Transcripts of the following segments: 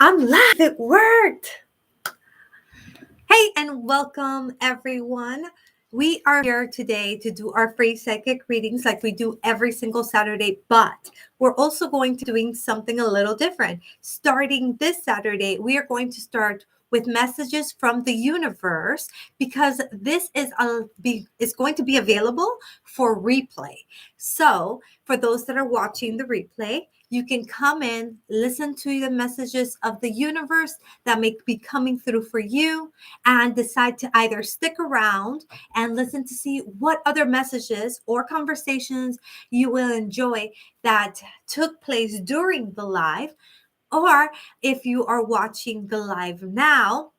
I'm live. It worked. Hey, and welcome everyone. We are here today to do our free psychic readings like we do every single Saturday, but we're also going to doing something a little different. Starting this Saturday, we are going to start with messages from the universe because this is going to be available for replay. So, for those that are watching the replay, you can come in, listen to the messages of the universe that may be coming through for you, and decide to either stick around and listen to see what other messages or conversations you will enjoy that took place during the live. Or if you are watching the live now,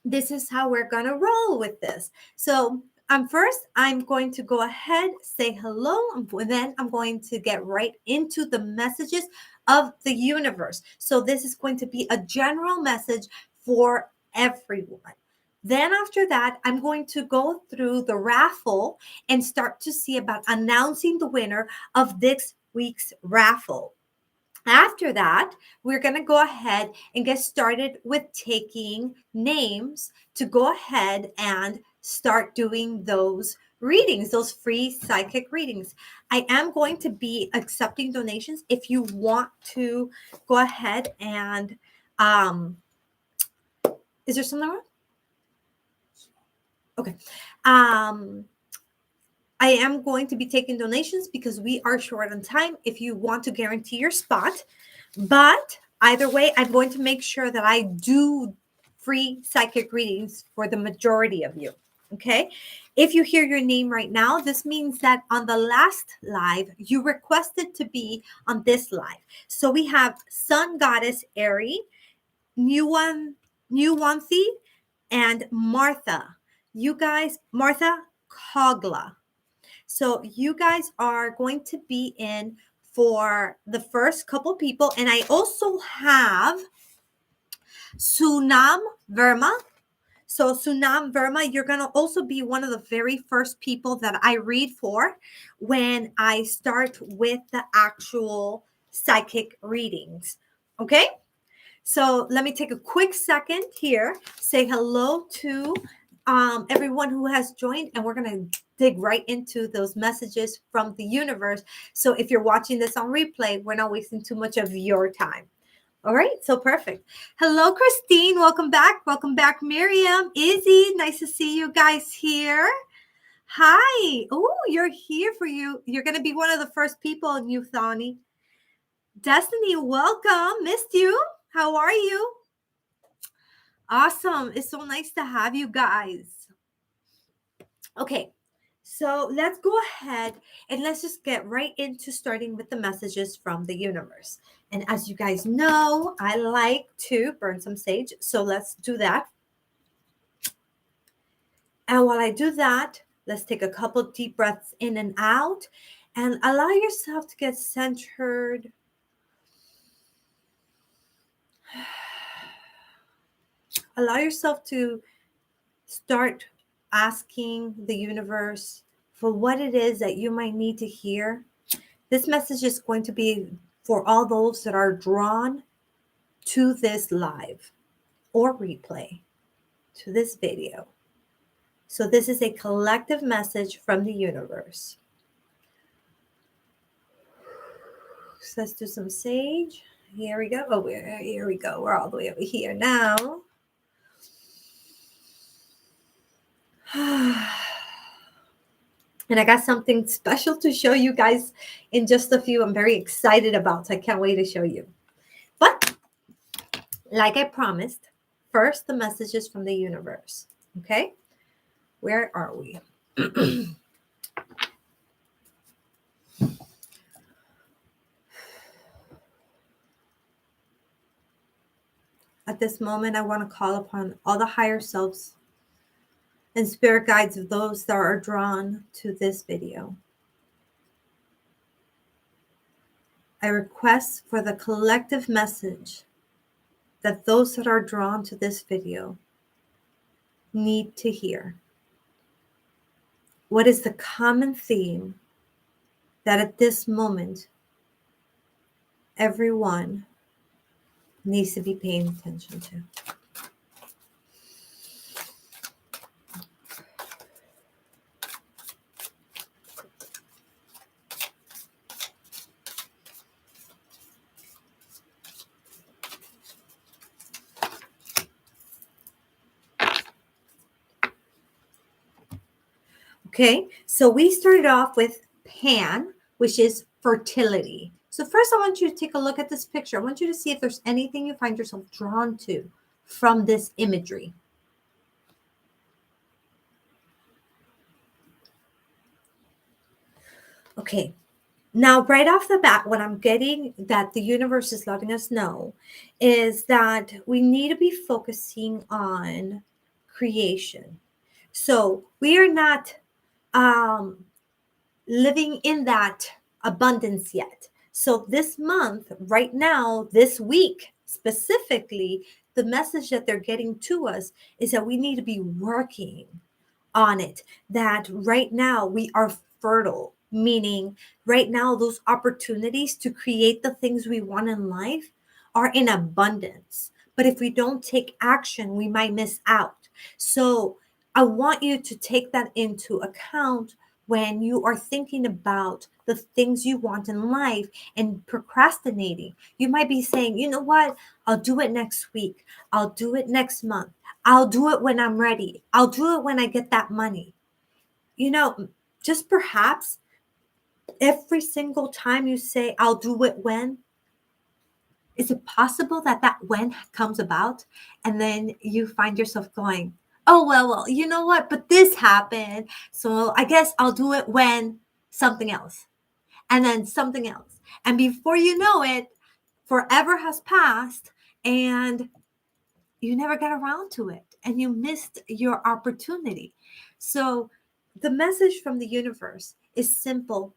this is how we're going to roll with this. So first, I'm going to go ahead, say hello, and then I'm going to get right into the messages of the universe. So this is going to be a general message for everyone. Then after that, I'm going to go through the raffle and start to see about announcing the winner of this week's raffle. After that, we're going to go ahead and get started with taking names to go ahead and start doing those readings, those free psychic readings. I am going to be accepting donations if you want to go ahead and is there something wrong? Okay. I am going to be taking donations because we are short on time if you want to guarantee your spot. But either way, I'm going to make sure that I do free psychic readings for the majority of you. Okay. If you hear your name right now, this means that on the last live, you requested to be on this live. So we have Sun Goddess Ari, Nuwanthi, and Martha. You guys, Martha Kogla. So you guys are going to be in for the first couple people. And I also have Sunam Verma. So Sunam Verma, you're going to also be one of the very first people that I read for when I start with the actual psychic readings. Okay? So let me take a quick second here, say hello to everyone who has joined, and we're going to dig right into those messages from the universe. So if you're watching this on replay, we're not wasting too much of your time. All right, so perfect. Hello, Christine. Welcome back. Welcome back, Miriam. Izzy, nice to see you guys here. Hi. Oh, you're here for you. You're going to be one of the first people, New Thani. Destiny, welcome. Missed you. How are you? Awesome. It's so nice to have you guys. Okay, so let's go ahead and let's just get right into starting with the messages from the universe. And as you guys know, I like to burn some sage. So let's do that. And while I do that, let's take a couple deep breaths in and out and allow yourself to get centered. Allow yourself to start asking the universe for what it is that you might need to hear. This message is going to be for all those that are drawn to this live or replay, to this video. So this is a collective message from the universe. So let's do some sage. Here we go. Oh, here we go. We're all the way over here now. And I got something special to show you guys in just a few. I'm very excited about. So I can't wait to show you. But like I promised, first the messages from the universe. Okay? Where are we? At this moment, I want to call upon all the higher selves and spirit guides of those that are drawn to this video. I request for the collective message that those that are drawn to this video need to hear. What is the common theme that at this moment everyone needs to be paying attention to. Okay, so we started off with Pan, which is fertility. So first I want you to take a look at this picture. I want you to see if there's anything you find yourself drawn to from this imagery. Okay, now right off the bat, what I'm getting that the universe is letting us know is that we need to be focusing on creation. So we are not living in that abundance yet. So this month, right now, this week specifically, the message that they're getting to us is that we need to be working on it. That right now we are fertile, meaning right now those opportunities to create the things we want in life are in abundance. But if we don't take action, we might miss out. So I want you to take that into account when you are thinking about the things you want in life and procrastinating. You might be saying, you know what? I'll do it next week. I'll do it next month. I'll do it when I'm ready. I'll do it when I get that money. You know, just perhaps every single time you say, I'll do it when, is it possible that that when comes about and then you find yourself going, oh, well, you know what? But this happened. So I guess I'll do it when something else and then something else. And before you know it, forever has passed and you never got around to it and you missed your opportunity. So the message from the universe is simple.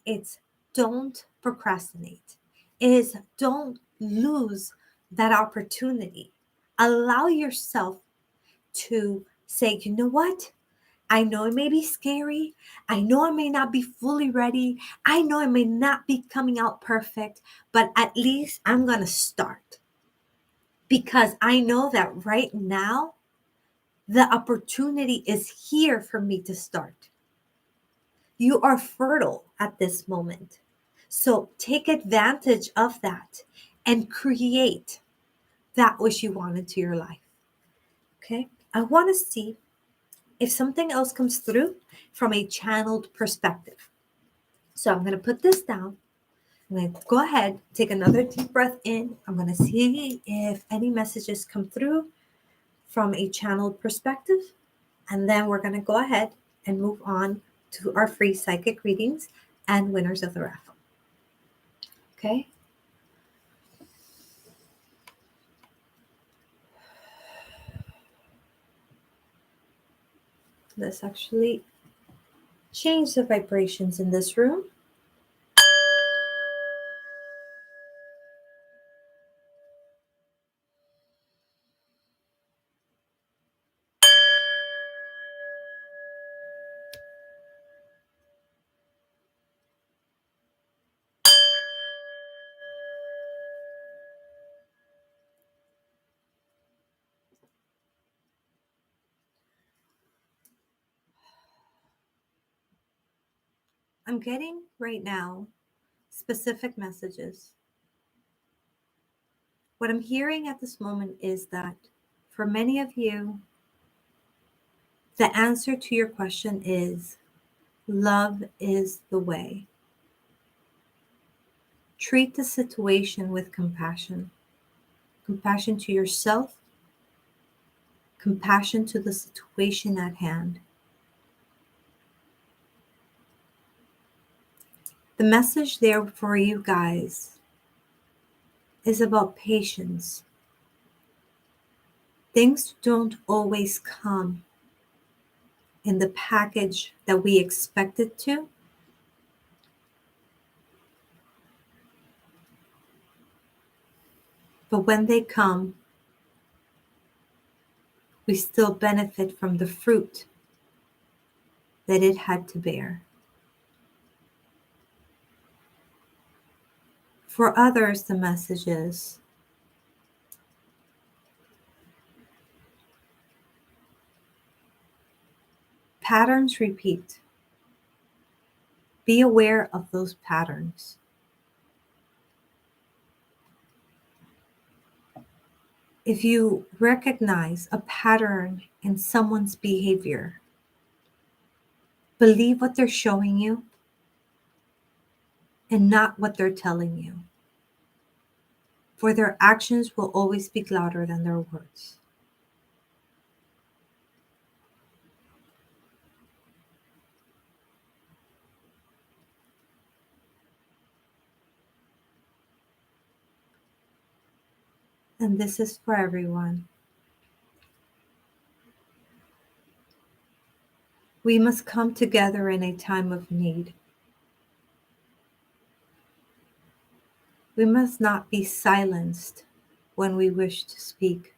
It's don't procrastinate. It is don't lose that opportunity. Allow yourself to say, you know what? I know it may be scary. I know I may not be fully ready. I know it may not be coming out perfect, but at least I'm going to start. Because I know that right now, the opportunity is here for me to start. You are fertile at this moment. So take advantage of that and create that which you want into your life. Okay. I want to see if something else comes through from a channeled perspective. So I'm going to put this down. I'm going to go ahead, take another deep breath in. I'm going to see if any messages come through from a channeled perspective. And then we're going to go ahead and move on to our free psychic readings and winners of the raffle. Okay. Let's actually change the vibrations in this room. I'm getting right now specific messages. What I'm hearing at this moment is that for many of you, the answer to your question is love is the way. Treat the situation with compassion. Compassion to yourself, compassion to the situation at hand. The message there for you guys is about patience. Things don't always come in the package that we expect it to. But when they come, we still benefit from the fruit that it had to bear. For others, the message is Patterns repeat. Be aware of those patterns. If you recognize a pattern in someone's behavior, believe what they're showing you and not what they're telling you. For their actions will always speak louder than their words. And this is for everyone. We must come together in a time of need. We must not be silenced when we wish to speak.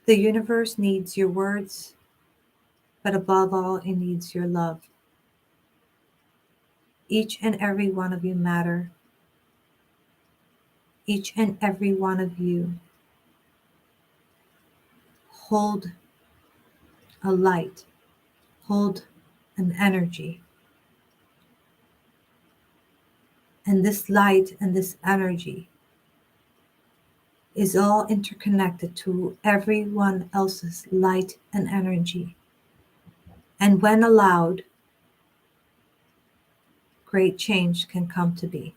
The universe needs your words, but above all, it needs your love. Each and every one of you matter. Each and every one of you hold a light, hold an energy. And this light and this energy is all interconnected to everyone else's light and energy. And when allowed, great change can come to be.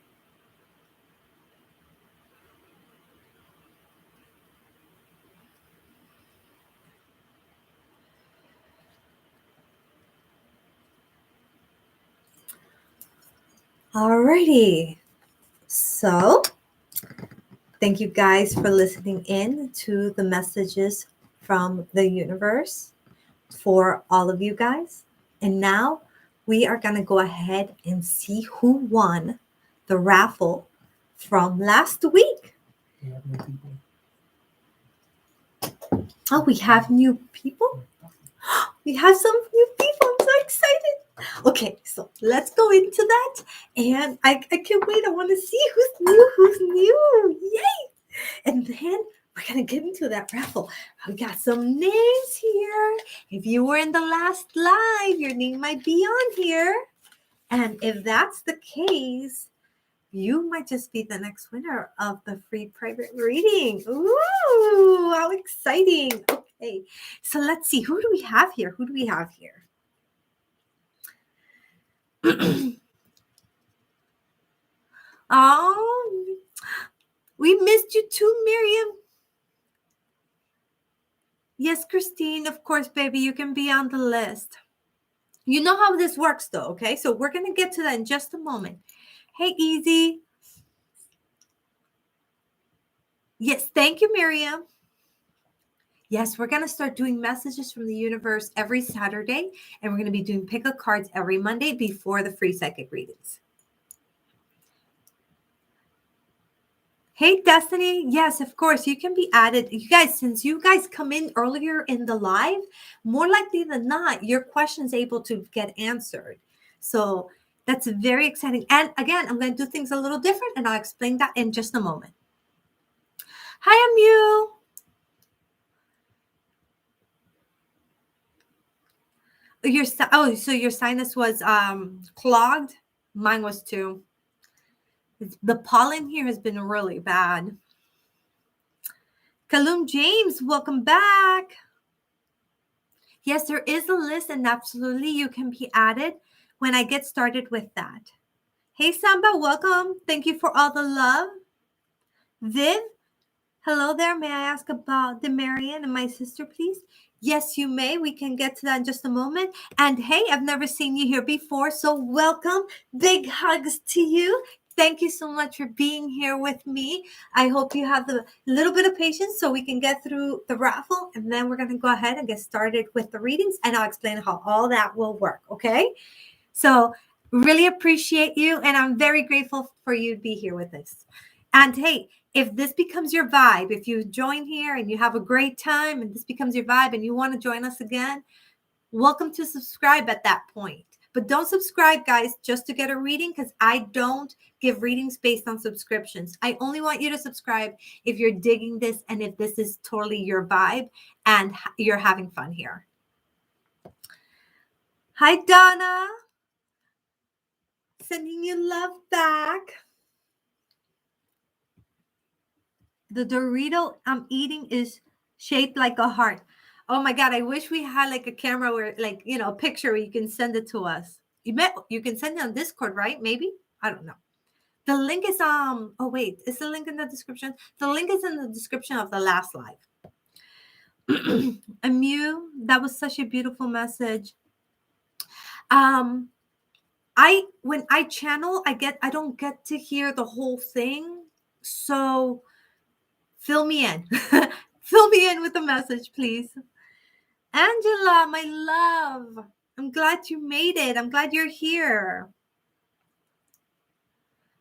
Alrighty. So, thank you guys for listening in to the messages from the universe for all of you guys. And now we are going to go ahead and see who won the raffle from last week. We have new people. Oh, we have new people? We have some new people. I'm so excited. Okay, so let's go into that. And I can't wait. I want to see who's new. Yay! And then we're going to get into that raffle. We got some names here. If you were in the last live, your name might be on here. And if that's the case, you might just be the next winner of the free private reading. Ooh, how exciting. Okay, so let's see. Who do we have here? Oh, we missed you too, Miriam. Yes, Christine, of course, baby, you can be on the list. You know how this works, though, okay? So we're going to get to that in just a moment. Hey, Easy. Yes, thank you, Miriam. Yes, we're going to start doing messages from the universe every Saturday, and we're going to be doing pick-up cards every Monday before the free psychic readings. Hey, Destiny. Yes, of course, you can be added. You guys, since you guys come in earlier in the live, more likely than not, your question's able to get answered. So that's very exciting. And again, I'm going to do things a little different, and I'll explain that in just a moment. Hi, Amu. So your sinus was clogged? Mine was too. The pollen here has been really bad. Kaloum James, welcome back. Yes, there is a list, and absolutely you can be added when I get started with that. Hey, Samba, welcome. Thank you for all the love. Viv, hello there. May I ask about the Marian and my sister, please? Yes, you may. We can get to that in just a moment. And hey, I've never seen you here before, so welcome. Big hugs to you. Thank you so much for being here with me. I hope you have a little bit of patience so we can get through the raffle, and then we're going to go ahead and get started with the readings, and I'll explain how all that will work, okay? So really appreciate you, and I'm very grateful for you to be here with us. And hey, if this becomes your vibe, if you join here and you have a great time and this becomes your vibe and you want to join us again, welcome to subscribe at that point. But don't subscribe, guys, just to get a reading, because I don't give readings based on subscriptions. I only want you to subscribe if you're digging this and if this is totally your vibe and you're having fun here. Hi, Donna. Sending you love back. The Dorito I'm eating is shaped like a heart. Oh my God, I wish we had like a camera where, like, a picture where you can send it to us. You can send it on Discord, right? Maybe? I don't know. The link is oh wait, is the link in the description? The link is in the description of the last live. Amu, that was such a beautiful message. When I channel, I don't get to hear the whole thing. So fill me in. Fill me in with the message, please. Angela, my love. I'm glad you made it. I'm glad you're here.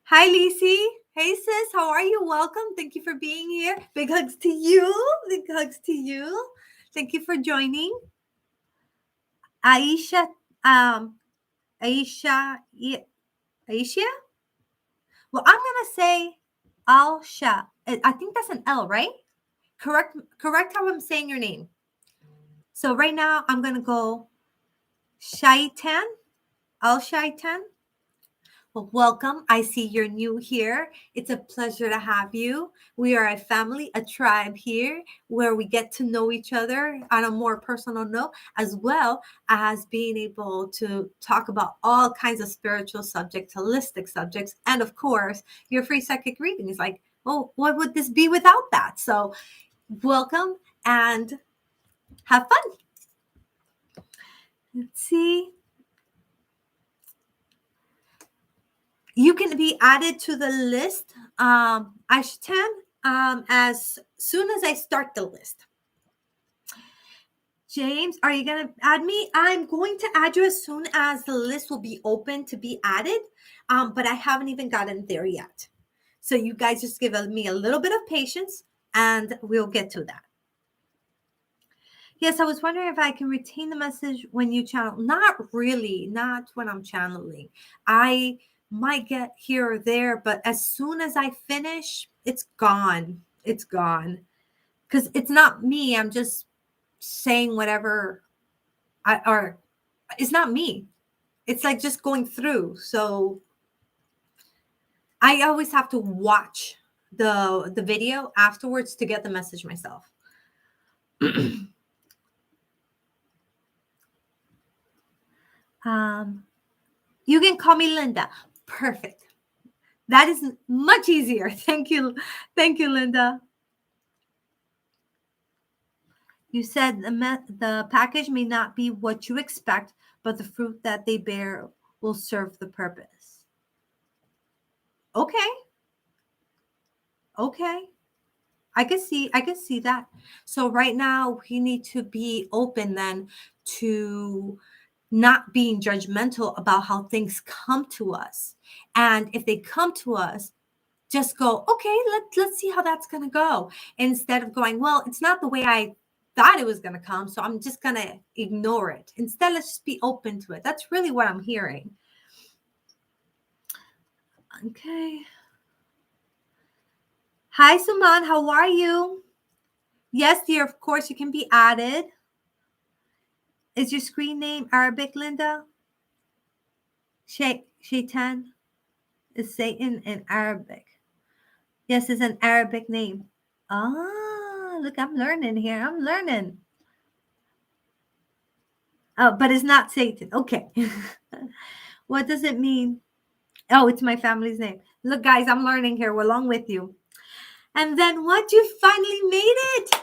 Hi, Lisi. Hey, sis. How are you? Welcome. Thank you for being here. Big hugs to you. Big hugs to you. Thank you for joining. Aisha. Aisha. Aisha? Well, I'm going to say Alsha. I think that's an L, right? Correct how I'm saying your name. So right now, I'm going to go Shaitan. Al-Shaitan. Well, welcome. I see you're new here. It's a pleasure to have you. We are a family, a tribe here where we get to know each other on a more personal note, as well as being able to talk about all kinds of spiritual subjects, holistic subjects, and of course, your free psychic reading is like, oh, what would this be without that? So welcome and have fun. Let's see. You can be added to the list, Ashtan, as soon as I start the list. James, are you going to add me? I'm going to add you as soon as the list will be open to be added, but I haven't even gotten there yet. So you guys just give me a little bit of patience, and we'll get to that. Yes, I was wondering if I can retain the message when you channel. Not really, not when I'm channeling. I might get here or there, but as soon as I finish, it's gone. It's gone. Because it's not me. I'm just saying whatever or it's not me. It's like just going through. So I always have to watch the video afterwards to get the message myself. You can call me Linda. Perfect. That is much easier. Thank you. Thank you, Linda. You said the package may not be what you expect, but the fruit that they bear will serve the purpose. Okay. Okay. I can see that. So right now we need to be open then to not being judgmental about how things come to us. And if they come to us, just go, okay, let's see how that's going to go. Instead of going, well, it's not the way I thought it was going to come, so I'm just going to ignore it. Instead, let's just be open to it. That's really what I'm hearing. Okay. Hi, Suman. How are you? Yes, dear. Of course, you can be added. Is your screen name Arabic, Linda? Shaitan is Satan in Arabic. Yes, it's an Arabic name. Ah, look, I'm learning here. I'm learning. Oh, but it's not Satan. Okay. What does it mean? Oh, it's my family's name. Look, guys, I'm learning here along with you. And then what? You finally made it.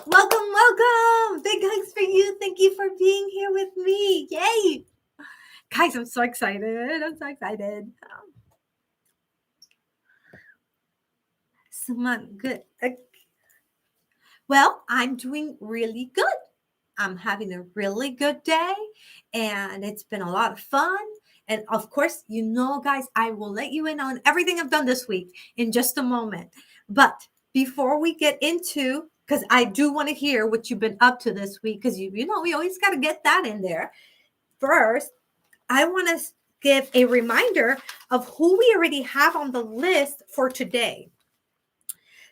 Welcome, welcome. Big hugs for you. Thank you for being here with me. Yay. Guys, I'm so excited. I'm so excited. Someone good. Well, I'm doing really good. I'm having a really good day, and it's been a lot of fun. And of course, guys, I will let you in on everything I've done this week in just a moment. But before we get into, because I do want to hear what you've been up to this week, because we always got to get that in there. First, I want to give a reminder of who we already have on the list for today.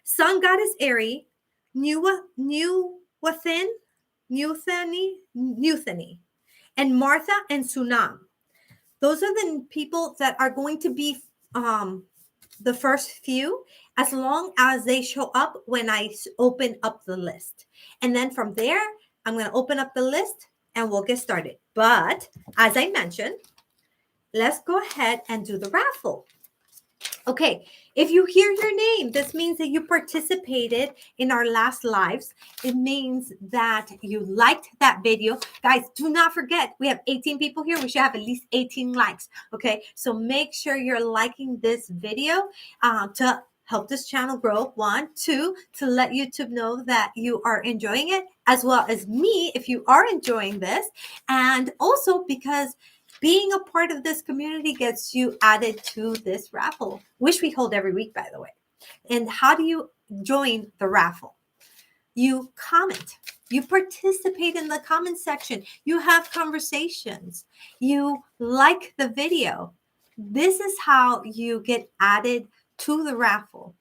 Sun goddess Aries, Newthany, and Martha and Sunam. Those are the people that are going to be the first few, as long as they show up when I open up the list. And then from there, I'm going to open up the list and we'll get started. But as I mentioned, let's go ahead and do the raffle. Okay, if you hear your name, this means that you participated in our last lives. It means that you liked that video. Guys, do not forget, we have 18 people here. We should have at least 18 likes. Okay, so make sure you're liking this video to help this channel grow. 1, 2, to let YouTube know that you are enjoying it, as well as me if you are enjoying this. And also because being a part of this community gets you added to this raffle, which we hold every week, by the way. And how do you join the raffle? You comment. You participate in the comment section. You have conversations. You like the video. This is how you get added to the raffle.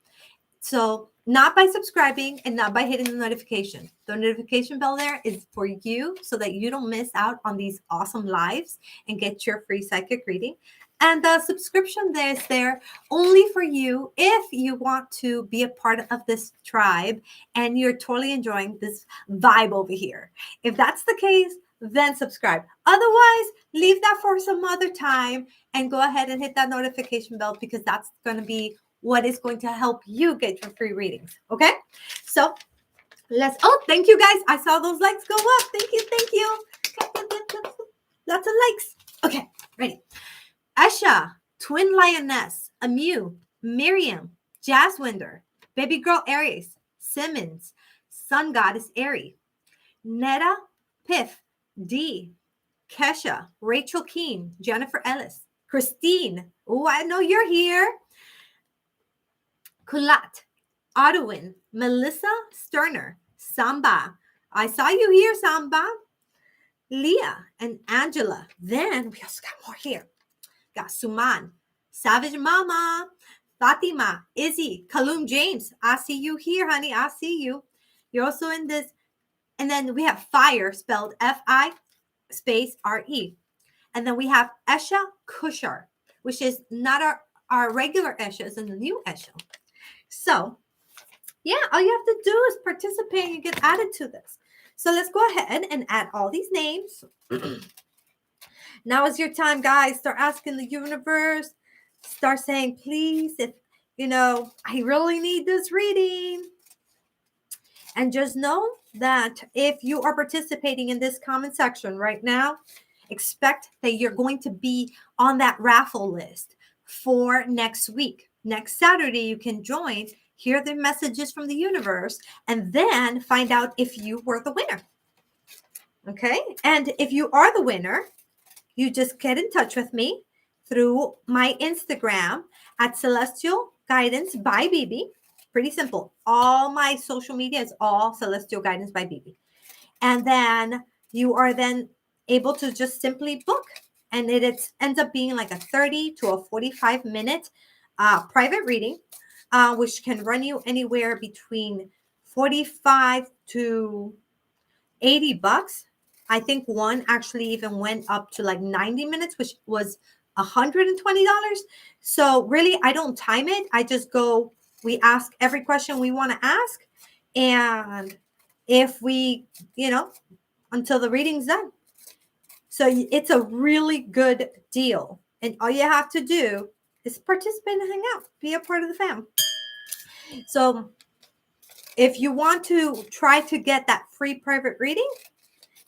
So not by subscribing and not by hitting the notification. The notification bell there is for you so that you don't miss out on these awesome lives and get your free psychic reading. And the subscription there is there only for you if you want to be a part of this tribe and you're totally enjoying this vibe over here. If that's the case, then subscribe. Otherwise, leave that for some other time and go ahead and hit that notification bell, because that's going to be what is going to help you get your free readings. Okay, so thank you guys. I saw those likes go up. Thank you. Lots of likes. Okay, ready. Esha, Twin Lioness, Amu, Miriam, Jazzwinder, Baby Girl Aries, Simmons, Sun Goddess Aries, Netta, Piff, D, Kesha, Rachel Keen, Jennifer Ellis, Christine. Oh, I know you're here. Kulat, Otwin, Melissa Sterner, Samba. I saw you here, Samba. Leah and Angela. Then we also got more here. Got Suman, Savage Mama, Fatima, Izzy, Kaloum James. I see you here, honey. I see you. You're also in this. And then we have Fire, spelled F-I space R-E. And then we have Esha Kushar, which is not our regular Esha, it's in the new Esha. So, yeah, all you have to do is participate and you get added to this. So let's go ahead and add all these names. Now is your time, guys. Start asking the universe. Start saying, please, if, I really need this reading. And just know that if you are participating in this comment section right now, expect that you're going to be on that raffle list for next week. Next Saturday, you can join, hear the messages from the universe, and then find out if you were the winner. Okay? And if you are the winner, you just get in touch with me through my Instagram at Celestial Guidance by Bebe. Pretty simple. All my social media is all Celestial Guidance by Bebe. And then you are then able to just simply book. And it ends up being like a 30 to a 45-minute private reading, which can run you anywhere between 45 to 80 bucks. I think one actually even went up to like 90 minutes, which was $120. So really, I don't time it. I just go, we ask every question we want to ask. And if we, until the reading's done. So it's a really good deal. And all you have to do is participate and hang out. Be a part of the fam. So if you want to try to get that free private reading,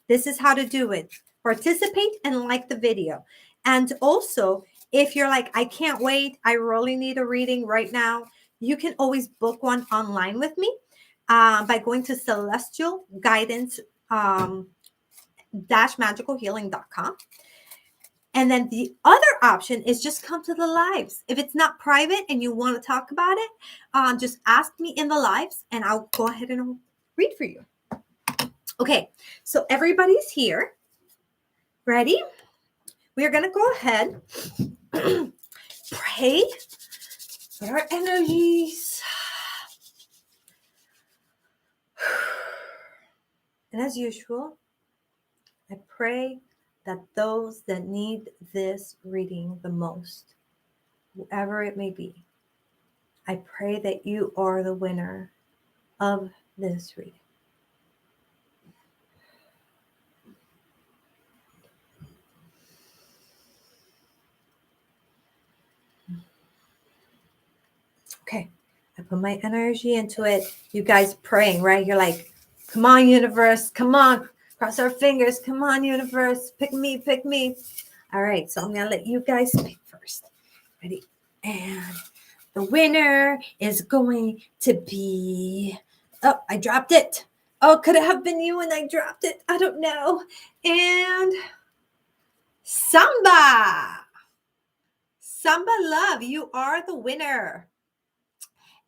this is how to do it. Participate and like the video. And also, if you're like, I can't wait, I really need a reading right now, you can always book one online with me by going to Celestial Guidance -magicalhealing.com. And then the other option is just come to the lives. If it's not private and you want to talk about it, just ask me in the lives and I'll go ahead and read for you. Okay, so everybody's here. Ready? we are going to go ahead, pray for our energies. And as usual, I pray that those that need this reading the most, whoever it may be, I pray that you are the winner of this reading. Okay, I put my energy into it. You guys praying, right? You're like, come on, universe, come on. Cross our fingers. Come on, universe. Pick me, pick me. All right, so I'm going to let you guys pick first. Ready? And the winner is going to be, oh, I dropped it. Oh, could it have been you and I dropped it? I don't know. And Samba. Samba Love, you are the winner.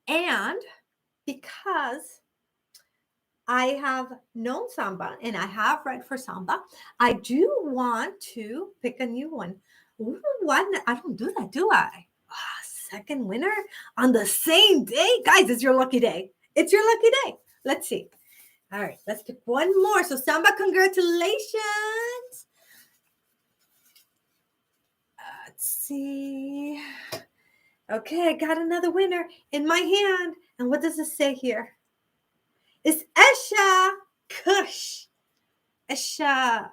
And because I have known Samba and I have read for Samba, I do want to pick a new one. Ooh, one, I don't do that, do I? Second winner on the same day? Guys, it's your lucky day. It's your lucky day. Let's see. All right, let's pick one more. So Samba, congratulations. Let's see. Okay, I got another winner in my hand. And what does it say here? It's Esha Kush. Esha.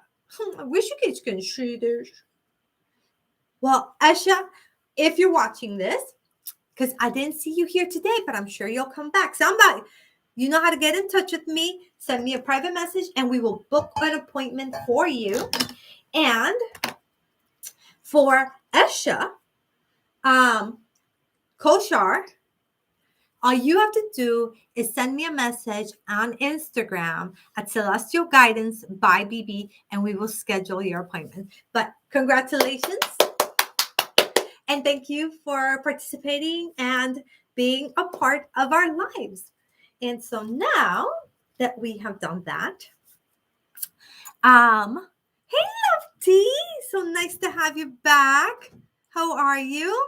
I wish you guys can see this. Well, Esha, if you're watching this, because I didn't see you here today, but I'm sure you'll come back. Somebody, you know how to get in touch with me. Send me a private message and we will book an appointment for you. And for Esha, Koshar, all you have to do is send me a message on Instagram at Celestial Guidance by Bebe, and we will schedule your appointment. But congratulations. And thank you for participating and being a part of our lives. And so now that we have done that, hey, Lefty, so nice to have you back. How are you?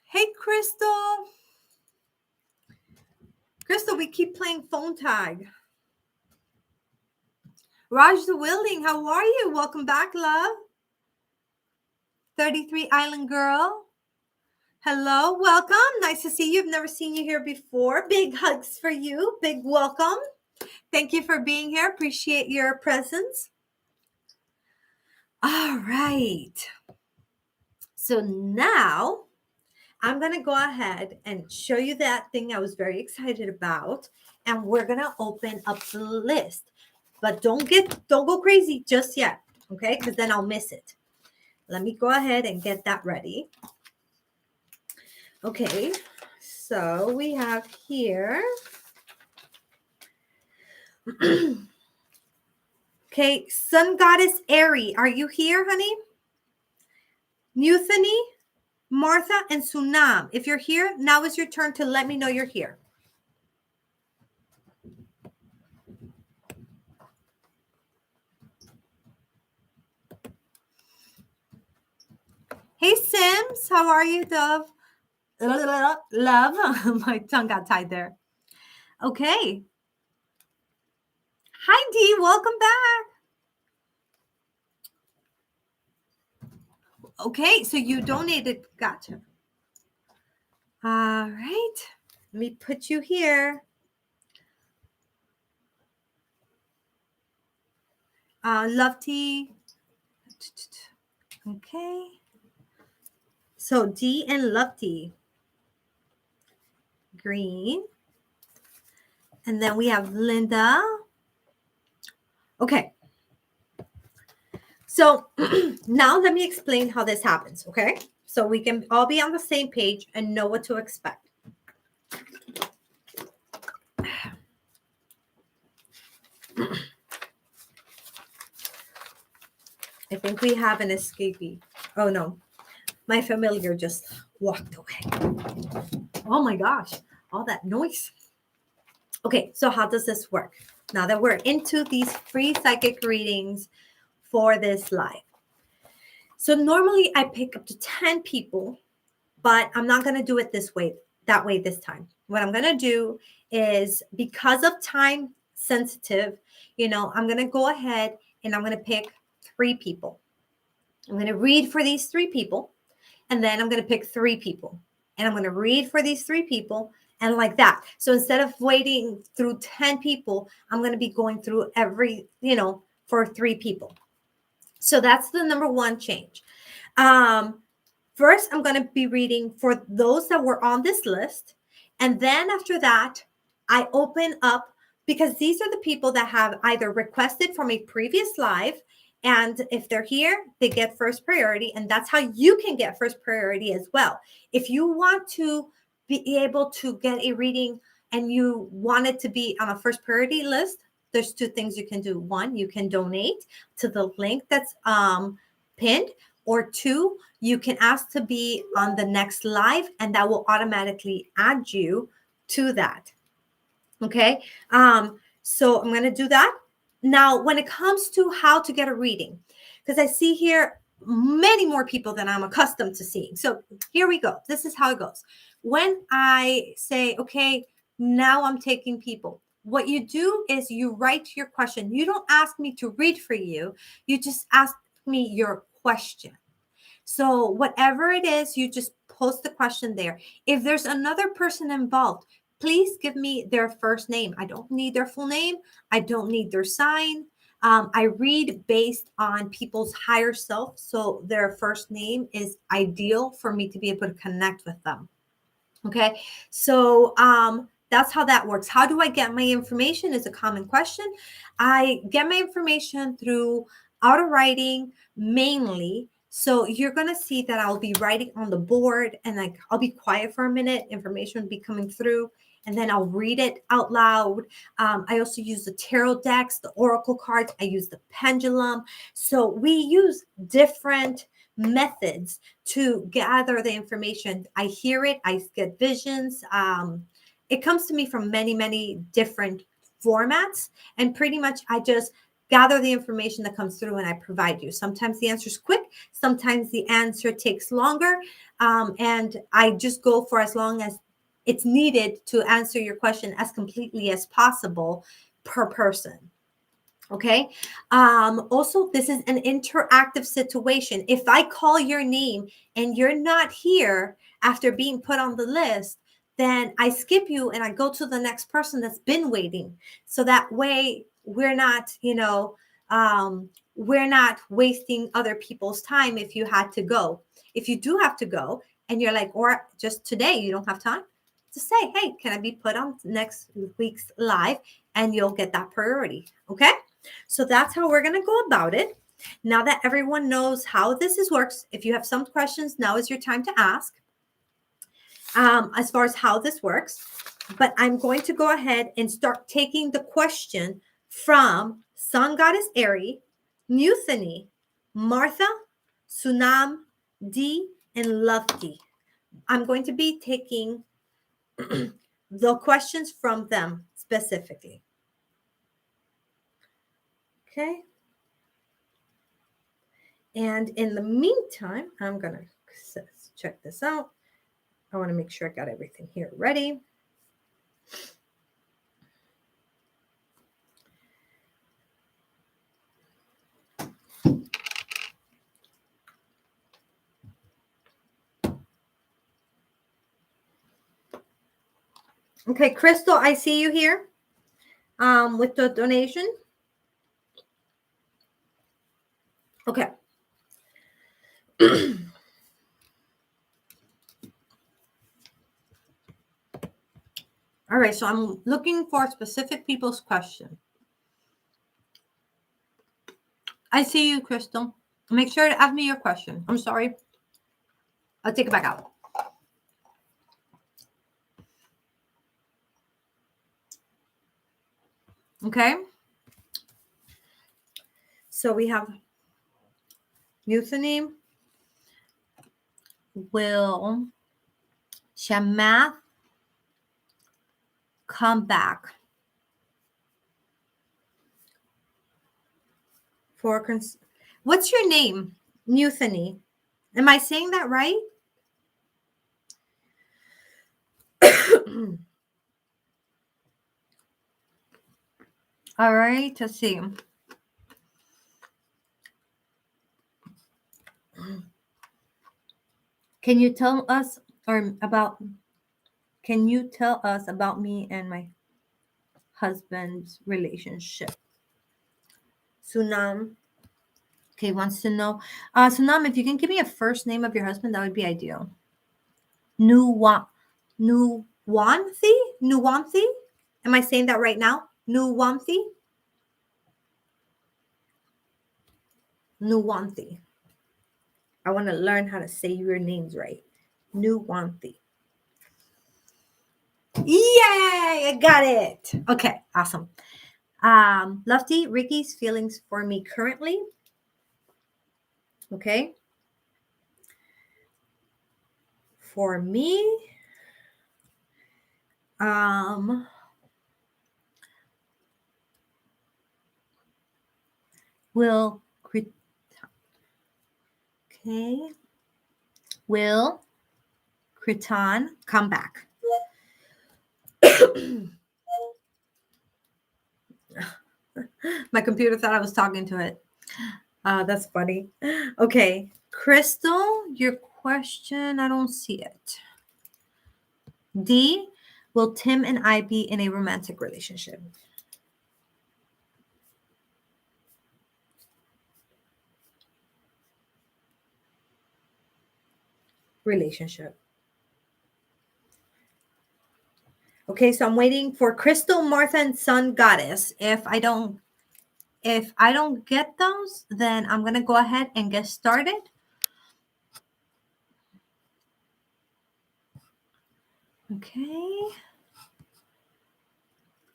Hey, Crystal. Crystal, we keep playing phone tag. Raj the Willing, how are you? Welcome back, love. 33 Island Girl. Hello, welcome. Nice to see you. I've never seen you here before. Big hugs for you. Big welcome. Thank you for being here. Appreciate your presence. All right. So now I'm going to go ahead and show you that thing I was very excited about. And we're going to open up the list. But don't go crazy just yet. Okay? Because then I'll miss it. Let me go ahead and get that ready. Okay, so we have here. Okay, Sun Goddess Airy, are you here, honey? Muthany, Martha, and Sunam. If you're here, now is your turn to let me know you're here. Hey, Sims, how are you, Dove? Love. My tongue got tied there. Okay. Hi, Dee. Welcome back. Okay, so you donated. Gotcha. All right. Let me put you here. Love tea. Okay. So D and Love tea. Green. And then we have Linda. Okay. So now let me explain how this happens, okay? So we can all be on the same page and know what to expect. I think we have an escapee. Oh, no. My familiar just walked away. Oh, my gosh. All that noise. Okay, so how does this work? Now that we're into these free psychic readings, for this live. So normally I pick up to 10 people, but I'm not going to do it that way this time. What I'm going to do is, because of time sensitive, I'm going to go ahead and I'm going to pick 3 people. I'm going to read for these 3 people, and then I'm going to pick 3 people, and I'm going to read for these 3 people, and like that. So instead of waiting through 10 people, I'm going to be going through every, for 3 people. So that's the number 1 change. First, I'm going to be reading for those that were on this list. And then after that, I open up, because these are the people that have either requested from a previous live, and if they're here, they get first priority. And that's how you can get first priority as well. If you want to be able to get a reading and you want it to be on a first priority list, there's 2 things you can do. 1, you can donate to the link that's pinned, or 2, you can ask to be on the next live, and that will automatically add you to that. Okay. So I'm going to do that. Now, when it comes to how to get a reading, because I see here many more people than I'm accustomed to seeing. So here we go. This is how it goes. When I say, okay, now I'm taking people, what you do is you write your question. You don't ask me to read for you. You just ask me your question. So whatever it is, you just post the question there. If there's another person involved, please give me their first name. I don't need their full name. I don't need their sign. I read based on people's higher self. So their first name is ideal for me to be able to connect with them. Okay. So that's how that works. How do I get my information is a common question. I get my information through auto writing mainly. So you're going to see that I'll be writing on the board, and I'll be quiet for a minute. Information will be coming through, and then I'll read it out loud. I also use the tarot decks, the oracle cards. I use the pendulum. So we use different methods to gather the information. I hear it. I get visions. It comes to me from many, many different formats, and pretty much I just gather the information that comes through and I provide you. Sometimes the answer is quick. Sometimes the answer takes longer. And I just go for as long as it's needed to answer your question as completely as possible per person. Okay. Also, this is an interactive situation. If I call your name and you're not here after being put on the list, then I skip you and I go to the next person that's been waiting. So that way we're not, we're not wasting other people's time if you had to go. If you do have to go and you're like, or just today you don't have time, to say, hey, can I be put on next week's live? And you'll get that priority. Okay. So that's how we're going to go about it. Now that everyone knows how this works, if you have some questions, now is your time to ask as far as how this works. But I'm going to go ahead and start taking the question from Sun Goddess Aerie, Muthany, Martha, Sunam, D, and Lovety. I'm going to be taking the questions from them specifically. Okay. And in the meantime, I'm going to check this out. I want to make sure I got everything here ready. Okay, Crystal, I see you here with the donation. Okay. All right, so I'm looking for specific people's question. I see you, Crystal. Make sure to ask me your question. I'm sorry. I'll take it back out. Okay. So we have Muthany, Will, Shamath, come back for What's your name? Newthany. Am I saying that right? All right, let's see. Can you tell us about me and my husband's relationship? Sunam. Okay, wants to know. Sunam, if you can give me a first name of your husband, that would be ideal. Nuwa Nuwanthi? Nuwanthi? Am I saying that right now? Nuwanthi? Nuwanthi. I want to learn how to say your names right. Nuwanthi. Yay! I got it. Okay, awesome. Lofty, Ricky's feelings for me currently. Okay. For me, will Kritan come back? My computer thought I was talking to it. That's funny. Okay. Crystal, your question, I don't see it. D, will Tim and I be in a romantic relationship? Relationship. Okay, so I'm waiting for Crystal, Martha, and Sun Goddess. If I don't get those, then I'm gonna go ahead and get started. Okay.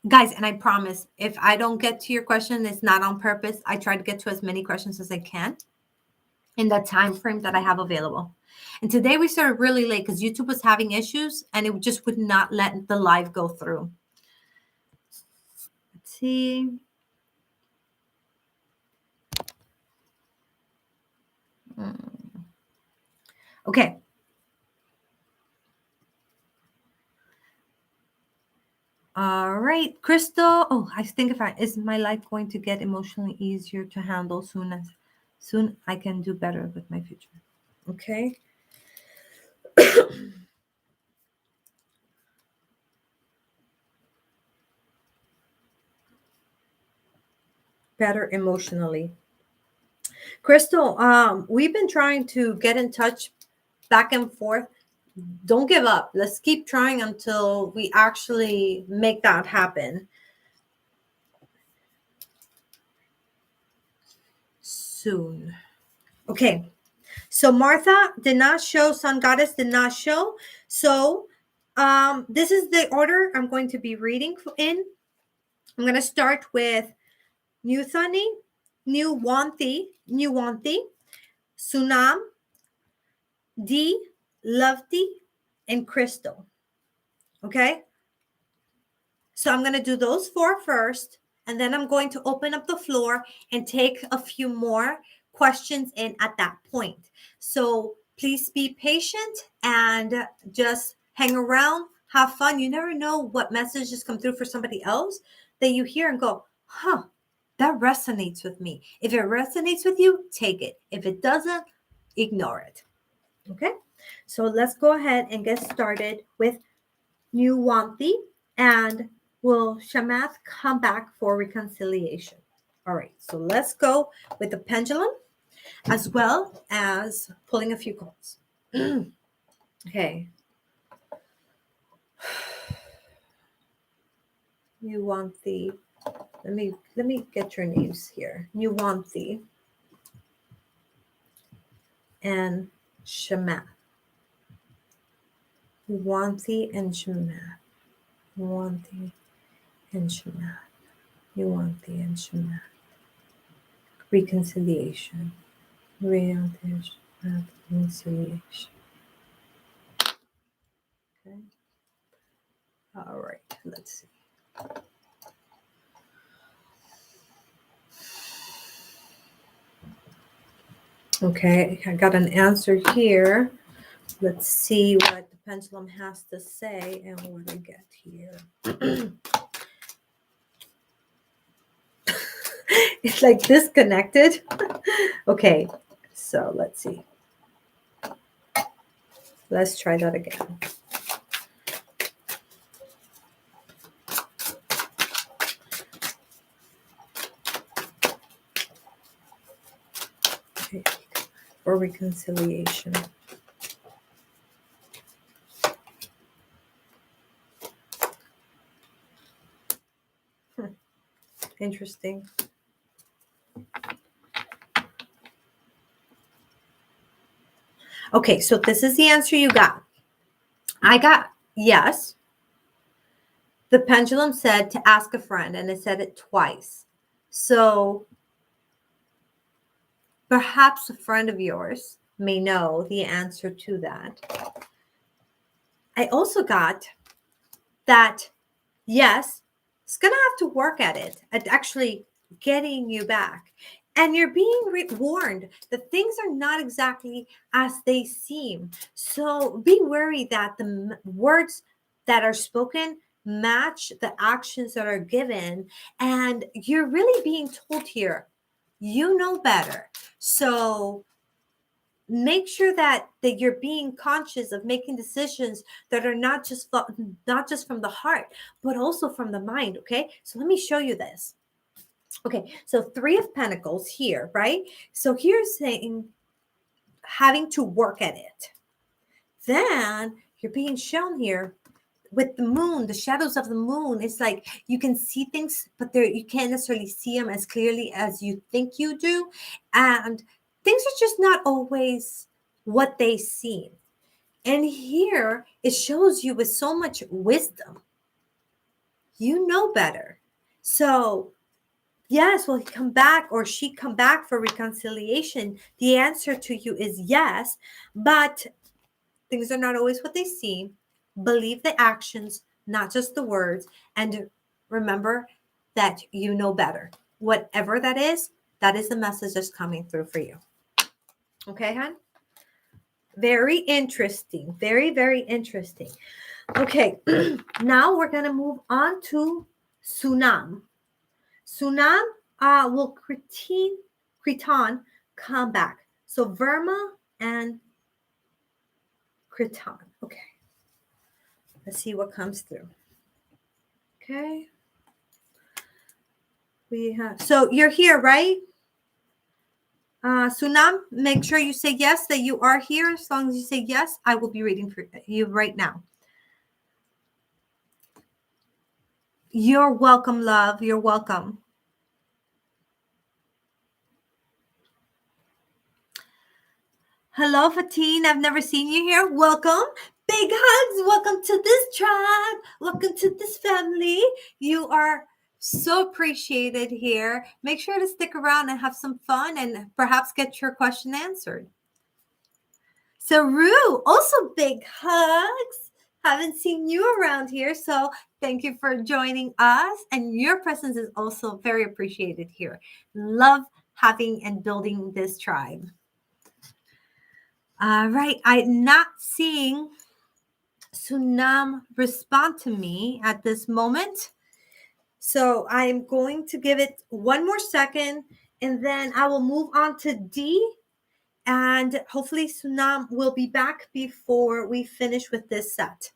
Guys, and I promise, if I don't get to your question, it's not on purpose. I try to get to as many questions as I can in the time frame that I have available. And today we started really late because YouTube was having issues and it just would not let the live go through. Let's see. Okay. All right, Crystal. Oh, I think is my life going to get emotionally easier to handle soon I can do better with my future. Okay. Better emotionally. Crystal, we've been trying to get in touch back and forth. Don't give up. Let's keep trying until we actually make that happen. Soon. Okay. So Martha did not show. Sun Goddess did not show. So this is the order I'm going to be reading in. I'm going to start with Newthany, Nuwanthi, Sunam, D, Lovety, and Crystal. Okay? So I'm going to do those four first, and then I'm going to open up the floor and take a few more questions in at that point. So please be patient and just hang around, have fun. You never know what messages come through for somebody else that you hear and go, huh, that resonates with me. If it resonates with you, take it. If it doesn't, ignore it. Okay? So let's go ahead and get started with Nuwanthi, and will Shamath come back for reconciliation? All right, so let's go with the pendulum as well as pulling a few cards. Okay. Nuwanthi. Let me get your names here. Nuwanthi and Shamath. Nuwanthi and Shamath. Nuwanthi and Shamath. Nuwanthi and Shamath. Reconciliation. Reconciliation. Okay. All right. Let's see. Okay, I got an answer here. Let's see what the pendulum has to say and what I get here. It's like disconnected. Okay, so let's see. Let's try that again. Okay, for reconciliation. Interesting. Okay, so this is the answer you got. I got yes. The pendulum said to ask a friend, and it said it twice. So perhaps a friend of yours may know the answer to that. I also got that, yes, it's going to have to work at it, at actually getting you back. And you're being warned that things are not exactly as they seem. So be wary that the words that are spoken match the actions that are given. And you're really being told here, you know better. So make sure that you're being conscious of making decisions that are not just from the heart, but also from the mind. Okay, so let me show you this. Okay, so 3 of Pentacles here, right? So here's saying having to work at it. Then you're being shown here with the moon, the shadows of the moon. It's like you can see things, but you can't necessarily see them as clearly as you think you do. And things are just not always what they seem. And here it shows you with so much wisdom. You know better. So, yes, will he come back or she come back for reconciliation? The answer to you is yes, but things are not always what they seem. Believe the actions, not just the words. And remember that you know better. Whatever that is the message that's coming through for you. Okay, hon? Very interesting. Very, very interesting. Okay, now we're going to move on to Sunam. Sunam will Cretan come back. So Verma and Cretan. Okay. Let's see what comes through. Okay. We have, so you're here, right? Sunam, make sure you say yes, that you are here. As long as you say yes, I will be reading for you right now. You're welcome, love. You're welcome. Hello, Fatine. I've never seen you here. Welcome. Big hugs. Welcome to this tribe. Welcome to this family. You are so appreciated here. Make sure to stick around and have some fun and perhaps get your question answered. So, Rue, also big hugs. Haven't seen you around here, so thank you for joining us. And your presence is also very appreciated here. Love having and building this tribe. All right, I'm not seeing Sunam respond to me at this moment. So I'm going to give it one more second and then I will move on to D. And hopefully Sunam will be back before we finish with this set.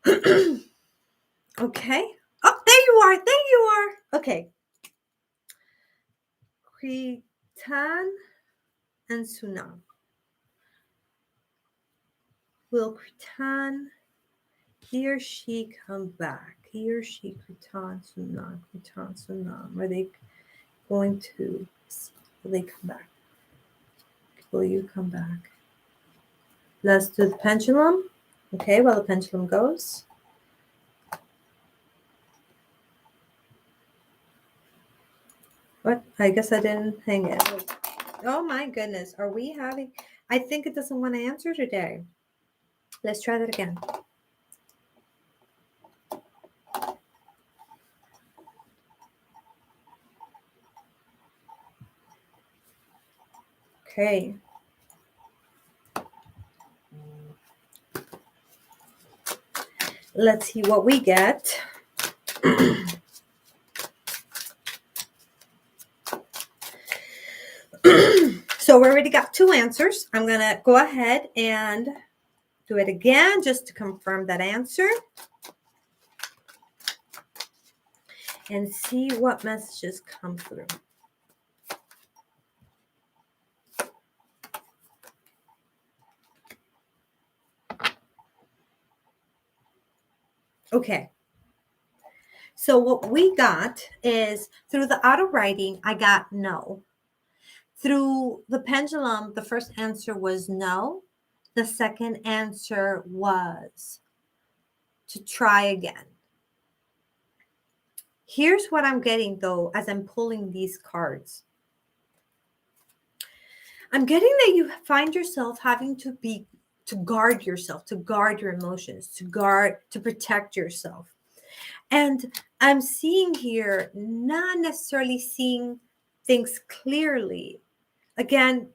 Okay. Oh, there you are. There you are. Okay. Cretan and Sunam. Will Cretan, he or she come back? He or she, Cretan, Sunam. Are they going to, will they come back? Will you come back? Let's do the pendulum. Okay, while the pendulum goes. What? I guess I didn't hang it. Oh my goodness. Are we having, I think it doesn't want to answer today. Let's try that again. Okay. Let's see what we get. So we already got 2 answers. I'm going to go ahead and do it again just to confirm that answer. And see what messages come through. Okay. So what we got is through the auto writing, I got no. Through the pendulum, the first answer was no. The second answer was to try again. Here's what I'm getting though, as I'm pulling these cards. I'm getting that you find yourself having to guard yourself, to guard your emotions, to protect yourself. And I'm seeing here, not necessarily seeing things clearly. Again,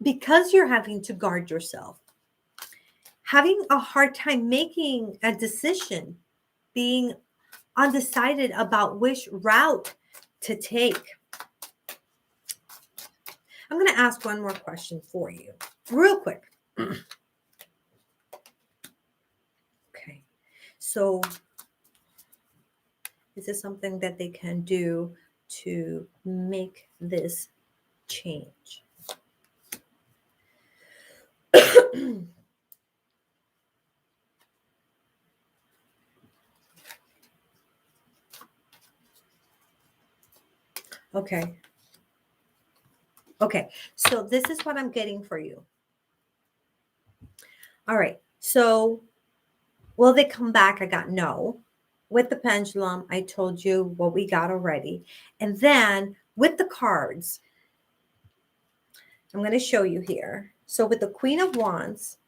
because you're having to guard yourself, having a hard time making a decision, being undecided about which route to take. I'm going to ask one more question for you, real quick. Okay. So, is this something that they can do to make this change? Okay. Okay. So this is what I'm getting for you. All right. So will they come back? I got no. With the pendulum, I told you what we got already. And then with the cards, I'm going to show you here. So with the Queen of Wands,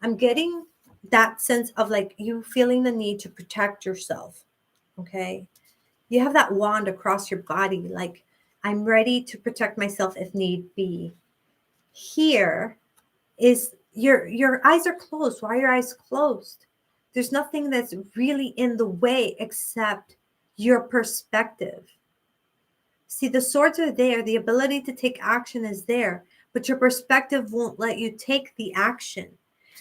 I'm getting that sense of like you feeling the need to protect yourself. Okay. You have that wand across your body, like I'm ready to protect myself if need be. Here is your eyes are closed. Why are your eyes closed? There's nothing that's really in the way except your perspective. See, the swords are there. The ability to take action is there, but your perspective won't let you take the action.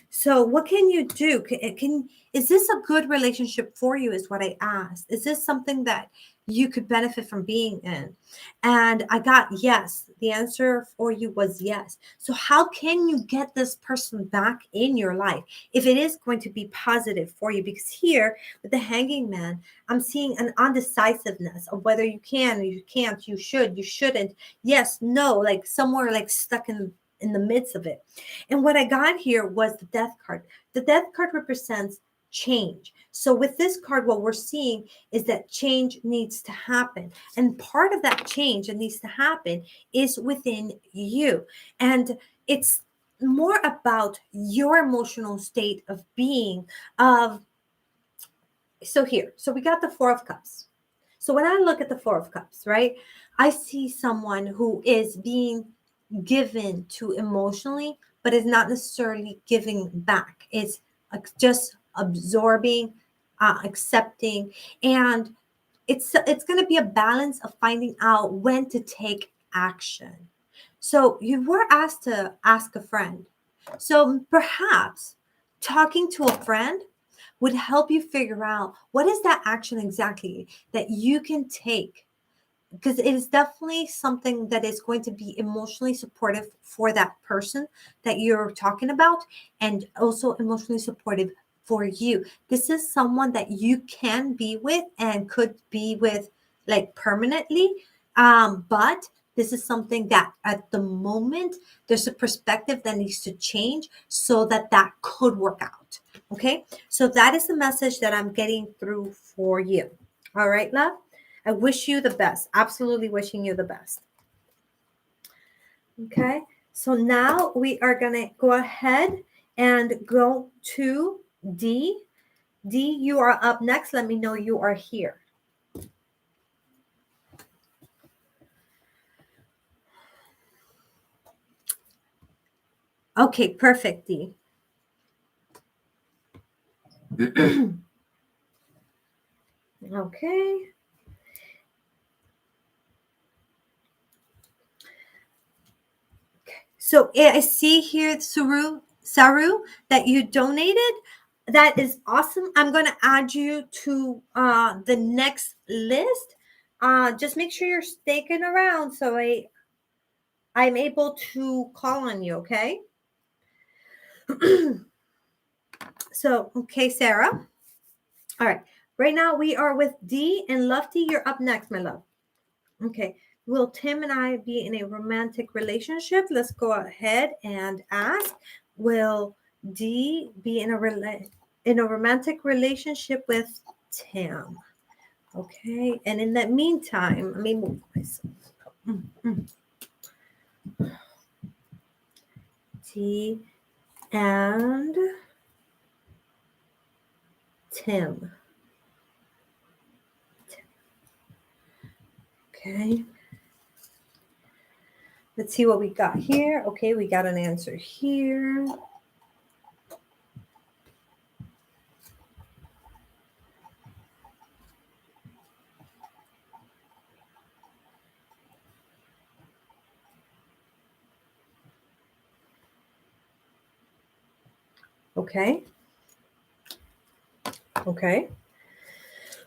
So what can you do? Is this a good relationship for you is what I asked. Is this something that you could benefit from being in? And I got yes. The answer for you was yes. So how can you get this person back in your life if it is going to be positive for you? Because here with the Hanging Man, I'm seeing an undecisiveness of whether you can or you can't, you should, you shouldn't. Yes, no, like somewhere like stuck in the midst of it. And what I got here was the Death card. The Death card represents change. So with this card, what we're seeing is that change needs to happen. And part of that change that needs to happen is within you. And it's more about your emotional state of being so we got the Four of Cups. So when I look at the Four of Cups, right, I see someone who is being given to emotionally, but is not necessarily giving back. It's just absorbing, accepting, and it's going to be a balance of finding out when to take action. So you were asked to ask a friend. So perhaps talking to a friend would help you figure out what is that action exactly that you can take, because it is definitely something that is going to be emotionally supportive for that person that you're talking about, and also emotionally supportive for you. This is someone that you can be with and could be with like permanently. But this is something that at the moment there's a perspective that needs to change so that that could work out. Okay. So that is the message that I'm getting through for you. All right, love. I wish you the best. Absolutely wishing you the best. Okay. So now we are going to go ahead and go to D. D, you are up next. Let me know you are here. Okay, perfect, D. Okay. So I see here, Saru, that you donated. That is awesome. I'm going to add you to the next list. Just make sure you're sticking around so I'm able to call on you, okay? So, okay, Sarah. All right. Right now we are with D and Lofty. You're up next, my love. Okay. Will Tim and I be in a romantic relationship? Let's go ahead and ask. Will D be in a romantic relationship with Tim? Okay. And in that meantime, let me move myself. D and Tim. Okay. Let's see what we got here. Okay, we got an answer here. Okay. Okay.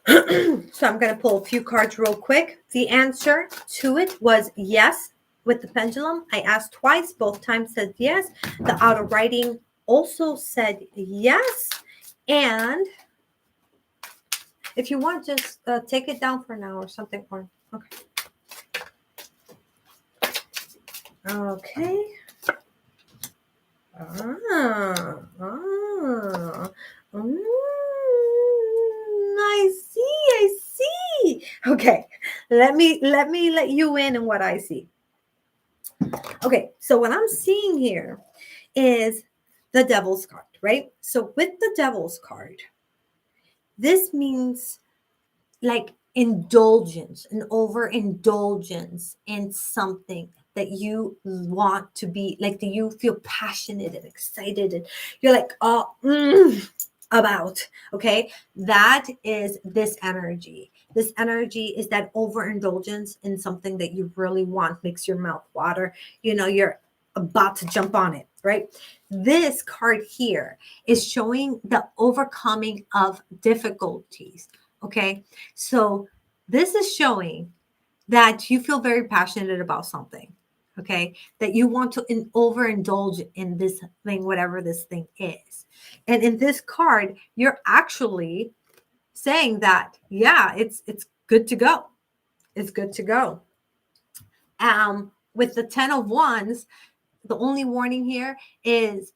So I'm going to pull a few cards real quick. The answer to it was yes with the pendulum. I asked twice. Both times said yes. The outer writing also said yes. And if you want, just take it down for now or something. Or okay. Okay. I see. Okay, let you in what I see. Okay, so what I'm seeing here is the Devil's card, right? So with the Devil's card, this means like indulgence, an overindulgence in something that you want to be like, that you feel passionate and excited and you're like, about. Okay, that is this energy. This energy is that overindulgence in something that you really want, makes your mouth water. You're about to jump on it, right? This card here is showing the overcoming of difficulties. Okay, so this is showing that you feel very passionate about something. Okay, that you want to overindulge in this thing, whatever this thing is. And in this card, you're actually saying that, yeah, it's good to go. It's good to go. With the 10 of Wands, the only warning here is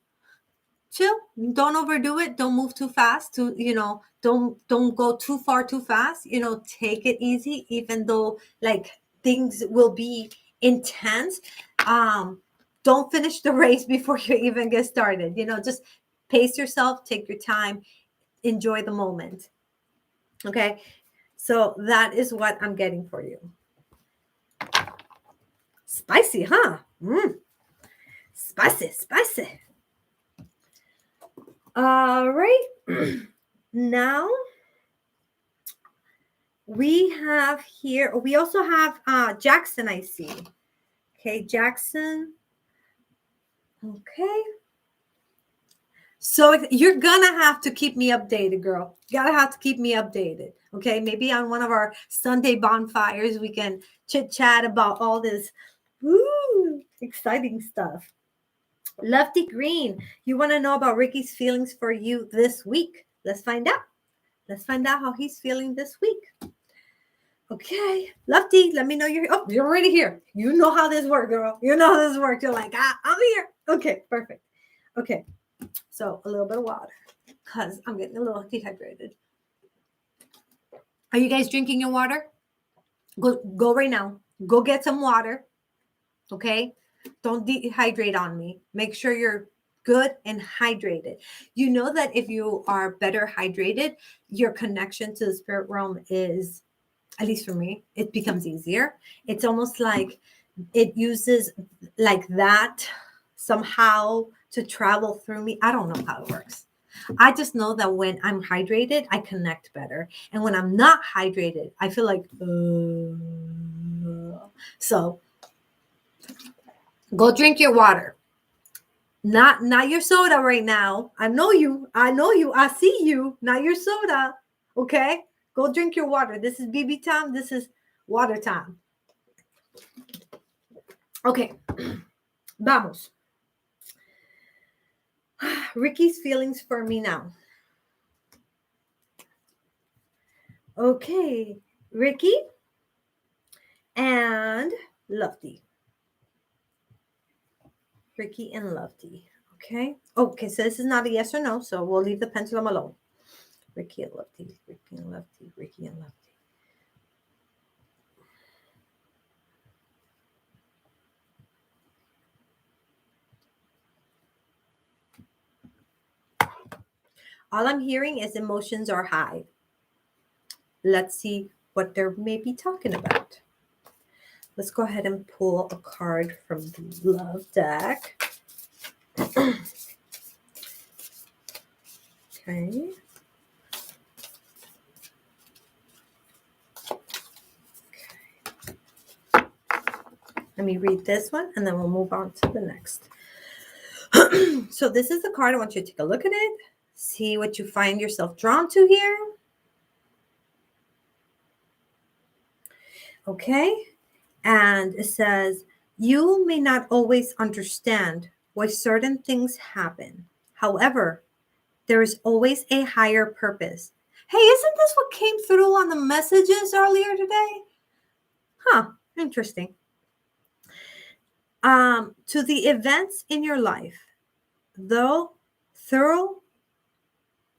chill, don't overdo it, don't move too fast, don't go too far too fast, take it easy, even though like things will be intense. Don't finish the race before you even get started. Just pace yourself, take your time, enjoy the moment. Okay, so that is what I'm getting for you. Spicy, huh? Spicy. All right. Now we also have Jackson, I see. Okay, Jackson. Okay. So you're gonna have to keep me updated, girl. You gotta have to keep me updated. Okay, maybe on one of our Sunday bonfires, we can chit chat about all this exciting stuff. Lefty Green, you want to know about Ricky's feelings for you this week? Let's find out. Let's find out how he's feeling this week. Okay, Lefty, let me know you're already here. You know how this works, girl. You know how this works. You're like, I'm here. Okay, perfect. Okay, so a little bit of water because I'm getting a little dehydrated. Are you guys drinking your water? Go right now. Go get some water. Okay, don't dehydrate on me. Make sure you're good and hydrated. You know that if you are better hydrated, your connection to the spirit realm is, at least for me, it becomes easier. It's almost like it uses like that somehow to travel through me. I don't know how it works. I just know that when I'm hydrated, I connect better. And when I'm not hydrated, I feel like, so go drink your water. Not your soda right now. I know you. I see you. Not your soda. Okay? Go drink your water. This is Bebe time. This is water time. Okay. Vamos. Ricky's feelings for me now. Okay. Ricky and Lofty. Ricky and Lofty. Okay. Okay, so this is not a yes or no, so we'll leave the pendulum alone. Ricky and Lofty. Ricky and Lofty. Ricky and Lofty. All I'm hearing is emotions are high. Let's see what they're maybe talking about. Let's go ahead and pull a card from the love deck. Okay. Let me read this one and then we'll move on to the next. So this is the card. I want you to take a look at it. See what you find yourself drawn to here. Okay. And it says, you may not always understand why certain things happen. However, there is always a higher purpose. Hey, isn't this what came through on the messages earlier today? Huh, interesting. To the events in your life, though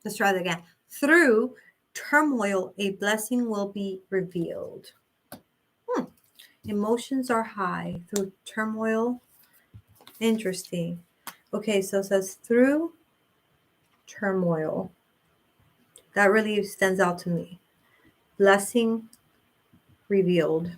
let's try that again. Through turmoil, a blessing will be revealed. Emotions are high through turmoil. Interesting. Okay, so it says through turmoil. That really stands out to me. Blessing revealed.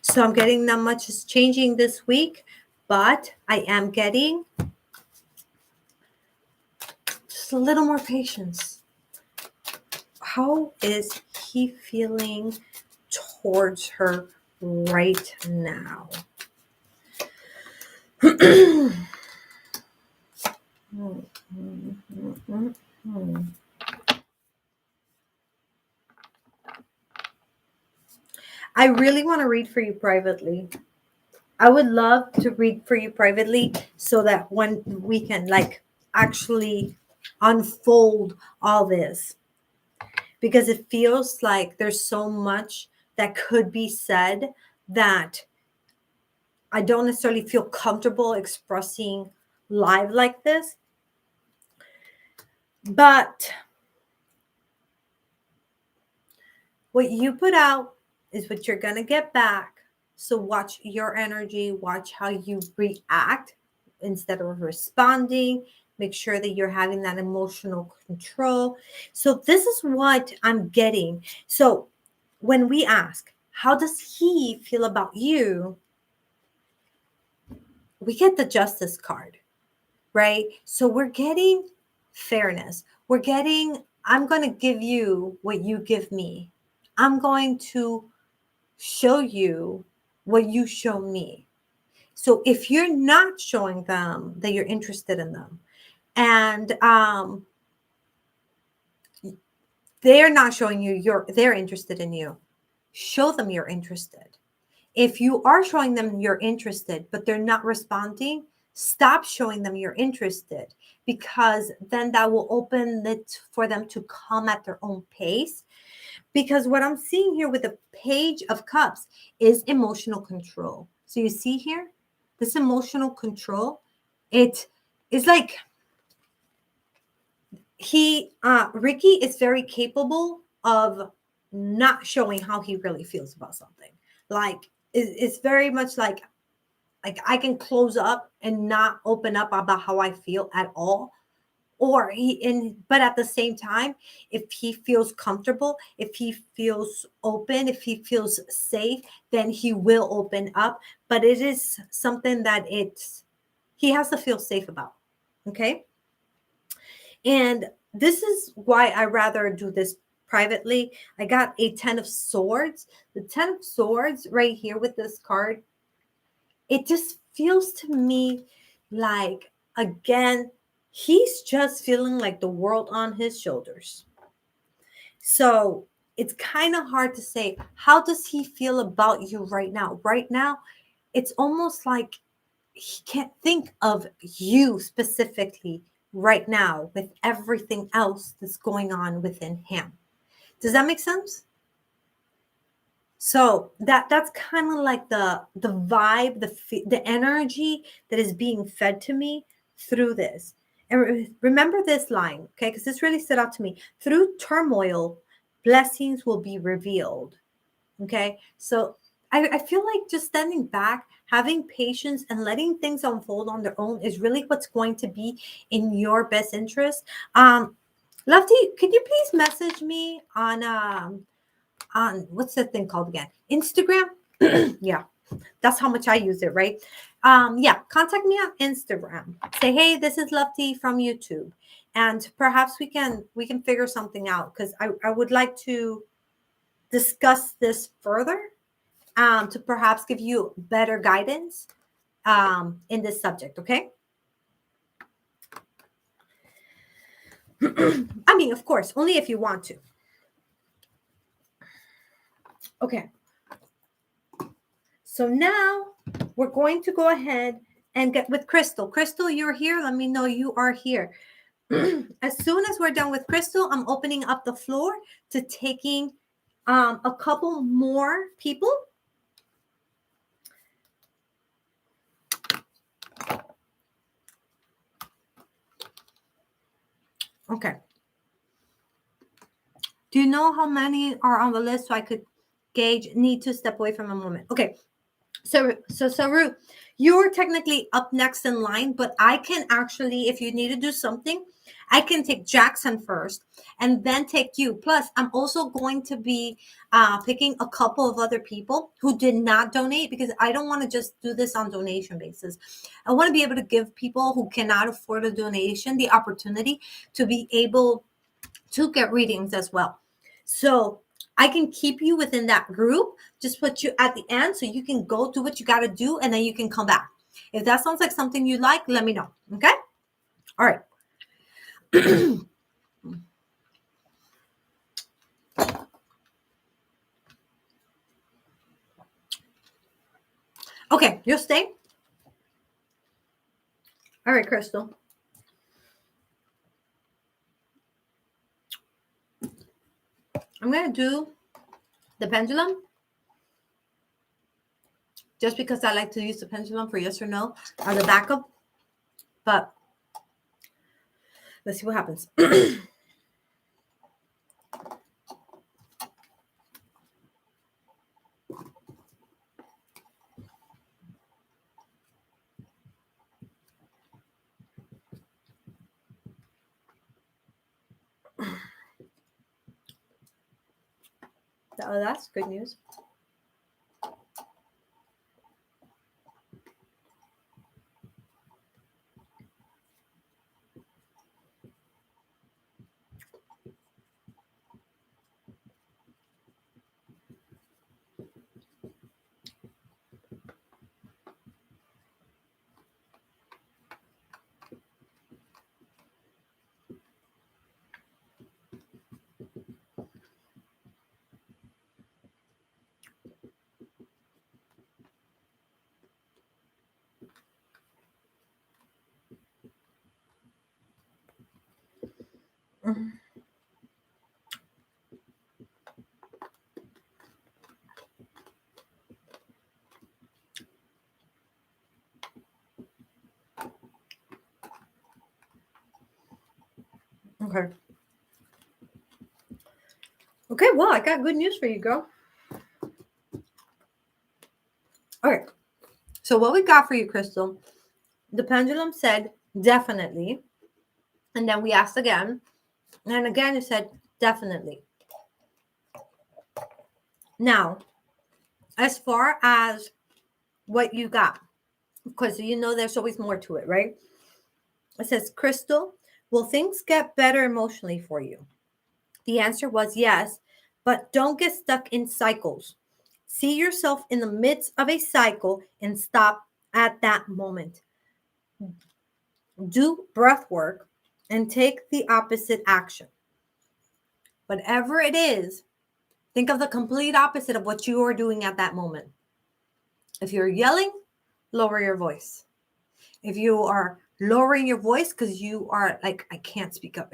So I'm getting not much is changing this week, but I am getting just a little more patience. How is he feeling towards her right now? I really want to read for you privately. I would love to read for you privately so that when we can actually unfold all this, because it feels like there's so much that could be said that I don't necessarily feel comfortable expressing live like this. But what you put out is what you're going to get back. So watch your energy, watch how you react instead of responding. Make sure that you're having that emotional control. So this is what I'm getting. So when we ask, how does he feel about you? We get the justice card, right? So we're getting fairness. We're getting, I'm going to give you what you give me. I'm going to show you what you show me. So if you're not showing them that you're interested in them, and they're not showing you they're interested in you, show them you're interested. If you are showing them you're interested, but they're not responding, stop showing them you're interested, because then that will open it for them to come at their own pace. Because what I'm seeing here with the Page of Cups is emotional control. So you see here, this emotional control, it is like Ricky is very capable of not showing how he really feels about something. Like it's very much like I can close up and not open up about how I feel at all. or but at the same time, if he feels comfortable, if he feels open, if he feels safe, then he will open up. But it is something that he has to feel safe about. Okay. And this is why I rather do this privately. I got a 10 of swords. The 10 of swords right here with this card, it just feels to me like, again, he's just feeling like the world on his shoulders. So it's kind of hard to say, how does he feel about you right now? Right now, it's almost like he can't think of you specifically right now with everything else that's going on within him. Does that make sense? So that's kind of like the vibe, the energy that is being fed to me through this. And remember this line, okay? Because this really stood out to me. Through turmoil, blessings will be revealed. Okay, so I feel like just standing back, having patience, and letting things unfold on their own is really what's going to be in your best interest. Lefty, could you please message me on what's that thing called again? Instagram. Yeah, that's how much I use it, right? Yeah, contact me on Instagram. Say, hey, this is Lefty from YouTube, and perhaps we can figure something out, because I would like to discuss this further, to perhaps give you better guidance in this subject. Okay. I mean, of course, only if you want to. Okay. So now we're going to go ahead and get with Crystal. Crystal, you're here. Let me know you are here. As soon as we're done with Crystal, I'm opening up the floor to taking a couple more people. Okay. Do you know how many are on the list so I could gauge? Need to step away from a moment. Okay. So Saru, you're technically up next in line, but I can actually, if you need to do something, I can take Jackson first and then take you. Plus, I'm also going to be picking a couple of other people who did not donate, because I don't want to just do this on donation basis. I want to be able to give people who cannot afford a donation the opportunity to be able to get readings as well. So I can keep you within that group, just put you at the end so you can go do what you got to do, and then you can come back. If that sounds like something you like, let me know. Okay. All right. Okay. You'll stay. All right, Crystal. I'm going to do the pendulum just because I like to use the pendulum for yes or no or the backup. But let's see what happens. Oh, that's good news. Okay. Okay. Well, I got good news for you, girl. Okay. So what we got for you, Crystal, the pendulum said definitely. And then we asked again. And again, it said, definitely. Now, as far as what you got, because there's always more to it, right? It says, Crystal, will things get better emotionally for you? The answer was yes, but don't get stuck in cycles. See yourself in the midst of a cycle and stop at that moment. Do breath work and take the opposite action. Whatever it is, think of the complete opposite of what you are doing at that moment. If you're yelling, lower your voice. If you are lowering your voice because you are like, I can't speak up,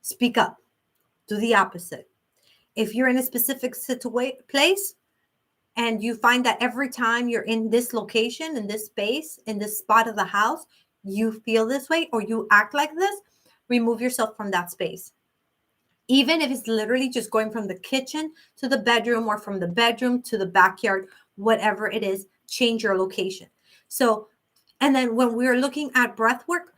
speak up. Do the opposite. If you're in a specific place and you find that every time you're in this location, in this space, in this spot of the house, you feel this way or you act like this, remove yourself from that space. Even if it's literally just going from the kitchen to the bedroom or from the bedroom to the backyard, whatever it is, change your location. So, and then when we're looking at breath work,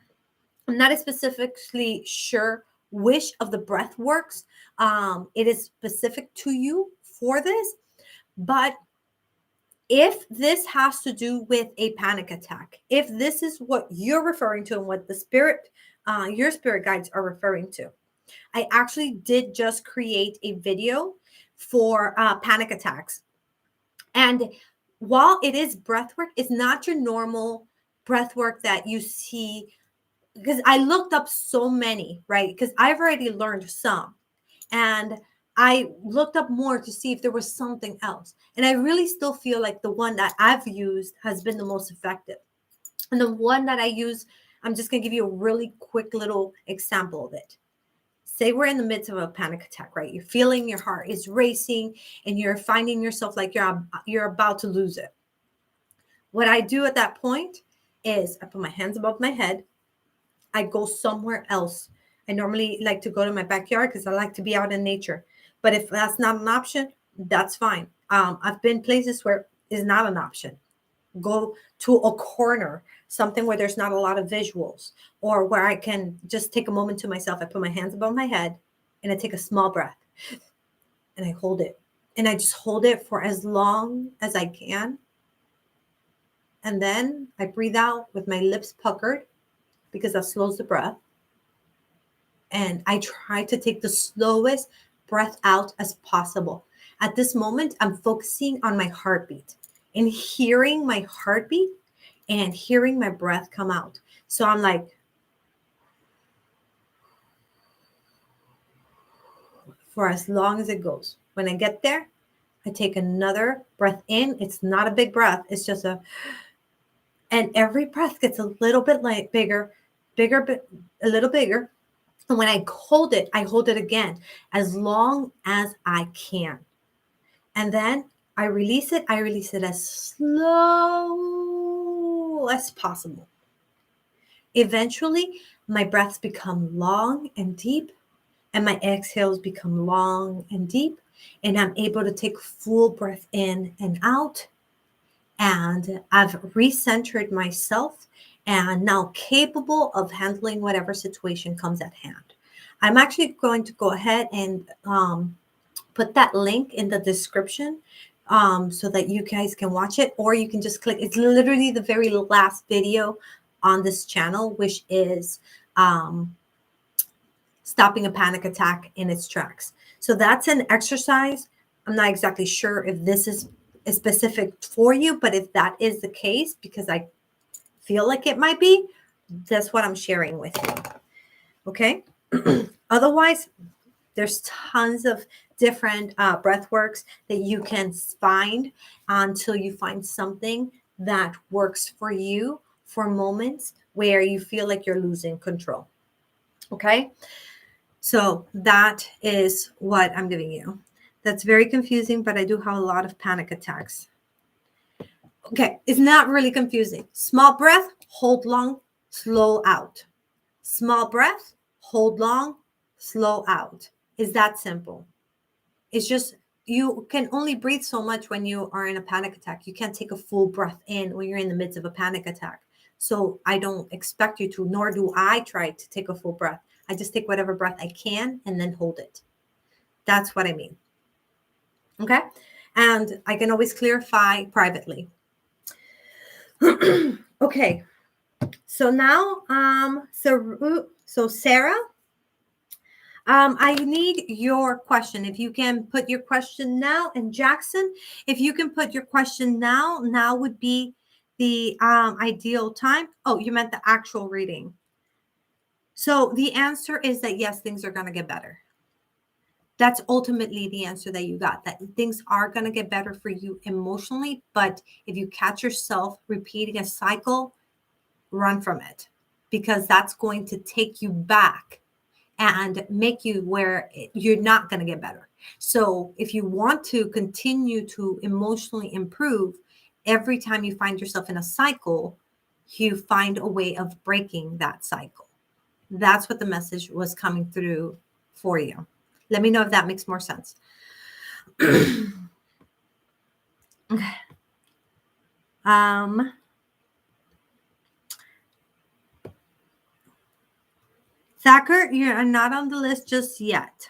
I'm not specifically sure which of the breath works it is specific to you for this, but if this has to do with a panic attack, if this is what you're referring to and what your spirit guides are referring to, I actually did just create a video for panic attacks. And while it is breath work, it's not your normal breath work that you see, because I looked up so many, right? Because I've already learned some. And I looked up more to see if there was something else. And I really still feel like the one that I've used has been the most effective. And the one that I use, I'm just going to give you a really quick little example of it. Say we're in the midst of a panic attack, right? You're feeling your heart is racing and you're finding yourself like you're about to lose it. What I do at that point is I put my hands above my head. I go somewhere else. I normally like to go to my backyard because I like to be out in nature. But if that's not an option, that's fine. I've been places where it's not an option. Go to a corner, something where there's not a lot of visuals, or where I can just take a moment to myself. I put my hands above my head and I take a small breath and I hold it. And I just hold it for as long as I can. And then I breathe out with my lips puckered because that slows the breath. And I try to take the slowest breath out as possible. At this moment, I'm focusing on my heartbeat and hearing my heartbeat and hearing my breath come out. So I'm like, for as long as it goes. When I get there, I take another breath in. It's not a big breath. It's just and every breath gets a little bit bigger, a little bigger. And when I hold it again as long as I can. And then I release it. I release it as slow as possible. Eventually, my breaths become long and deep, and my exhales become long and deep, and I'm able to take full breath in and out. And I've recentered myself and now capable of handling whatever situation comes at hand. I'm actually going to go ahead and put that link in the description so that you guys can watch it, or you can just click. It's literally the very last video on this channel, which is stopping a panic attack in its tracks. So that's an exercise. I'm not exactly sure if this is specific for you, but if that is the case, because I feel like it might be, that's what I'm sharing with you. Okay. Otherwise, there's tons of different breath works that you can find until you find something that works for you for moments where you feel like you're losing control. Okay. So that is what I'm giving you. That's very confusing, but I do have a lot of panic attacks. Okay, it's not really confusing. Small breath, hold long, slow out. Small breath, hold long, slow out. It's that simple. It's just you can only breathe so much when you are in a panic attack. You can't take a full breath in when you're in the midst of a panic attack. So I don't expect you to, nor do I try to take a full breath. I just take whatever breath I can and then hold it. That's what I mean. Okay. And I can always clarify privately. Okay. So now, so Sarah, I need your question. If you can put your question now, and Jackson, if you can put your question now, now would be the ideal time. Oh, you meant the actual reading. So the answer is that yes, things are going to get better. That's ultimately the answer that you got, that things are going to get better for you emotionally. But if you catch yourself repeating a cycle, run from it, because that's going to take you back and make you where you're not going to get better. So if you want to continue to emotionally improve, every time you find yourself in a cycle, you find a way of breaking that cycle. That's what the message was coming through for you. Let me know if that makes more sense. Okay. Thacker, you're not on the list just yet.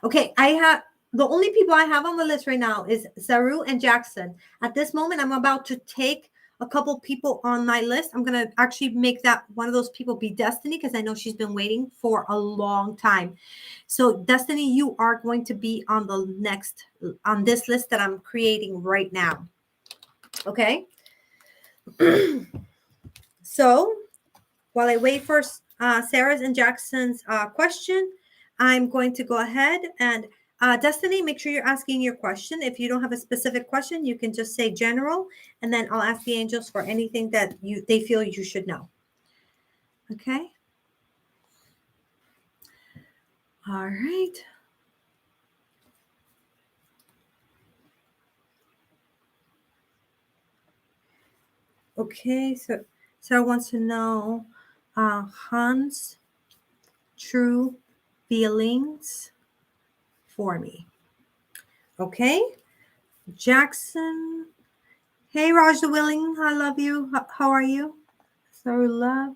Okay, I have the only people I have on the list right now is Saru and Jackson. At this moment, I'm about to take a couple people on my list. I'm going to actually make that one of those people be Destiny, because I know she's been waiting for a long time. So Destiny, you are going to be on this list that I'm creating right now. Okay. So while I wait for Sarah's and Jackson's question, I'm going to go ahead and Destiny, make sure you're asking your question. If you don't have a specific question, you can just say general, and then I'll ask the angels for anything that they feel you should know. Okay. All right. Okay. So Sarah wants to know Hans' true feelings for me. Okay. Jackson. Hey, Raj the Willing. I love you. How are you? So love.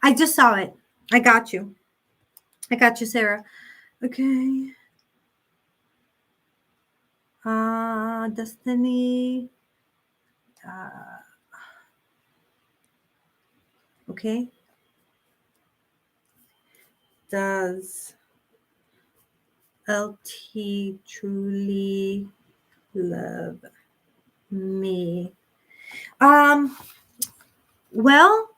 I just saw it. I got you. I got you, Sarah. Okay. Destiny. Okay. Does LT truly love me? Well,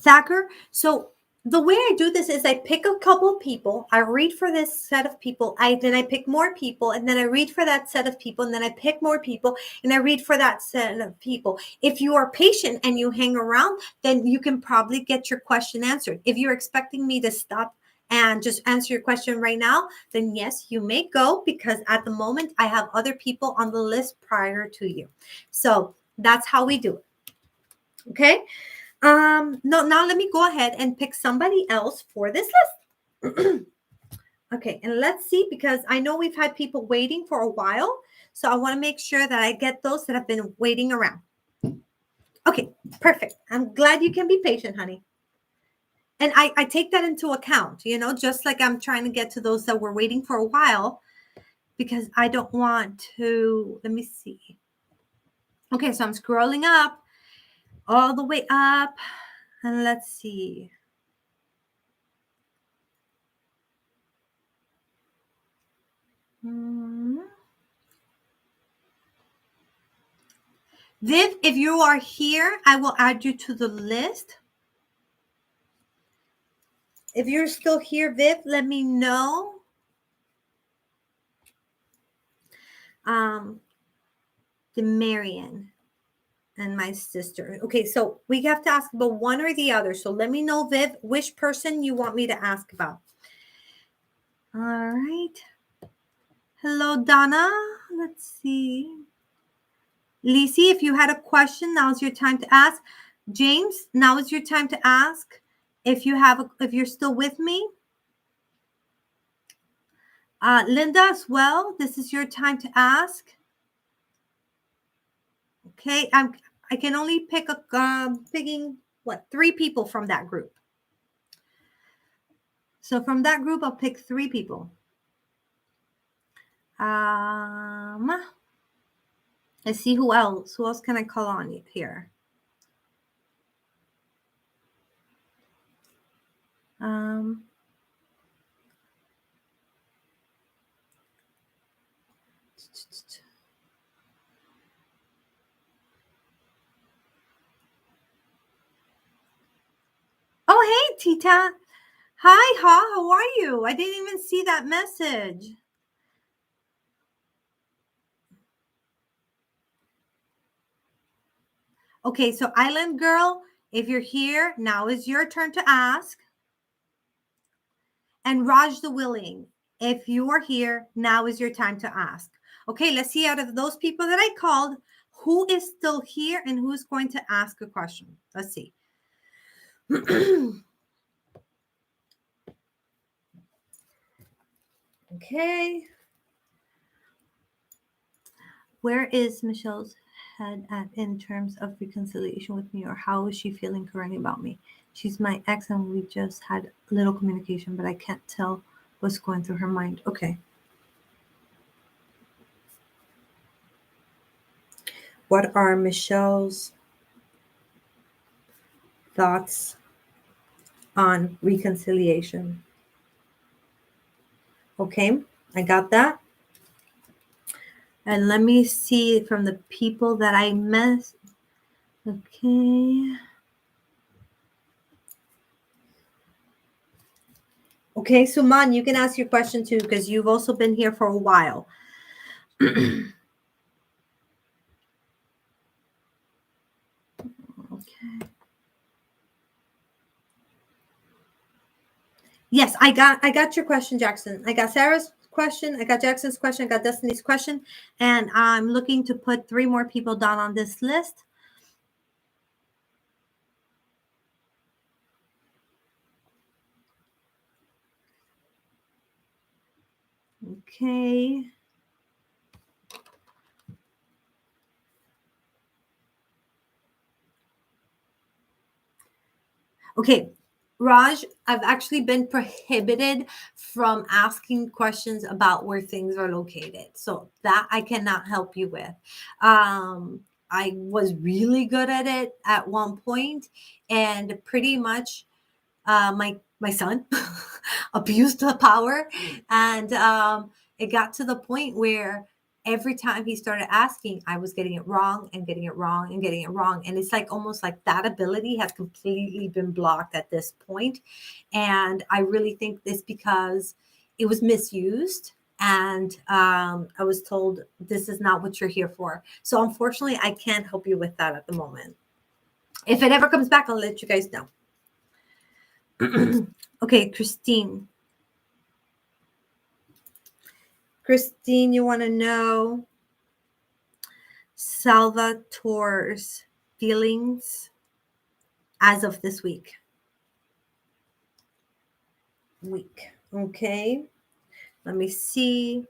Thacker, so the way I do this is I pick a couple of people, I read for this set of people, then I pick more people, and then I read for that set of people, and then I pick more people, and I read for that set of people. If you are patient and you hang around, then you can probably get your question answered. If you're expecting me to stop and just answer your question right now, then yes, you may go, because at the moment I have other people on the list prior to you. So that's how we do it. Okay. No, now let me go ahead and pick somebody else for this list. Okay, and let's see, because I know we've had people waiting for a while, so I want to make sure that I get those that have been waiting around. Okay, perfect. I'm glad you can be patient, honey. And I take that into account, just like I'm trying to get to those that were waiting for a while, because I don't want to, let me see. Okay, so I'm scrolling up, all the way up, and let's see. Viv, if you are here, I will add you to the list. If you're still here, Viv, let me know. The Marion and my sister. Okay, so we have to ask about one or the other. So let me know, Viv, which person you want me to ask about. All right. Hello, Donna. Let's see. Lisi, if you had a question, now's your time to ask. James, now is your time to ask. If you're still with me. Linda as well, this is your time to ask. Okay, I can only pick picking 3 people from that group. So from that group, I'll pick 3 people. Let's see who else. Who else can I call on here? Oh, hey, Tita. Hi, how are you? I didn't even see that message. Okay, so Island Girl, if you're here, now is your turn to ask. And Raj the Willing, if you are here, now is your time to ask. Okay, let's see out of those people that I called, who is still here and who's going to ask a question. Let's see. Okay. Where is Michelle's head at in terms of reconciliation with me, or how is she feeling currently about me? She's my ex and we just had little communication, but I can't tell what's going through her mind. Okay. What are Michelle's thoughts on reconciliation? Okay, I got that. And let me see from the people that I missed. Okay. Okay, Suman, you can ask your question too, because you've also been here for a while. Okay. Yes, I got your question, Jackson. I got Sarah's question, I got Jackson's question, I got Destiny's question, and I'm looking to put 3 more people down on this list. Okay. Okay, Raj, I've actually been prohibited from asking questions about where things are located. So that I cannot help you with. I was really good at it at one point, and pretty much my son abused the power, and it got to the point where every time he started asking, I was getting it wrong and getting it wrong and getting it wrong, and it's like almost like that ability has completely been blocked at this point. And I really think this because it was misused, and I was told this is not what you're here for. So unfortunately, I can't help you with that at the moment. If it ever comes back, I'll let you guys know. Okay, Christine. Christine, you want to know Salvatore's feelings as of this week? Okay. Let me see.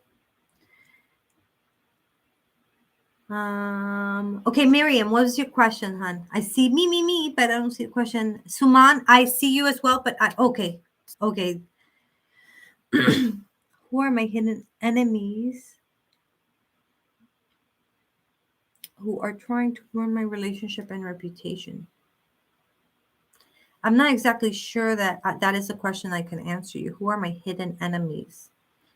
Okay, Miriam, what was your question, hon? I see me, but I don't see the question. Suman, I see you as well, but okay. Who are my hidden enemies who are trying to ruin my relationship and reputation? I'm not exactly sure that that is a question I can answer you. Who are my hidden enemies?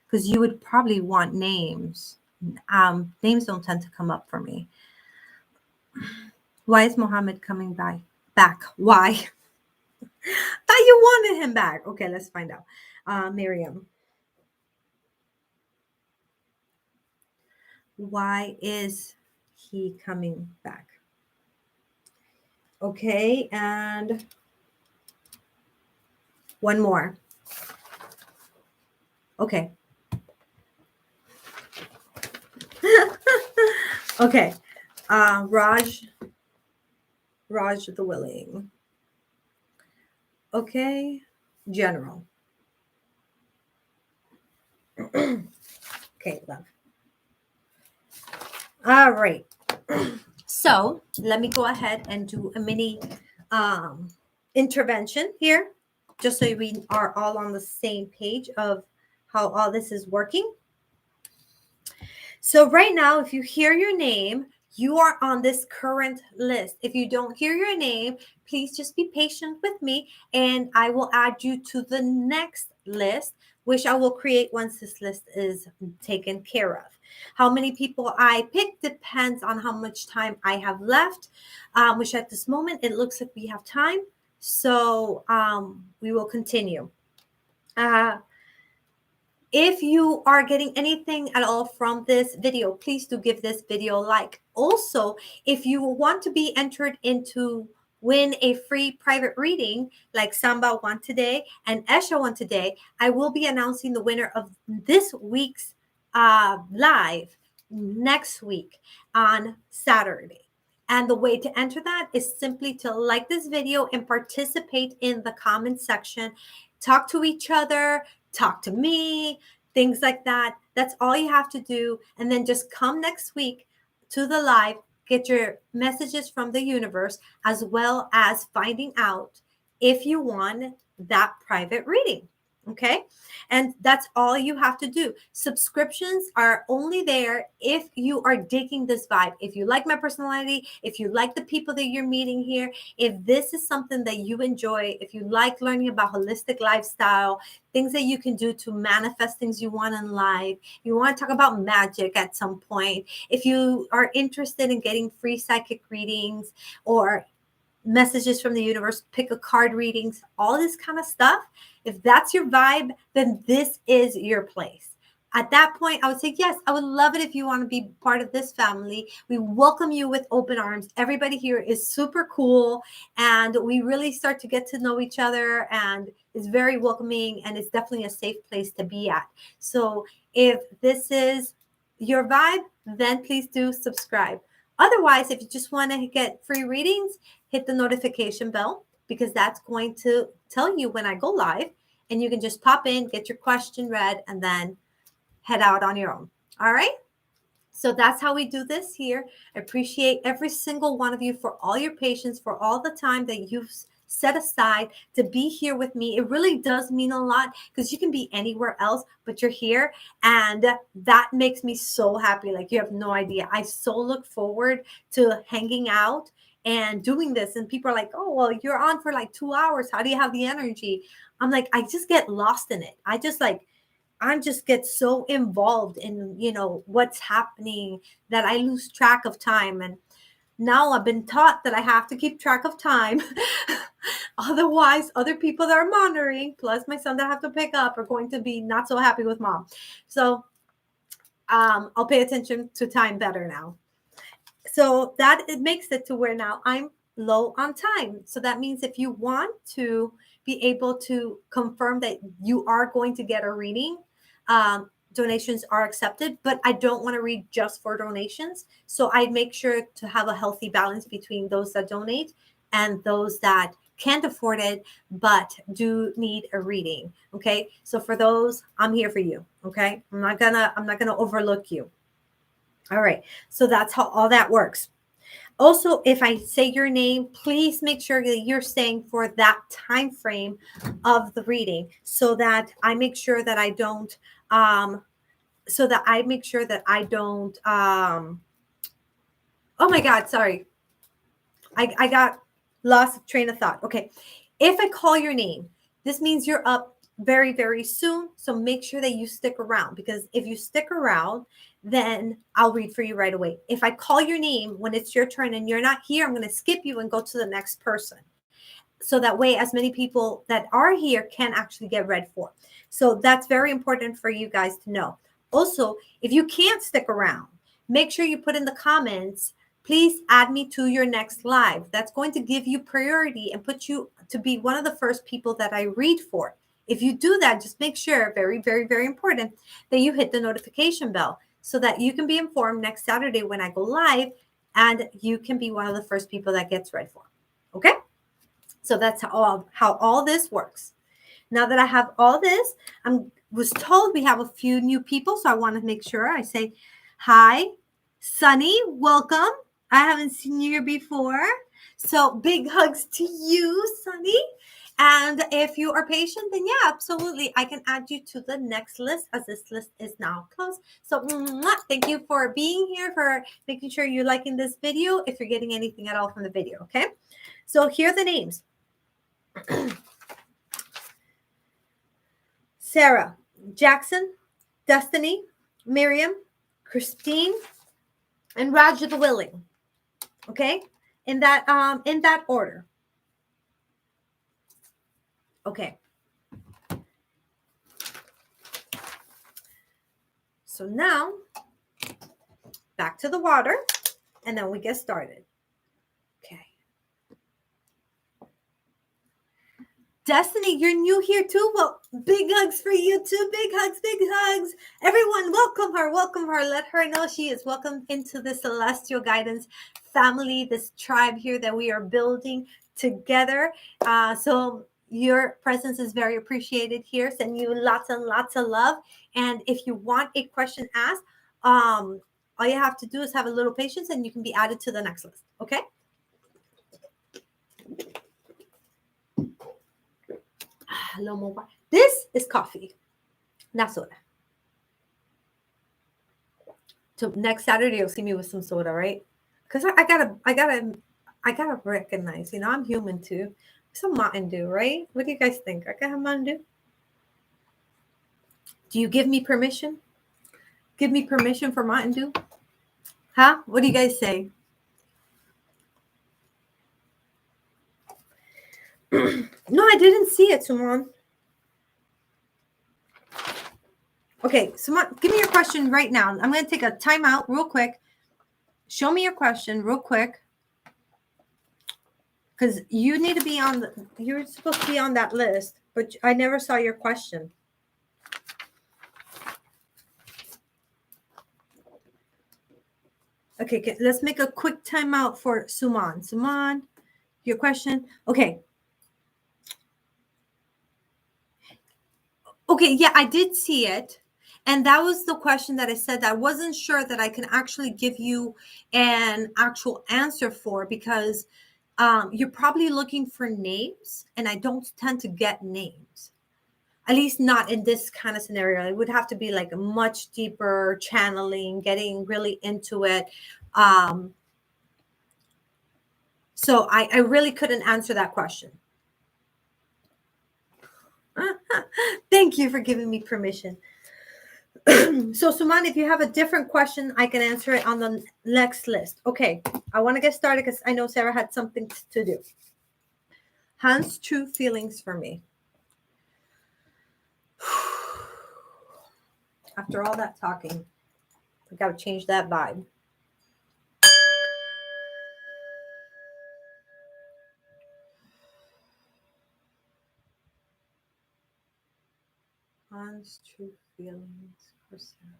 Because you would probably want names. Names don't tend to come up for me. Why is Mohammed coming back? Why? Thought you wanted him back. Okay, let's find out. Miriam. Why is he coming back? Okay, and one more. Okay. Okay. Raj the Willing. Okay. General. Okay, love. All right. So let me go ahead and do a mini intervention here, just so we are all on the same page of how all this is working. So right now, if you hear your name, you are on this current list. If you don't hear your name, please just be patient with me and I will add you to the next list, which I will create once this list is taken care of. How many people I pick depends on how much time I have left, which at this moment, it looks like we have time. So we will continue. If you are getting anything at all from this video, please do give this video a like. Also, if you want to be entered into win a free private reading like Samba won today and Esha won today, I will be announcing the winner of this week's live next week on Saturday. And the way to enter that is simply to like this video and participate in the comment section. Talk to each other, talk to me, things like that. That's all you have to do. And then just come next week to the live, get your messages from the universe, as well as finding out if you won that private reading. Okay. And that's all you have to do. Subscriptions are only there if you are digging this vibe. If you like my personality, if you like the people that you're meeting here, if this is something that you enjoy, if you like learning about holistic lifestyle, things that you can do to manifest things you want in life, you want to talk about magic at some point, if you are interested in getting free psychic readings or messages from the universe, pick a card readings, all this kind of stuff. If that's your vibe, then this is your place. At that point, I would say, yes, I would love it if you want to be part of this family. We welcome you with open arms. Everybody here is super cool, and we really start to get to know each other, and it's very welcoming, and it's definitely a safe place to be at. So if this is your vibe, then please do subscribe. Otherwise, if you just want to get free readings, hit the notification bell, because that's going to tell you when I go live, and you can just pop in, get your question read, and then head out on your own. All right. So that's how we do this here. I appreciate every single one of you for all your patience, for all the time that you've set aside to be here with me. It really does mean a lot, because you can be anywhere else, but you're here. And that makes me so happy. Like, you have no idea. I so look forward to hanging out and doing this. And people are like, oh, well, you're on for like 2 hours. How do you have the energy? I'm like, I just get lost in it. I just get so involved in, what's happening, that I lose track of time. And now I've been taught that I have to keep track of time. Otherwise, other people that are monitoring, plus my son that I have to pick up, are going to be not so happy with mom. So I'll pay attention to time better now. So that it makes it to where now I'm low on time. So that means if you want to be able to confirm that you are going to get a reading, donations are accepted, but I don't want to read just for donations. So I make sure to have a healthy balance between those that donate and those that can't afford it, but do need a reading. Okay. So for those, I'm here for you. Okay. I'm not gonna overlook you. All right. So that's how all that works. Also, if I say your name, please make sure that you're staying for that time frame of the reading, so that I make sure that I don't oh my God, sorry. I got lost train of thought. Okay. If I call your name, this means you're up very, very soon. So make sure that you stick around, because if you stick around, then I'll read for you right away. If I call your name when it's your turn and you're not here, I'm going to skip you and go to the next person. So that way, as many people that are here can actually get read for. So that's very important for you guys to know. Also, if you can't stick around, make sure you put in the comments, please add me to your next live. That's going to give you priority and put you to be one of the first people that I read for. If you do that, just make sure, very, very, very important, that you hit the notification bell, so that you can be informed next Saturday when I go live, and you can be one of the first people that gets read for. Okay? So that's how all this works. Now that I have all this, I was told we have a few new people, so I want to make sure I say hi. Sunny, welcome. I haven't seen you here before. So big hugs to you, Sunny. And if you are patient, then yeah, absolutely. I can add you to the next list as this list is now closed. So thank you for being here, for making sure you're liking this video, if you're getting anything at all from the video, okay? So here are the names. Sarah, Jackson, Destiny, Miriam, Christine, and Roger the Willing. Okay? In that order. Okay. So now back to the water, and then we get started. Okay. Destiny, you're new here too? Well, big hugs for you too. Big hugs, big hugs. Everyone, welcome her, welcome her. Let her know she is welcome into the Celestial Guidance family, this tribe here that we are building together. So your presence is very appreciated here. Send you lots and lots of love. And if you want a question asked, all you have to do is have a little patience and you can be added to the next list. Okay? This is coffee, not soda. So next Saturday you'll see me with some soda, right? Because I gotta recognize, I'm human too. Some Mountain Dew, right? What do you guys think? I can have Mountain Dew. Do you give me permission? Give me permission for Mountain Dew? Huh? What do you guys say? No, I didn't see it, Suman. Okay, Suman, give me your question right now. I'm going to take a timeout real quick. Show me your question real quick. Because you need to be you're supposed to be on that list, but I never saw your question. Okay, let's make a quick timeout for Suman. Suman, your question. Okay. Okay, yeah, I did see it. And that was the question that I said that I wasn't sure that I can actually give you an actual answer for, because you're probably looking for names, and I don't tend to get names. At least not in this kind of scenario. It would have to be like a much deeper channeling, getting really into it. So I really couldn't answer that question. Thank you for giving me permission. So Suman, if you have a different question, I can answer it on the next list. Okay, I want to get started because I know Sarah had something to do. Hans' true feelings for me. After all that talking, I got to change that vibe. Hans' true feelings for Sarah.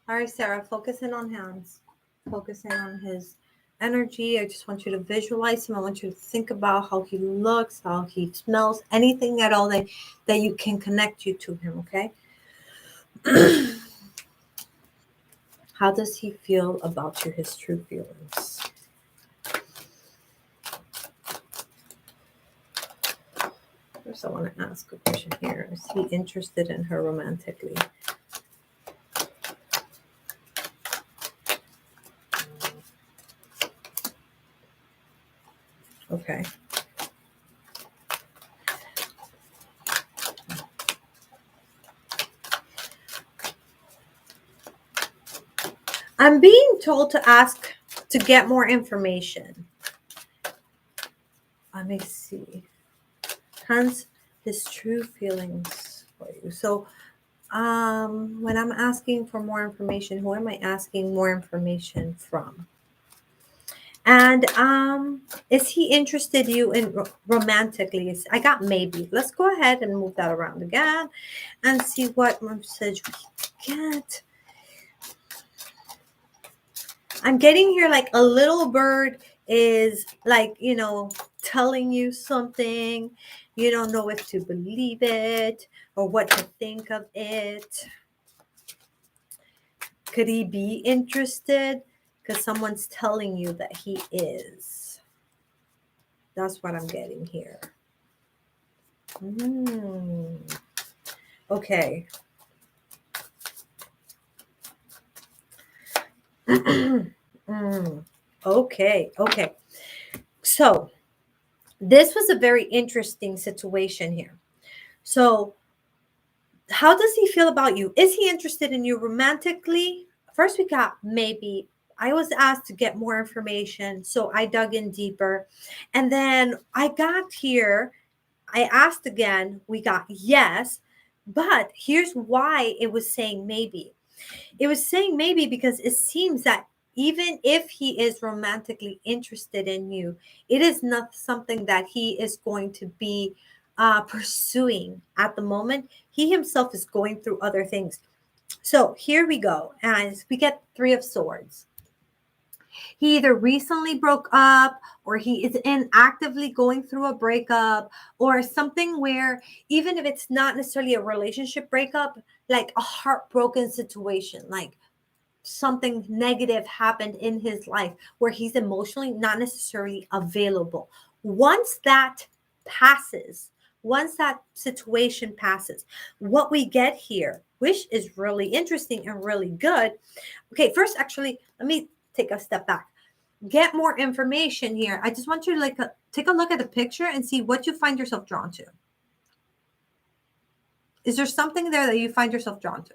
All right, Sarah, focusing on Hans. Focusing on his energy. I just want you to visualize him. I want you to think about how he looks, how he smells, anything at all that you can connect you to him, okay? How does he feel about his true feelings? First, I want to ask a question here. Is he interested in her romantically? Okay. I'm being told to ask to get more information. Let me see. Hans, his true feelings for you. So when I'm asking for more information, who am I asking more information from? And is he interested you in romantically? I got maybe. Let's go ahead and move that around again and see what message we get. I'm getting here like a little bird is like, telling you something. You don't know if to believe it or what to think of it. Could he be interested? Because someone's telling you that he is. That's what I'm getting here. Okay. Okay. So this was a very interesting situation here. So how does he feel about you? Is he interested in you romantically? First, we got maybe. I was asked to get more information, so I dug in deeper. And then I got here. I asked again. We got yes. But here's why it was saying maybe. It was saying maybe because it seems that even if he is romantically interested in you, it is not something that he is going to be pursuing at the moment. He himself is going through other things. So here we go. And we get Three of Swords. He either recently broke up or he is actively going through a breakup or something where even if it's not necessarily a relationship breakup, like a heartbroken situation, like something negative happened in his life where he's emotionally not necessarily available. Once that passes, once that situation passes, what we get here, which is really interesting and really good. Okay, first, actually, let me take a step back. Get more information here. I just want you to take a look at the picture and see what you find yourself drawn to. Is there something there that you find yourself drawn to?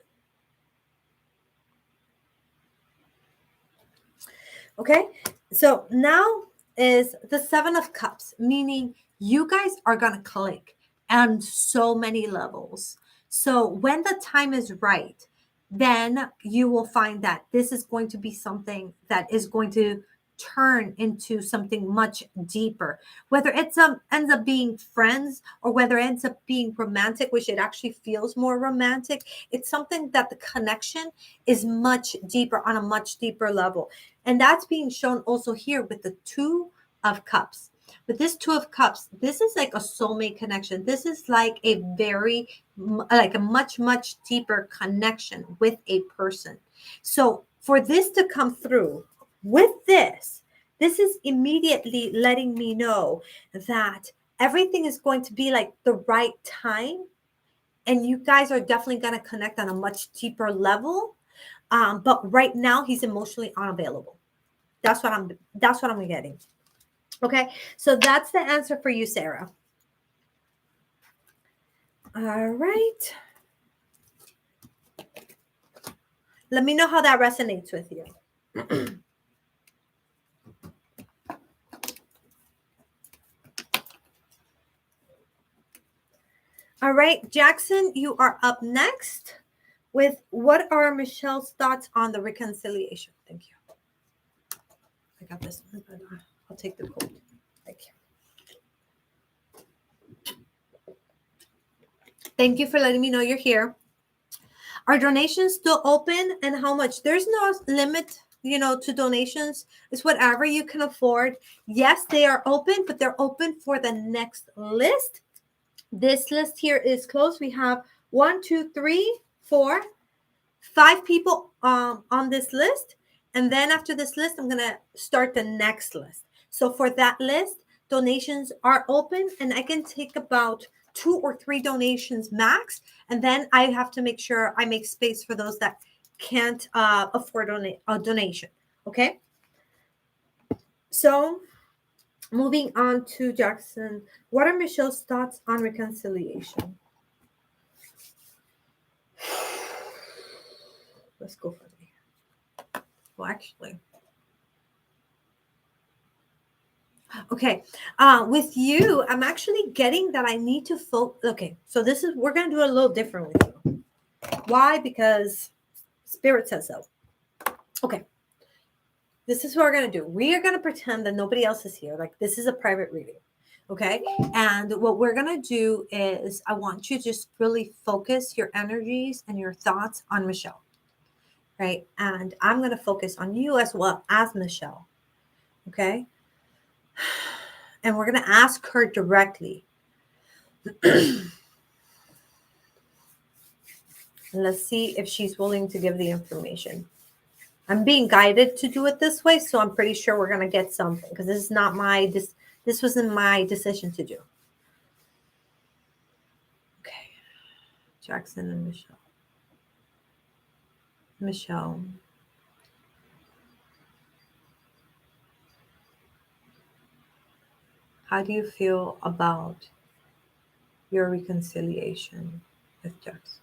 Okay, so now is the Seven of Cups, meaning you guys are going to click on so many levels. So when the time is right, then you will find that this is going to be something that is going to turn into something much deeper, whether it's ends up being friends or whether it ends up being romantic, which it actually feels more romantic. It's something that the connection is much deeper, on a much deeper level. And that's being shown also here with the Two of Cups. With this Two of Cups, this is like a soulmate connection. This is like a like a much, much deeper connection with a person. So for this to come through with this is immediately letting me know that everything is going to be like the right time. And you guys are definitely going to connect on a much deeper level. But right now he's emotionally unavailable. That's what I'm getting. Okay, so that's the answer for you, Sarah. All right. Let me know how that resonates with you. All right, Jackson, you are up next with what are Michelle's thoughts on the reconciliation? Thank you. I got this one, but I'll take the cold. Thank you. Thank you for letting me know you're here. Are donations still open and how much? There's no limit, to donations. It's whatever you can afford. Yes, they are open, but they're open for the next list. This list here is closed. We have 1, 2, 3, 4, 5 people on this list. And then after this list, I'm going to start the next list. So for that list, donations are open and I can take about 2 or 3 donations max. And then I have to make sure I make space for those that can't afford a donation. Okay. So moving on to Jackson. What are Michelle's thoughts on reconciliation? Let's go for me. Well, actually. Okay. With you, I'm actually getting that I need to focus. Okay. So we're going to do it a little different with you. Why? Because Spirit says so. Okay. This is what we're going to do. We are going to pretend that nobody else is here. Like this is a private reading. Okay. And what we're going to do is I want you to just really focus your energies and your thoughts on Michelle. right? And I'm going to focus on you as well as Michelle, okay? And we're going to ask her directly. Let's see if she's willing to give the information. I'm being guided to do it this way, so I'm pretty sure we're going to get something, because this is not my, this wasn't my decision to do. Okay. Jackson and Michelle. Michelle. How do you feel about your reconciliation with Jackson?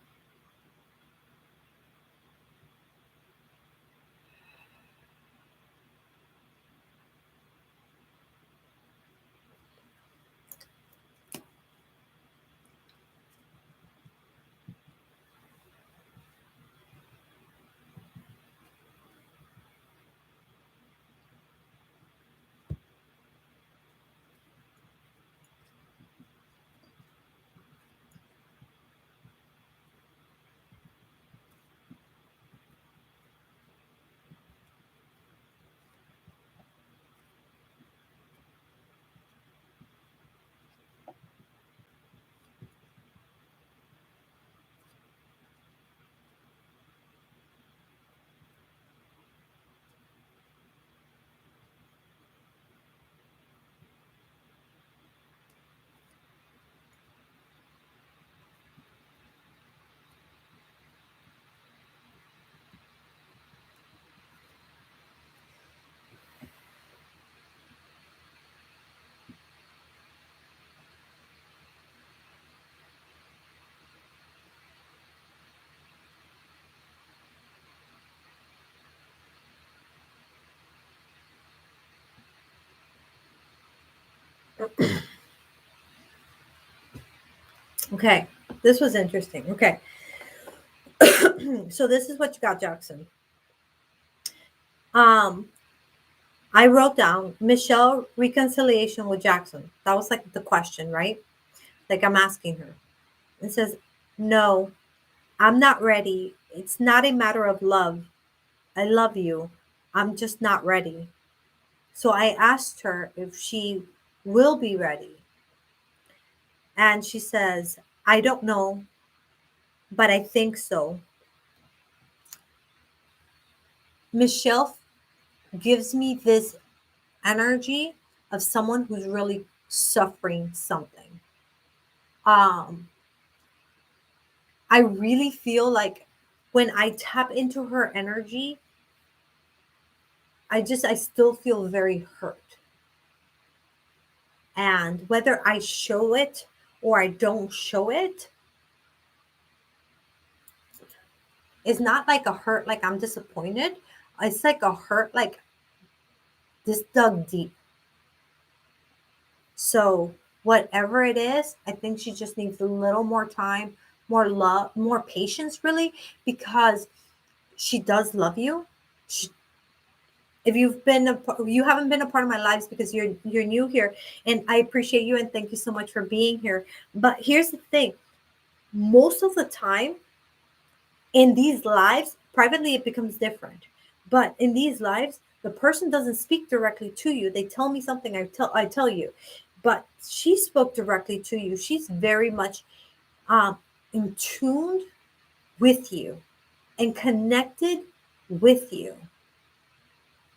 Okay, this was interesting. Okay. So this is what you got, Jackson. I wrote down Michelle reconciliation with Jackson. That was like the question, right? Like I'm asking her. It says, no, I'm not ready. It's not a matter of love. I love you. I'm just not ready. So I asked her if she will be ready. And she says, I don't know, but I think so. Michelle gives me this energy of someone who's really suffering something. I really feel like when I tap into her energy, I still feel very hurt. And whether I show it or I don't show it, it's not like a hurt like I'm disappointed. It's like a hurt like this dug deep. So whatever it is, I think she just needs a little more time, more love, more patience, really, because she does love you. She, if you haven't been a part of my lives because you're new here, and I appreciate you and thank you so much for being here. But here's the thing: most of the time in these lives, privately it becomes different, but in these lives, the person doesn't speak directly to you. They tell me something, I tell you, but she spoke directly to you. She's very much in tuned with you and connected with you.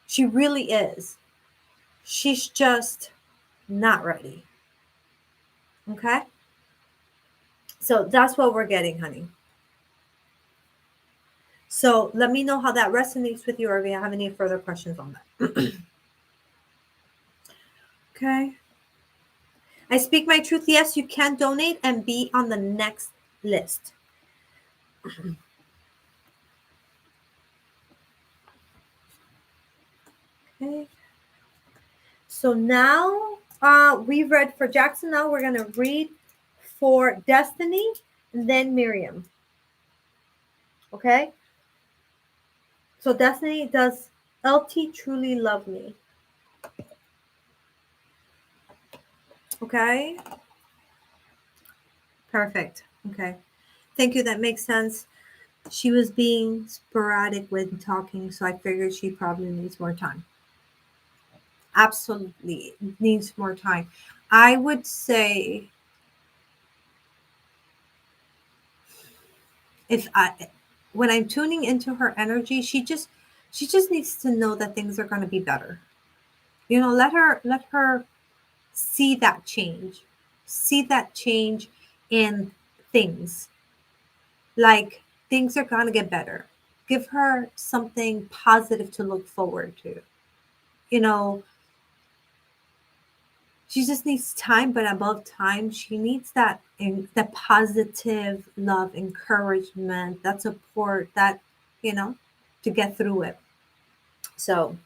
She really is. She's just not ready. Okay? So that's what we're getting, honey. So let me know how that resonates with you or if you have any further questions on that. Okay. I speak my truth. Yes, you can donate and be on the next list. Okay. So now we've read for Jackson. Now we're going to read for Destiny and then Miriam. Okay. So Destiny, does LT truly love me? Okay. Perfect. Okay. Thank you. That makes sense. She was being sporadic with talking, so I figured she probably needs more time. Absolutely needs more time. I would say if I when I'm tuning into her energy, she just needs to know that things are going to be better. Let her see that change. See that change in things. Like things are going to get better. Give her something positive to look forward to. You know, she just needs time, but above time, she needs that positive love, encouragement, that support, that you know, to get through it. So,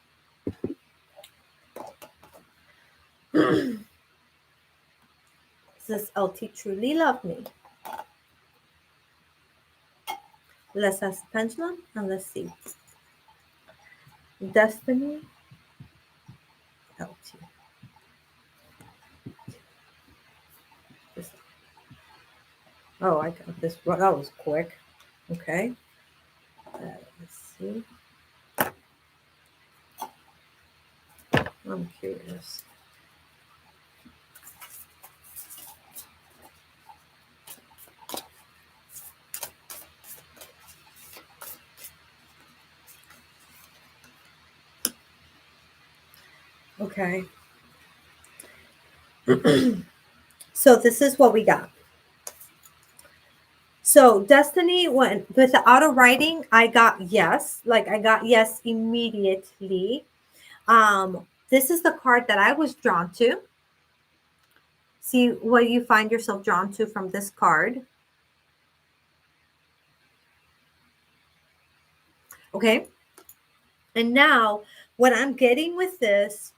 does LT truly love me? Let's ask the pendulum and let's see. Destiny, LT. This- Oh, I got this. Well, that was quick. Okay. Let's see. I'm curious. Okay. So this is what we got. So Destiny went with the auto writing. I got yes, like I got yes immediately. This is the card that I was drawn to. See what you find yourself drawn to from this card. Okay. And now what I'm getting with this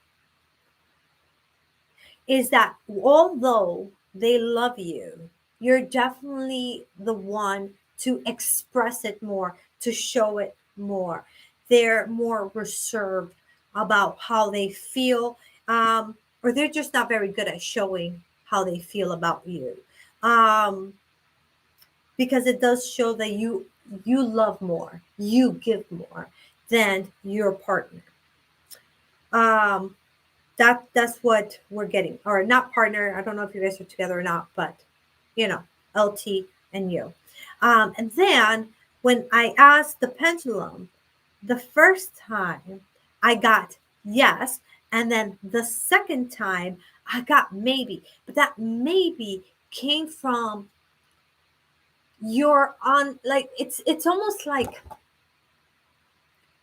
is that although they love you, you're definitely the one to express it more, to show it more. They're more reserved about how they feel, or they're just not very good at showing how they feel about you. Um, because it does show that you love more, you give more than your partner. Um, that's what we're getting, or not partner. I don't know if you guys are together or not, but you know, LT and you. And then when I asked the pendulum, the first time I got yes, and then the second time I got maybe, but that maybe came from your on, like it's almost like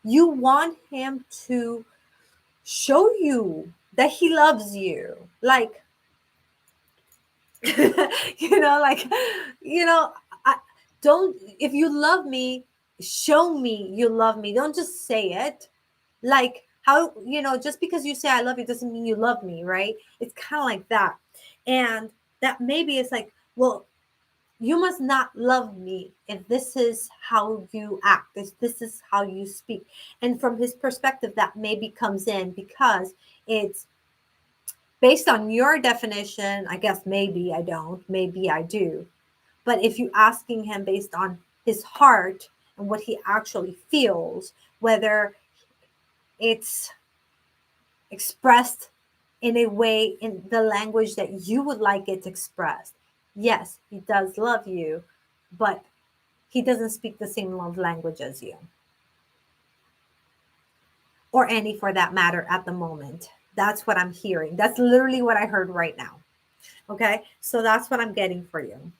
you want him to show you that he loves you, like like, you know, I don't, if you love me, show me you love me. Don't just say it. Like, how, just because you say I love you doesn't mean you love me, right? It's kind of like that. And that maybe it's like, well, you must not love me if this is how you act, if this is how you speak. And from his perspective, that maybe comes in because it's based on your definition. I guess maybe I don't, maybe I do. But if you asking him based on his heart and what he actually feels, whether it's expressed in a way, in the language that you would like it expressed, yes, he does love you, but he doesn't speak the same love language as you, or any for that matter at the moment. That's what I'm hearing. That's literally what I heard right now. Okay, so that's what I'm getting for you.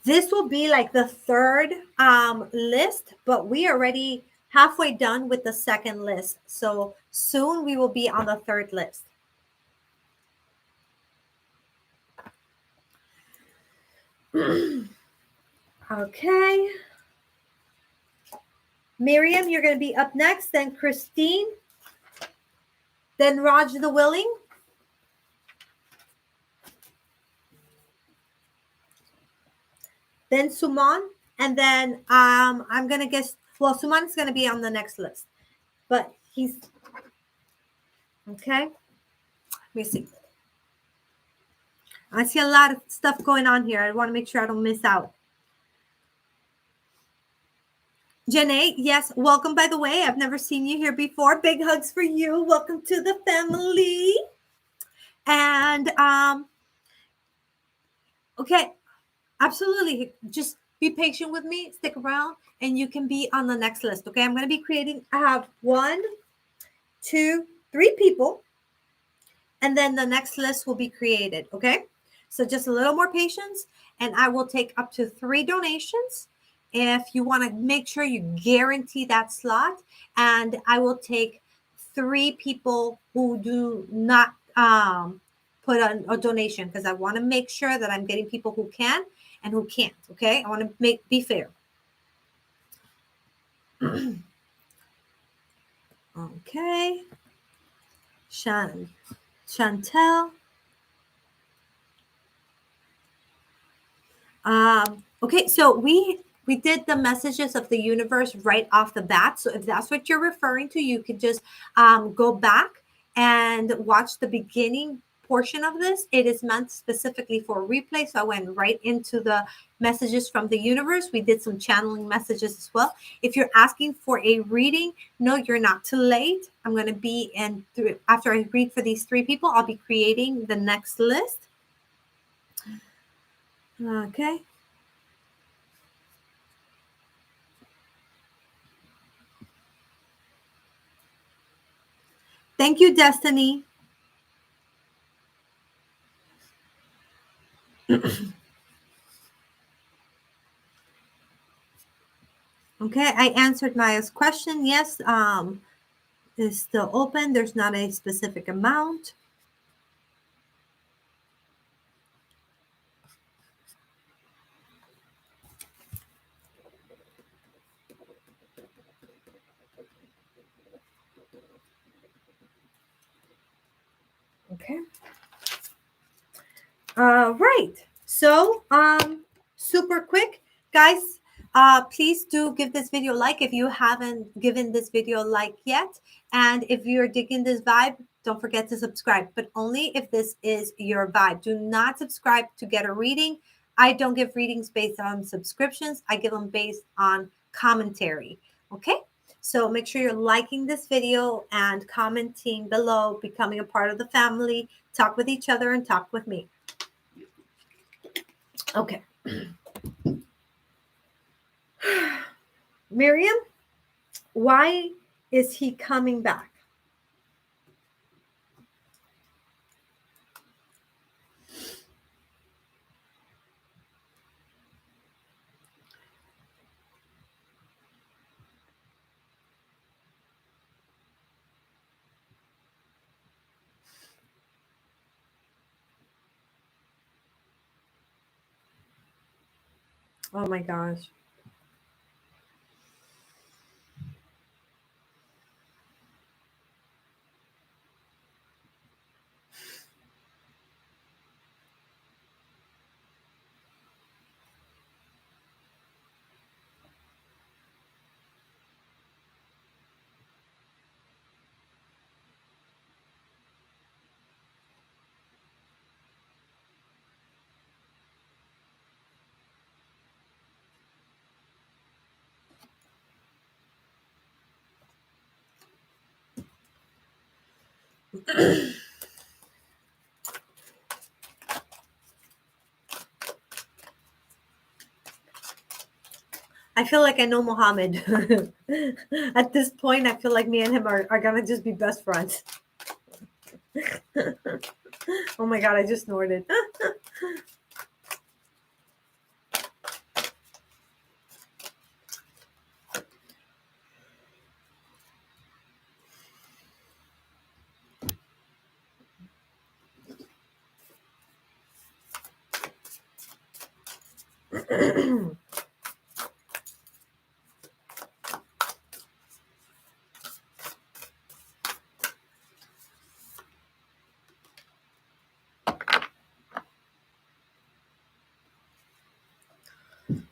This will be like the third list, but we are already halfway done with the second list. So soon we will be on the third list. Okay. Miriam, you're going to be up next. Then Christine. Then Raj the Willing. Then Suman. And then I'm going to guess, well, Suman's going to be on the next list. But he's, okay. me see. I see a lot of stuff going on here. I want to make sure I don't miss out. Janae, yes, welcome, by the way. I've never seen you here before. Big hugs for you. Welcome to the family. And okay, absolutely. Just be patient with me, stick around, and you can be on the next list. Okay, I'm going to be creating, I have 1, 2, 3 people, and then the next list will be created. Okay, so just a little more patience, and I will take up to 3 donations if you want to make sure you guarantee that slot. And I will take 3 people who do not put on a donation, because I want to make sure that I'm getting people who can and who can't. Okay, I want to be fair. Okay, Chantel. Okay, so we did the messages of the universe right off the bat. So if that's what you're referring to, you could just go back and watch the beginning portion of this. It is meant specifically for replay. So I went right into the messages from the universe. We did some channeling messages as well. If you're asking for a reading, no, you're not too late. I'm going to be in through after I read for these 3 people, I'll be creating the next list. Okay. Thank you, Destiny. Okay, I answered Maya's question. Yes, it's still open. There's not a specific amount. Okay. Right. So, super quick, guys. Please do give this video a like if you haven't given this video a like yet. And if you're digging this vibe, don't forget to subscribe, but only if this is your vibe. Do not subscribe to get a reading. I don't give readings based on subscriptions. I give them based on commentary. Okay. So make sure you're liking this video and commenting below, becoming a part of the family. Talk with each other and talk with me. Okay. Miriam, why is he coming back? Oh my gosh. I feel like I know Mohammed. At this point, I feel like me and him are going to just be best friends. Oh my God, I just snorted.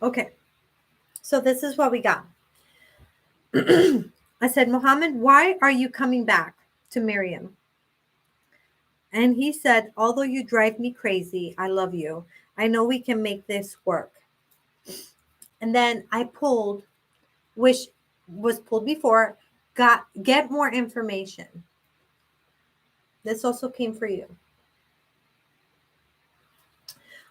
Okay, so this is what we got. I said, Mohammed, why are you coming back to Miriam? And he said, although you drive me crazy, I love you. I know we can make this work. And then I pulled, which was pulled before, get more information. This also came for you.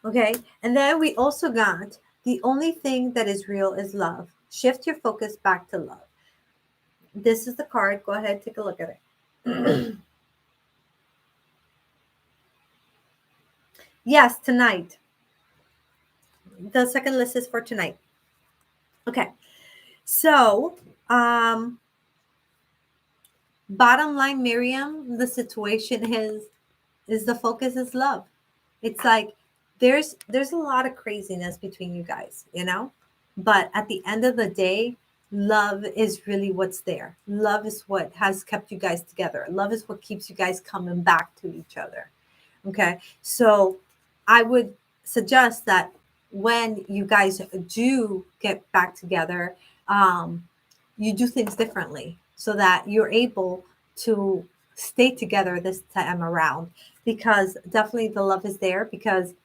Okay. And then we also got the only thing that is real is love. Shift your focus back to love. This is the card. Go ahead, take a look at it. Yes, tonight. The second list is for tonight. Okay. So, bottom line, Miriam, the situation is the focus is love. It's like there's a lot of craziness between you guys, you know? But at the end of the day, love is really what's there. Love is what has kept you guys together. Love is what keeps you guys coming back to each other. Okay. So I would suggest that when you guys do get back together, you do things differently so that you're able to stay together this time around, because definitely the love is there, because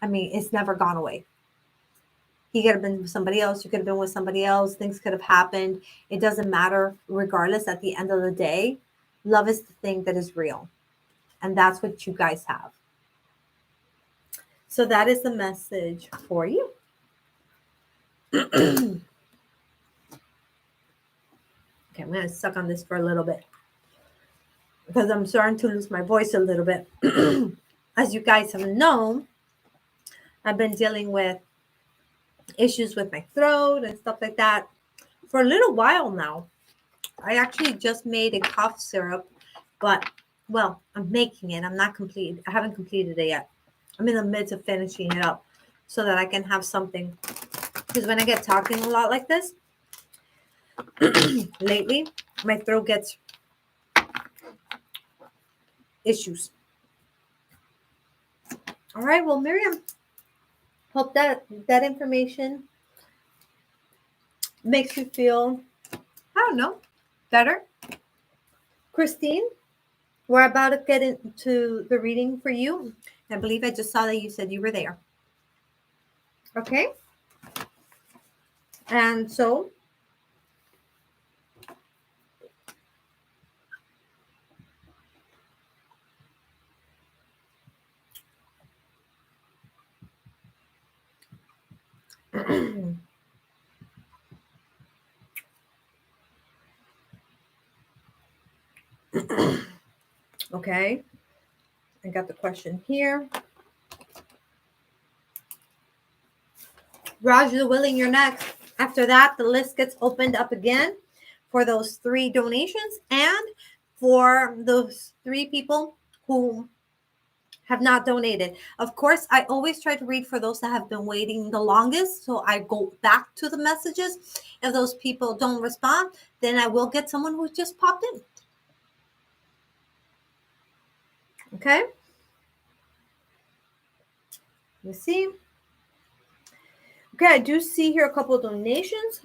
I mean, it's never gone away. He could have been with somebody else. You could have been with somebody else. Things could have happened. It doesn't matter. Regardless, at the end of the day, love is the thing that is real. And that's what you guys have. So that is the message for you. Okay, I'm going to suck on this for a little bit because I'm starting to lose my voice a little bit. As you guys have known, I've been dealing with issues with my throat and stuff like that for a little while now. I actually just made a cough syrup, but well, I'm making it. I'm not complete. I haven't completed it yet. I'm in the midst of finishing it up so that I can have something. Because when I get talking a lot like this, lately, my throat gets issues. All right, well, Miriam, hope that information makes you feel, I don't know, better. Christine, we're about to get into the reading for you. I believe I just saw that you said you were there. Okay. And so, okay, I got the question here. Roger Willing, you're next. After that, the list gets opened up again for those 3 donations and for those 3 people who have not donated. Of course, I always try to read for those that have been waiting the longest. So I go back to the messages. If those people don't respond, then I will get someone who just popped in. Okay. Let's see. Okay, I do see here a couple of donations.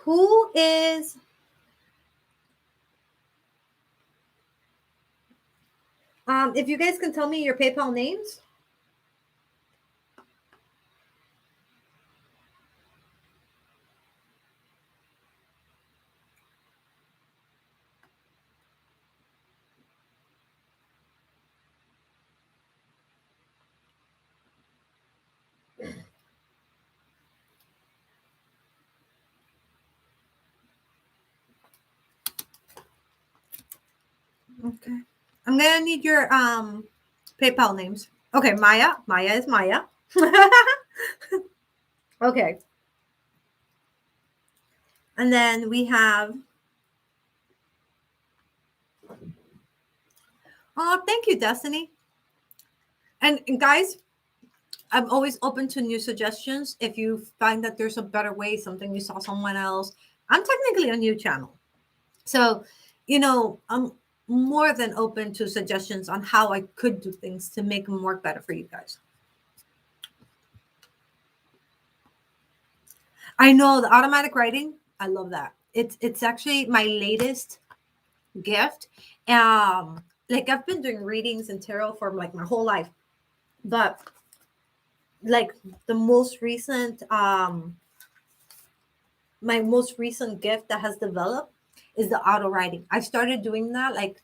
Who is if you guys can tell me your PayPal names. Okay. I'm gonna need your PayPal names. Okay, Maya. Maya is Maya. Okay. And then we have, oh, thank you, Destiny. And guys, I'm always open to new suggestions. If you find that there's a better way, something you saw someone else, I'm technically a new channel. So, I'm more than open to suggestions on how I could do things to make them work better for you guys. I know the automatic writing. I love that. It's actually my latest gift. Like I've been doing readings and tarot for like my whole life, but like the most recent my most recent gift that has developed is the auto writing. I started doing that like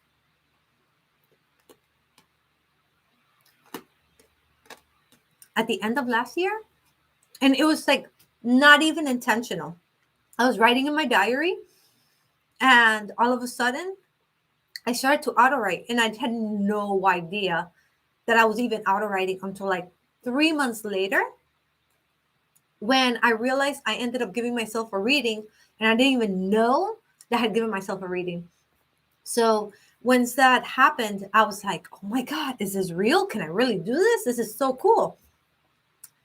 at the end of last year, and it was like not even intentional. I was writing in my diary, and all of a sudden I started to auto write, and I had no idea that I was even auto writing until like 3 months later, when I realized I ended up giving myself a reading, and I didn't even know that I had given myself a reading. So once that happened, I was like, oh my God, is this real? Can I really do this? This is so cool.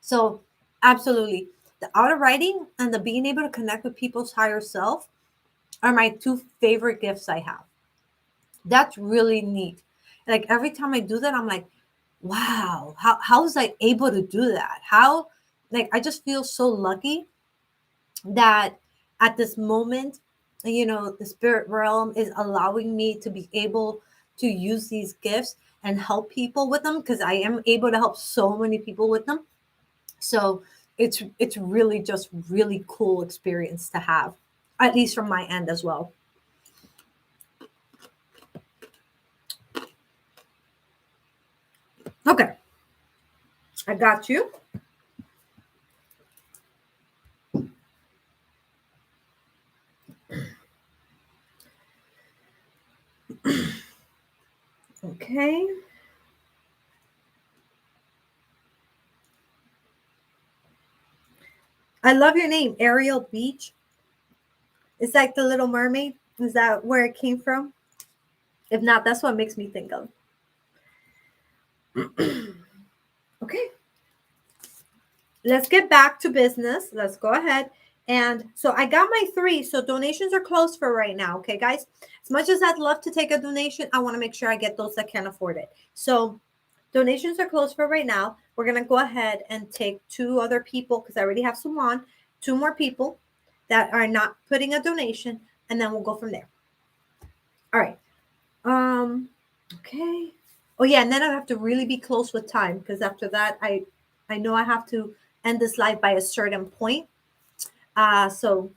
So absolutely. The auto writing and the being able to connect with people's higher self are my two favorite gifts I have. That's really neat. Like every time I do that, I'm like, wow, how was I able to do that? How, like, I just feel so lucky that at this moment, the spirit realm is allowing me to be able to use these gifts and help people with them, because I am able to help so many people with them. So it's really just really cool experience to have, at least from my end as well. Okay, I got you. Okay. I love your name, Ariel Beach. Is that the Little Mermaid? Is that where it came from? If not, that's what makes me think of. Okay, let's get back to business. Let's go ahead. And so I got my three. So donations are closed for right now. Okay, guys. As much as I'd love to take a donation, I want to make sure I get those that can't afford it. So donations are closed for right now. We're going to go ahead and take two other people, because I already have some on, two more people that are not putting a donation, and then we'll go from there. All right. Okay. Oh yeah, and then I have to really be close with time, because after that I know I have to end this live by a certain point. So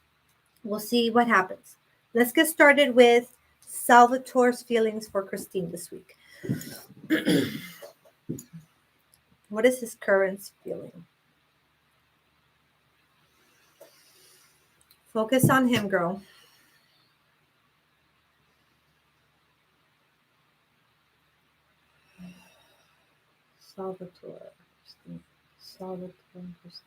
we'll see what happens. Let's get started with Salvatore's feelings for Christine this week. What is his current feeling? Focus on him, girl. Salvatore. Christine. Salvatore Christine.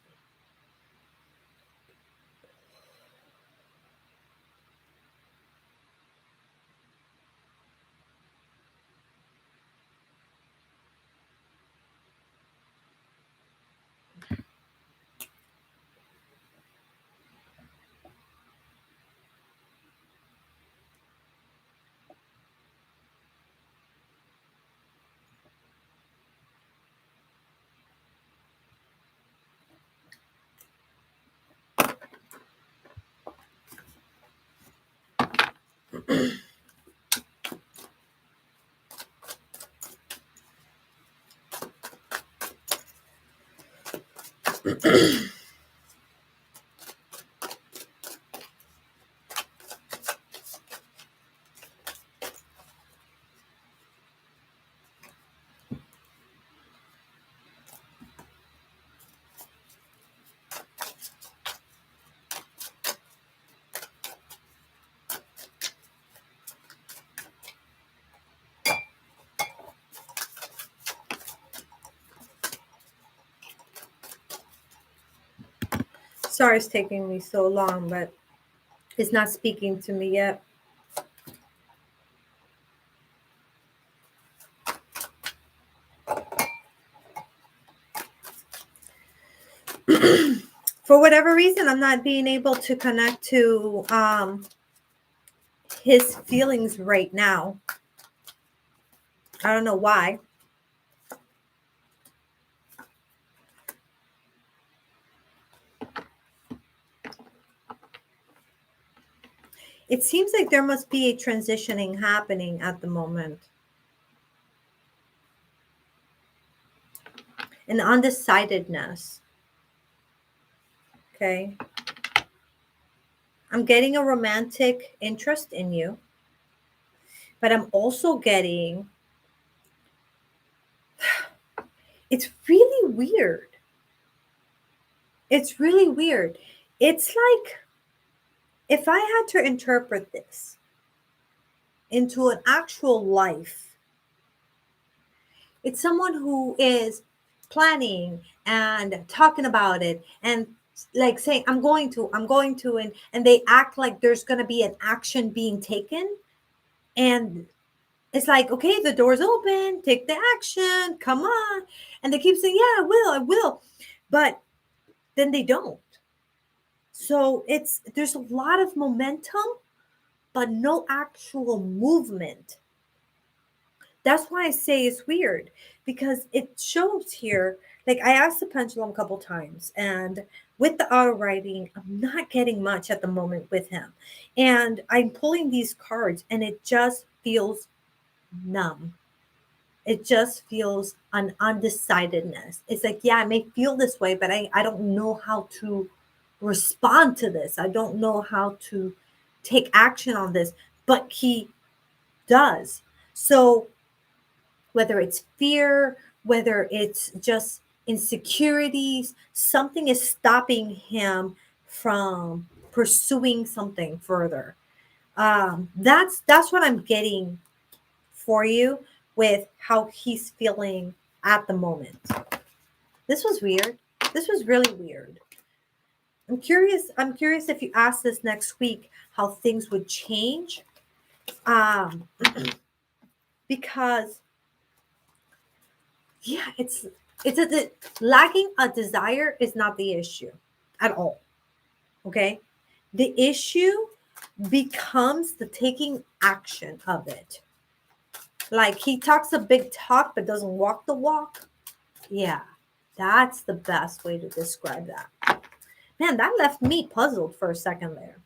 Sorry it's taking me so long, but it's not speaking to me yet. For whatever reason, I'm not being able to connect to his feelings right now. I don't know why. It seems like there must be a transitioning happening at the moment. An undecidedness. Okay. I'm getting a romantic interest in you, but I'm also getting, it's really weird. It's really weird. It's like if I had to interpret this into an actual life, it's someone who is planning and talking about it and like saying, I'm going to, and they act like there's going to be an action being taken. And it's like, okay, the door's open, take the action, come on. And they keep saying, yeah, I will. But then they don't. So there's a lot of momentum, but no actual movement. That's why I say it's weird, because it shows here. Like, I asked the pendulum a couple times, and with the auto writing, I'm not getting much at the moment with him. And I'm pulling these cards, and it just feels numb. It just feels an undecidedness. It's like, yeah, I may feel this way, but I don't know how to respond to this. I don't know how to take action on this, but he does. So whether it's fear, whether it's just insecurities, something is stopping him from pursuing something further. That's what I'm getting for you with how he's feeling at the moment. This was weird. This was really weird. I'm curious if you ask this next week how things would change. Um, because yeah, it's lacking a desire is not the issue at all. Okay. The issue becomes the taking action of it. Like, he talks a big talk but doesn't walk the walk. Yeah, that's the best way to describe that. Man, that left me puzzled for a second there.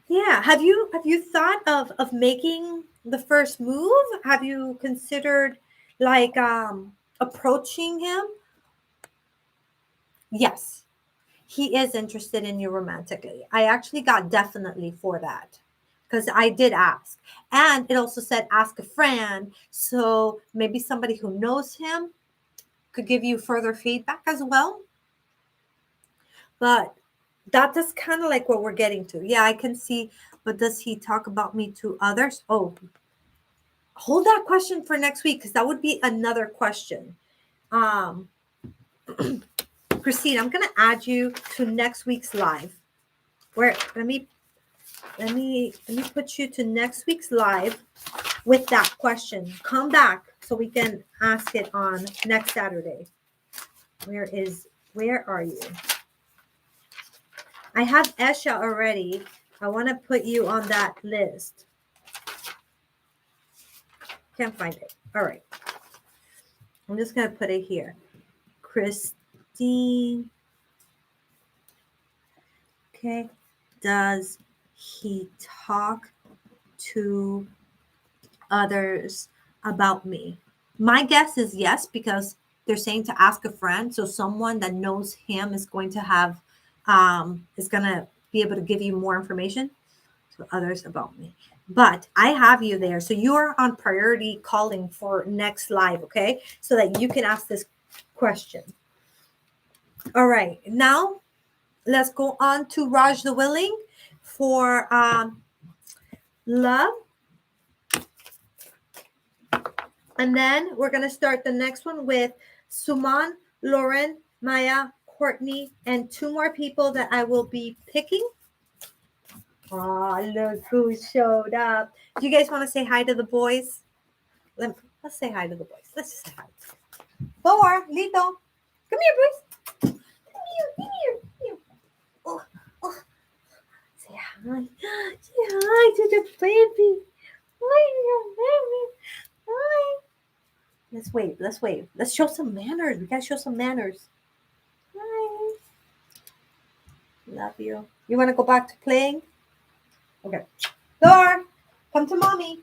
Yeah, have you thought of making the first move? Have you considered like approaching him? Yes, he is interested in you romantically. I actually got definitely for that because I did ask. And it also said ask a friend. So maybe somebody who knows him could give you further feedback as well. But that is kind of like what we're getting to. Yeah, I can see. But does he talk about me to others? Oh, hold that question for next week, because that would be another question. Um, Christine, I'm gonna add you to next week's live. Where let me put you to next week's live with that question. Come back so we can ask it on next Saturday. Where are you? I have Esha already. I want to put you on that list. Can't find it. All right. I'm just going to put it here. Christine. Okay. Does he talk to others about me? My guess is yes, because they're saying to ask a friend. So someone that knows him is going to is going to be able to give you more information to others about me. But I have you there. So you're on priority calling for next live, okay? So that you can ask this question. All right. Now let's go on to Raj the Willing for love. And then we're going to start the next one with Suman, Lauren, Maya, Courtney, and two more people that I will be picking. Oh, look who showed up. Do you guys want to say hi to the boys? Let's say hi to the boys. Let's just say hi. Thor, Lito, come here, boys. Come here. Oh, oh. Say hi. Say hi to the baby. Hi. Let's wave. Let's show some manners. We gotta show some manners. Hi. Love you. You want to go back to playing? Okay. Thor, come to mommy.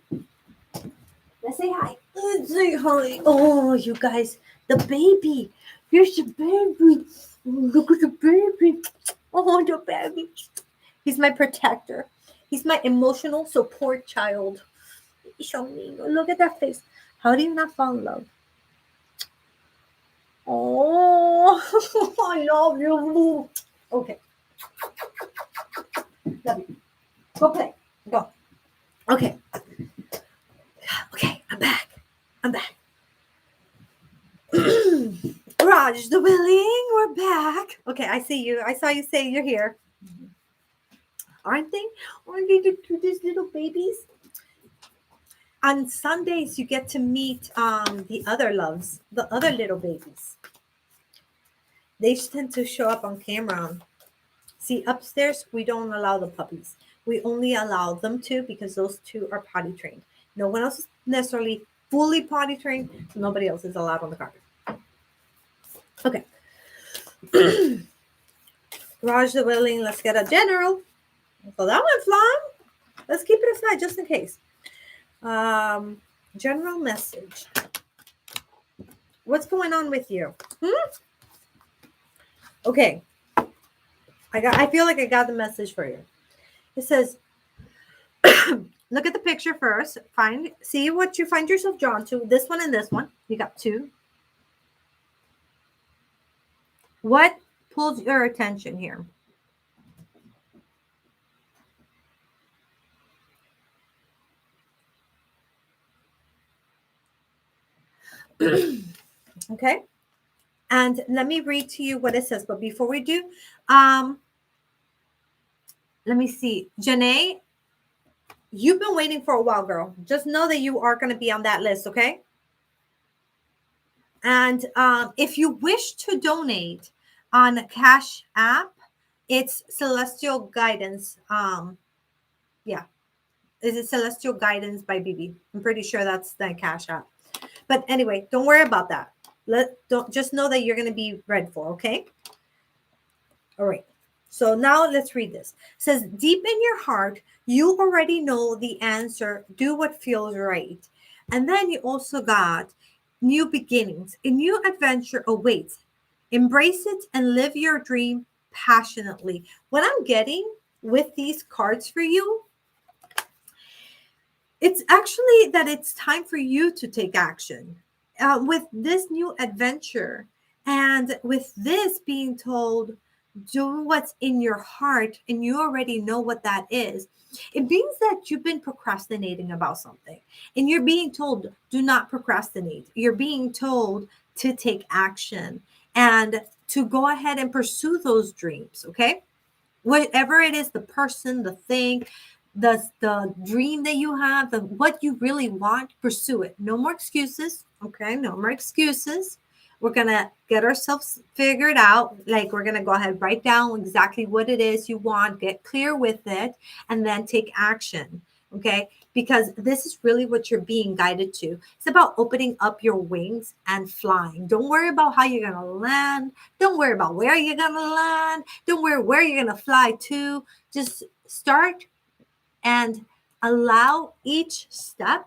Let's say hi. Let's say hi. Oh, you guys, the baby. Here's the baby. Oh, look at the baby. Oh, the baby. He's my protector. He's my emotional support child. Show me. Look at that face. How do you not fall in love? Oh, I love you. Okay. Love you. Go play. Go. Okay. Okay, I'm back. I'm back. Raj the Willing, we're back. Okay, I see you. I saw you say you're here. Aren't they? Aren't they the cutest little babies? On Sundays, you get to meet the other loves, the other little babies. They tend to show up on camera. See, upstairs, we don't allow the puppies. We only allow them to because those two are potty trained. No one else is necessarily fully potty trained. So nobody else is allowed on the carpet. Okay. Raj the Willing, let's get a general. So that went flying. Let's keep it aside just in case. General message. What's going on with you? Okay. I feel like I got the message for you. It says, look at the picture first. See what you find yourself drawn to. This one and this one. You got two. What pulls your attention here? Okay. And let me read to you what it says. But before we do, let me see. Janae, you've been waiting for a while, girl. Just know that you are going to be on that list, okay? And if you wish to donate on Cash App, it's Celestial Guidance. Yeah. Is it Celestial Guidance by Bebe? I'm pretty sure that's the Cash App. But anyway, don't worry about that. Don't just know that you're going to be read for, okay? All right. So now let's read this. It says, deep in your heart, you already know the answer. Do what feels right. And then you also got new beginnings. A new adventure awaits. Embrace it and live your dream passionately. What I'm getting with these cards for you, it's actually that it's time for you to take action with this new adventure. And with this being told, do what's in your heart, and you already know what that is. It means that you've been procrastinating about something, and you're being told, do not procrastinate. You're being told to take action and to go ahead and pursue those dreams, okay? Whatever it is, the person, the thing, the dream that you have, what you really want, pursue it. No more excuses, okay? No more excuses. We're going to get ourselves figured out. Like, we're going to go ahead, write down exactly what it is you want, get clear with it, and then take action, okay? Because this is really what you're being guided to. It's about opening up your wings and flying. Don't worry about how you're going to land. Don't worry about where you're going to land. Don't worry where you're going to fly to. Just start and allow each step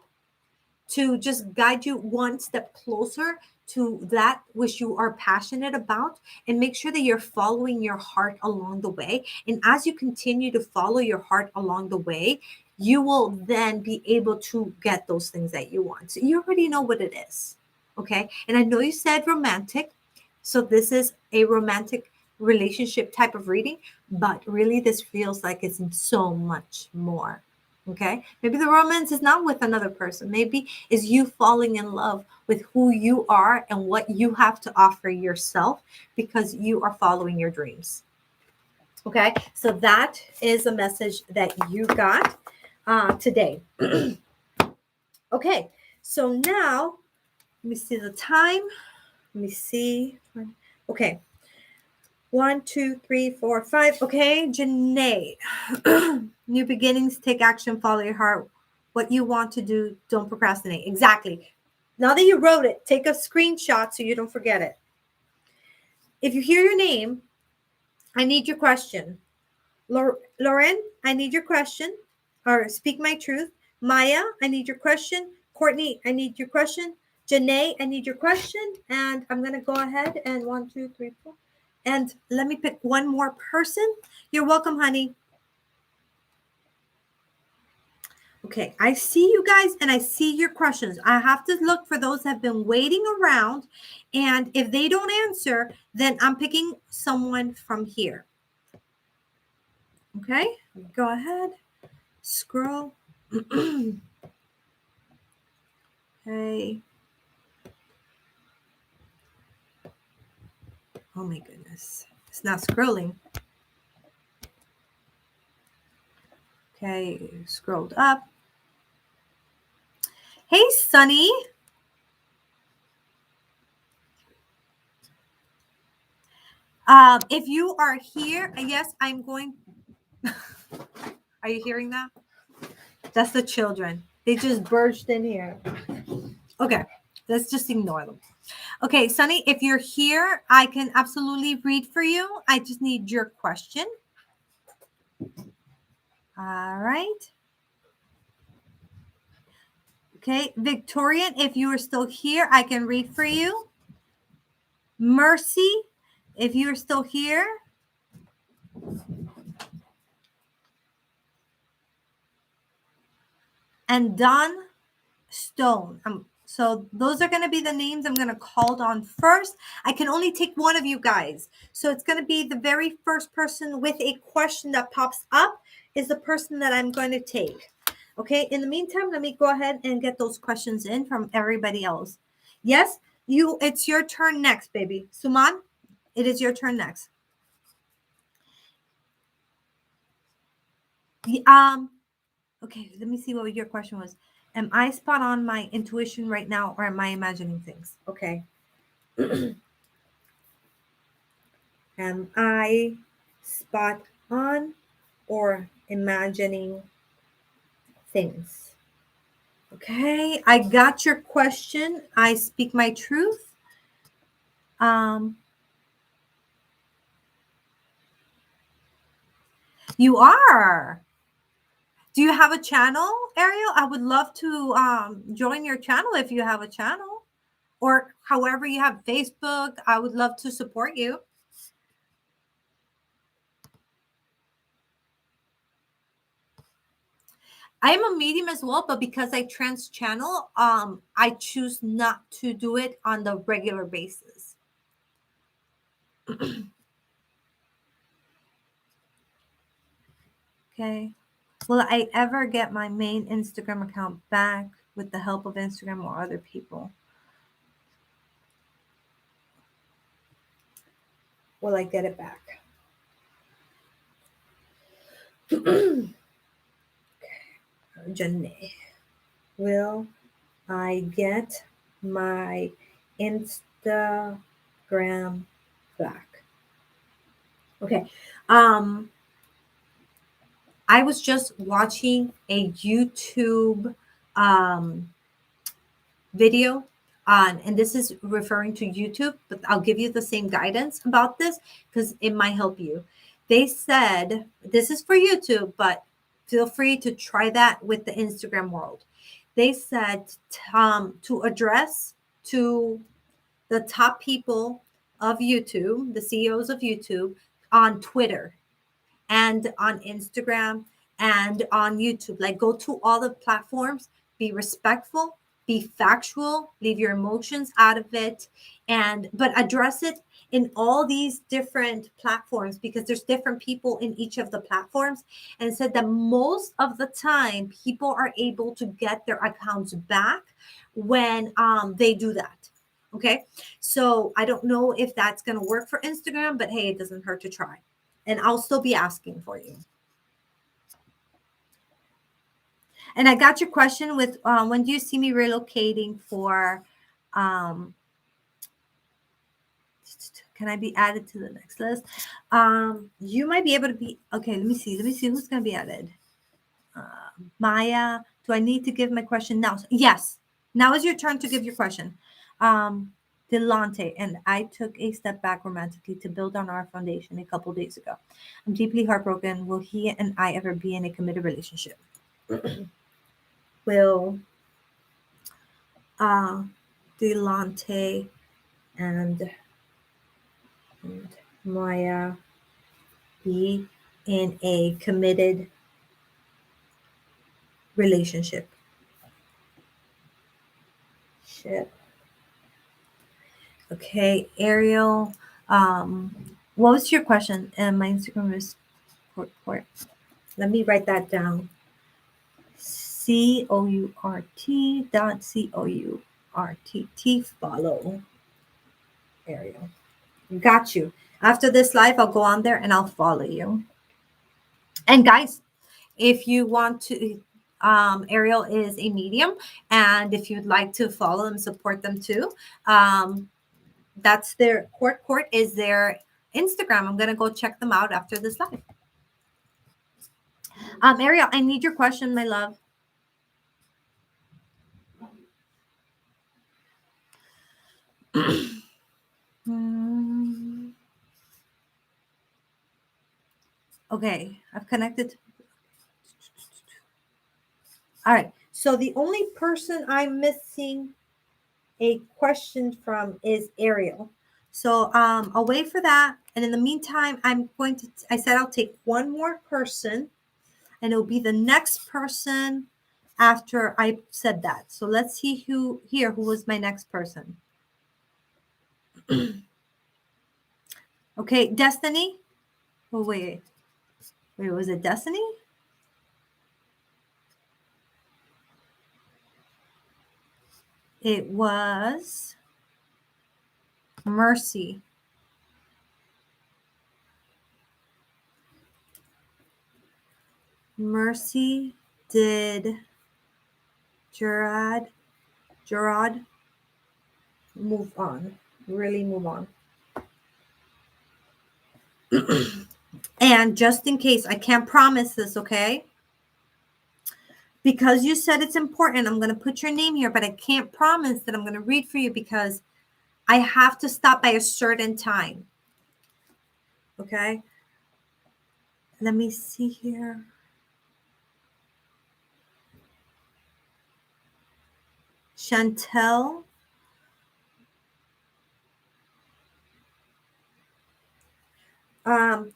to just guide you one step closer to that which you are passionate about, and make sure that you're following your heart along the way. And as you continue to follow your heart along the way, you will then be able to get those things that you want. So you already know what it is. Okay. And I know you said romantic. So this is a romantic relationship type of reading, but really this feels like it's so much more. Okay. Maybe the romance is not with another person. Maybe is you falling in love with who you are and what you have to offer yourself because you are following your dreams. Okay. So that is a message that you got today. Okay. So now let me see the time. Let me see. Okay. 1, 2, 3, 4, 5. Okay, Janae. New beginnings, take action, follow your heart. What you want to do, don't procrastinate. Exactly. Now that you wrote it, take a screenshot so you don't forget it. If you hear your name, I need your question. Lauren, I need your question. Or speak my truth. Maya, I need your question. Courtney, I need your question. Janae, I need your question. And I'm going to go ahead and 1, 2, 3, 4. And let me pick one more person. You're welcome, honey. Okay, I see you guys and I see your questions. I have to look for those that have been waiting around. And if they don't answer, then I'm picking someone from here. Okay, go ahead. Scroll. Okay. Oh my goodness. It's not scrolling. Okay, scrolled up. Hey, Sunny. If you are here, yes, I'm going. Are you hearing that? That's the children. They just burst in here. Okay, let's just ignore them. Okay, Sunny, if you're here, I can absolutely read for you. I just need your question. All right. Okay, Victorian, if you are still here, I can read for you. Mercy, if you're still here. And Don Stone. So those are going to be the names I'm going to call on first. I can only take one of you guys. So it's going to be the very first person with a question that pops up is the person that I'm going to take. Okay, in the meantime, let me go ahead and get those questions in from everybody else. Yes, it's your turn next, baby. Suman, it is your turn next. Okay, let me see what your question was. Am I spot on my intuition right now or am I imagining things? Okay. Am I spot on or imagining things? Okay, I got your question. I speak my truth. You are. Do you have a channel, Ariel? I would love to join your channel if you have a channel. Or however you have Facebook, I would love to support you. I am a medium as well, but because I trans channel, I choose not to do it on the regular basis. Okay. Will I ever get my main Instagram account back with the help of Instagram or other people? Will I get it back? Okay. Janae. Will I get my Instagram back? Okay. I was just watching a YouTube video on, and this is referring to YouTube, but I'll give you the same guidance about this because it might help you. They said, this is for YouTube, but feel free to try that with the Instagram world. They said to address to the top people of YouTube, the CEOs of YouTube on Twitter and on Instagram and on YouTube. Like go to all the platforms, be respectful, be factual, leave your emotions out of it, but address it in all these different platforms because there's different people in each of the platforms, and said that most of the time people are able to get their accounts back when they do that. Okay, so I don't know if that's going to work for Instagram, but hey, it doesn't hurt to try. And I'll still be asking for you. And I got your question with when do you see me relocating for can I be added to the next list? You might be able to be okay. Let me see who's going to be added. Maya, do I need to give my question now? Yes, now is your turn to give your question. Delante and I took a step back romantically to build on our foundation a couple days ago. I'm deeply heartbroken. Will he and I ever be in a committed relationship? Will Delante and Maya be in a committed relationship? Shit. Okay, Ariel. What was your question? And my Instagram is court. Let me write that down. COURT.COURT. Follow Ariel. Got you. After this live, I'll go on there and I'll follow you. And guys, if you want to, Ariel is a medium, and if you'd like to follow them, support them too, that's their court is their Instagram. I'm gonna go check them out after this live. Ariel, I need your question, my love. Okay, I've connected. All right. So the only person I'm missing a question from is Ariel. So I'll wait for that. And in the meantime, I said I'll take one more person, and it'll be the next person after I said that. So let's see who was my next person. Okay, Destiny. Oh, wait, was it Destiny? It was Mercy. Mercy, did Gerard move on? Really move on? And just in case, I can't promise this, okay? Because you said it's important, I'm going to put your name here, but I can't promise that I'm going to read for you because I have to stop by a certain time. Okay? Let me see here. Chantel.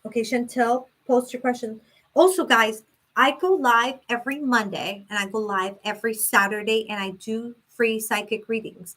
Okay, Chantel, post your question. Also, guys, I go live every Monday and I go live every Saturday and I do free psychic readings.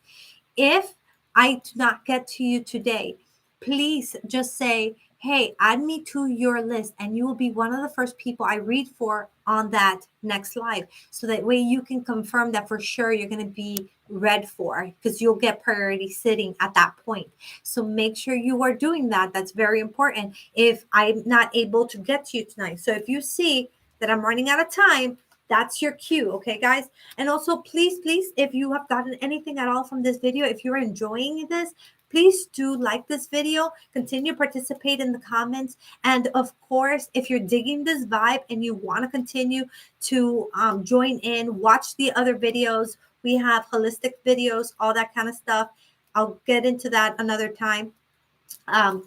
If I do not get to you today, please just say, hey, add me to your list, and you will be one of the first people I read for on that next live. So that way you can confirm that for sure you're going to be read for, because you'll get priority sitting at that point. So make sure you are doing that. That's very important if I'm not able to get to you tonight. So if you see that I'm running out of time, that's your cue. Okay, guys? And also, please, if you have gotten anything at all from this video, if you're enjoying this, please do like this video, continue to participate in the comments. And of course, if you're digging this vibe and you want to continue to join in, watch the other videos. We have holistic videos, all that kind of stuff. I'll get into that another time.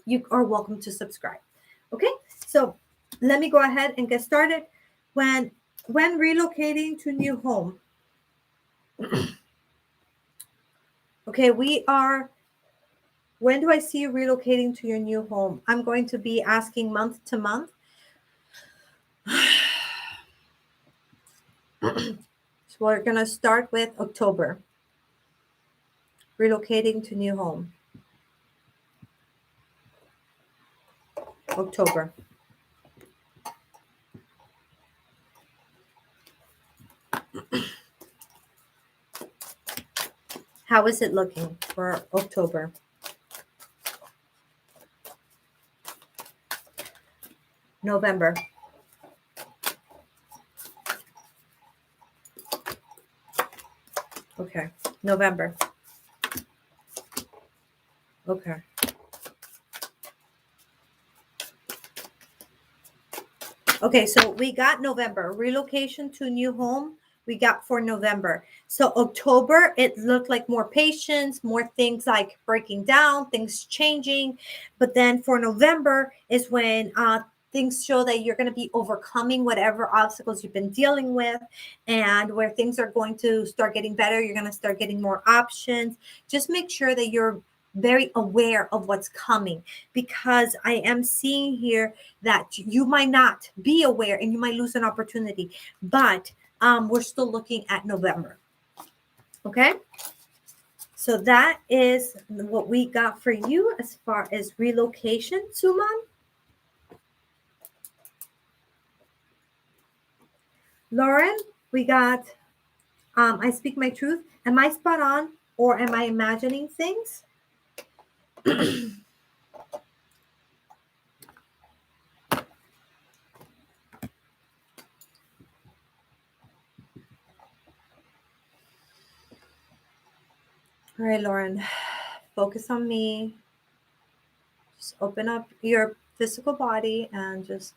You are welcome to subscribe. Okay, so let me go ahead and get started. When relocating to new home. Okay, when do I see you relocating to your new home? I'm going to be asking month to month. So we're going to start with October. Relocating to new home. October. How is it looking for October? November. Okay. November. Okay. Okay, so we got November. Relocation to new home we got for November. So October, it looked like more patience, more things like breaking down, things changing. But then for November is when things show that you're going to be overcoming whatever obstacles you've been dealing with, and where things are going to start getting better. You're going to start getting more options. Just make sure that you're very aware of what's coming, because I am seeing here that you might not be aware and you might lose an opportunity. But we're still looking at November. Okay. So that is what we got for you as far as relocation, Suman. Lauren, we got I speak my truth. Am I spot on or am I imagining things? All right, Lauren, focus on me. Just open up your physical body and just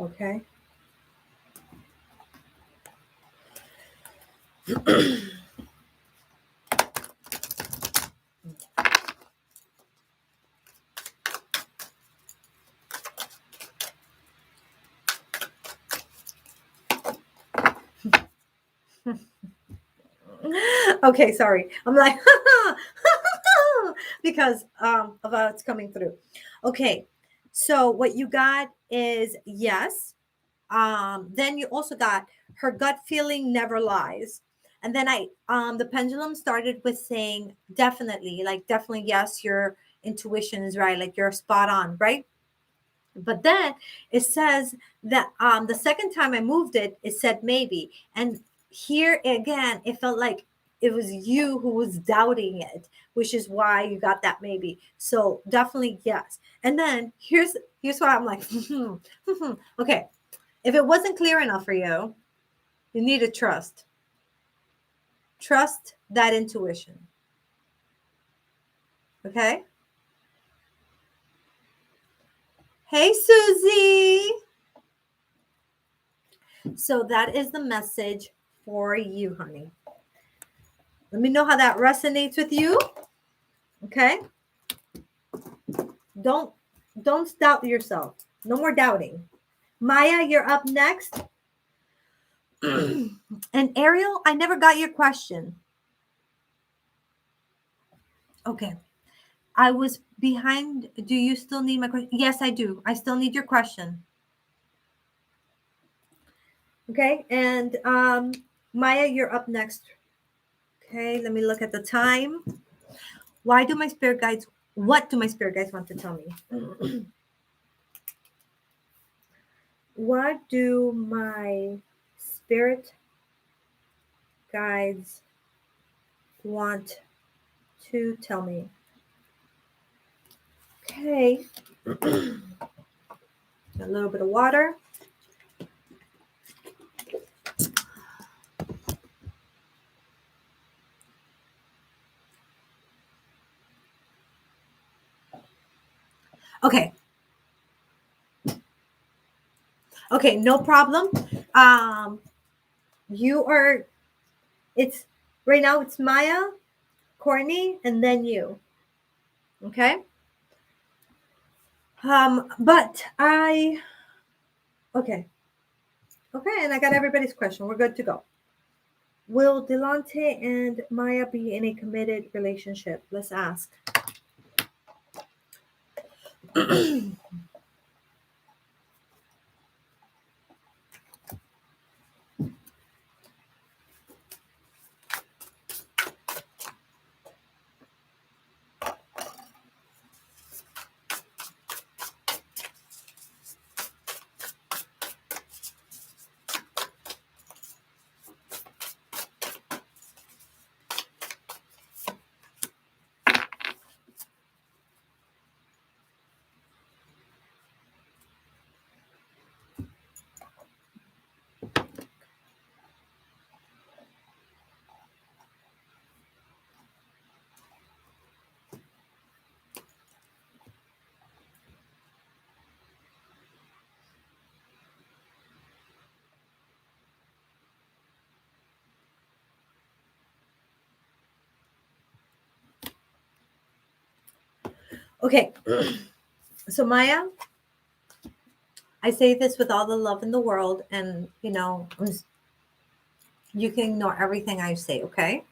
okay. Okay, sorry. I'm like because of how it's coming through. Okay. So what you got is yes. Then you also got her gut feeling never lies. And then the pendulum started with saying definitely, like definitely yes, your intuition is right, like you're spot on, right? But then it says that the second time I moved it, it said maybe. And here again, it felt like it was you who was doubting it, which is why you got that maybe. So definitely yes. And then here's what I'm like, okay. If it wasn't clear enough for you, you need to trust. Trust that intuition. Okay? Hey, Susie. So that is the message for you, honey. Let me know how that resonates with you. Okay? Don't doubt yourself. No more doubting. Maya, you're up next. And Ariel, I never got your question. Okay. I was behind. Do you still need my question? Yes, I do. I still need your question. Okay. And Maya, you're up next. Okay. Let me look at the time. What do my spirit guides want to tell me? What do my spirit guides want to tell me? Okay. A little bit of water. Okay. Okay, no problem. You are, it's right now it's Maya, Courtney, and then you. Okay. But okay. Okay, and I got everybody's question. We're good to go. Will Delante and Maya be in a committed relationship? Let's ask. Okay, so Maya, I say this with all the love in the world, and you can ignore everything I say, okay?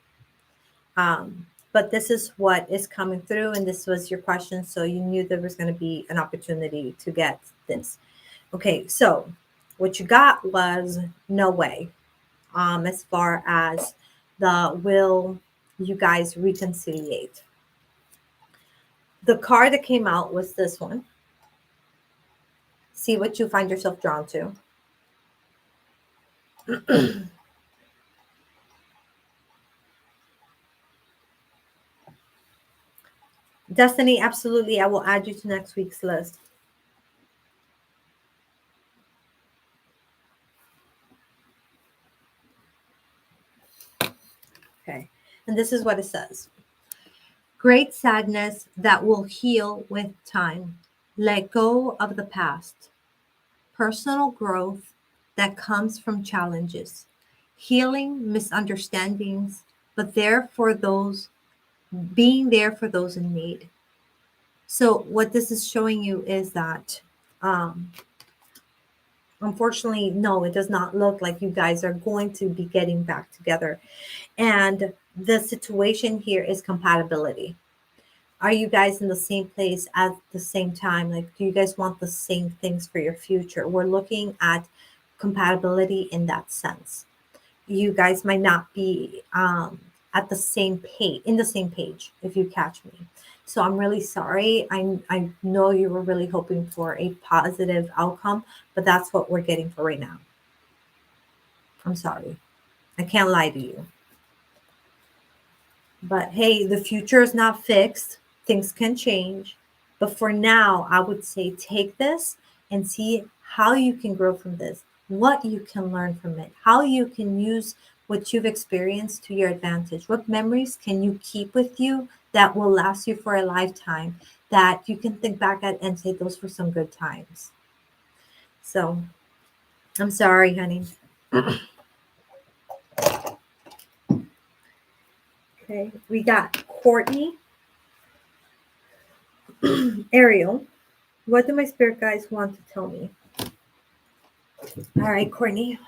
But this is what is coming through, and this was your question, so you knew there was going to be an opportunity to get this. Okay, so what you got was no way. As far as the will you guys reconciliate. The card that came out was this one. See what you find yourself drawn to. Destiny, absolutely. I will add you to next week's list. Okay. And this is what it says. Great sadness that will heal with time. Let go of the past. Personal growth that comes from challenges. Healing misunderstandings, but there for those being there for those in need. So what this is showing you is that um unfortunately, no, it does not look like you guys are going to be getting back together. And the situation here is compatibility. Are you guys in the same place at the same time? Like, do you guys want the same things for your future? We're looking at compatibility in that sense. You guys might not be at the same page, in the same page, if you catch me. So I'm really sorry. I know you were really hoping for a positive outcome, but that's what we're getting for right now. I'm sorry. I can't lie to you. But hey, the future is not fixed. Things can change. But for now, I would say take this and see how you can grow from this, what you can learn from it, how you can use what you've experienced to your advantage. What memories can you keep with you that will last you for a lifetime, that you can think back at and say those were some good times. So I'm sorry, honey. Okay, we got Courtney, Ariel. What do my spirit guides want to tell me? All right, Courtney.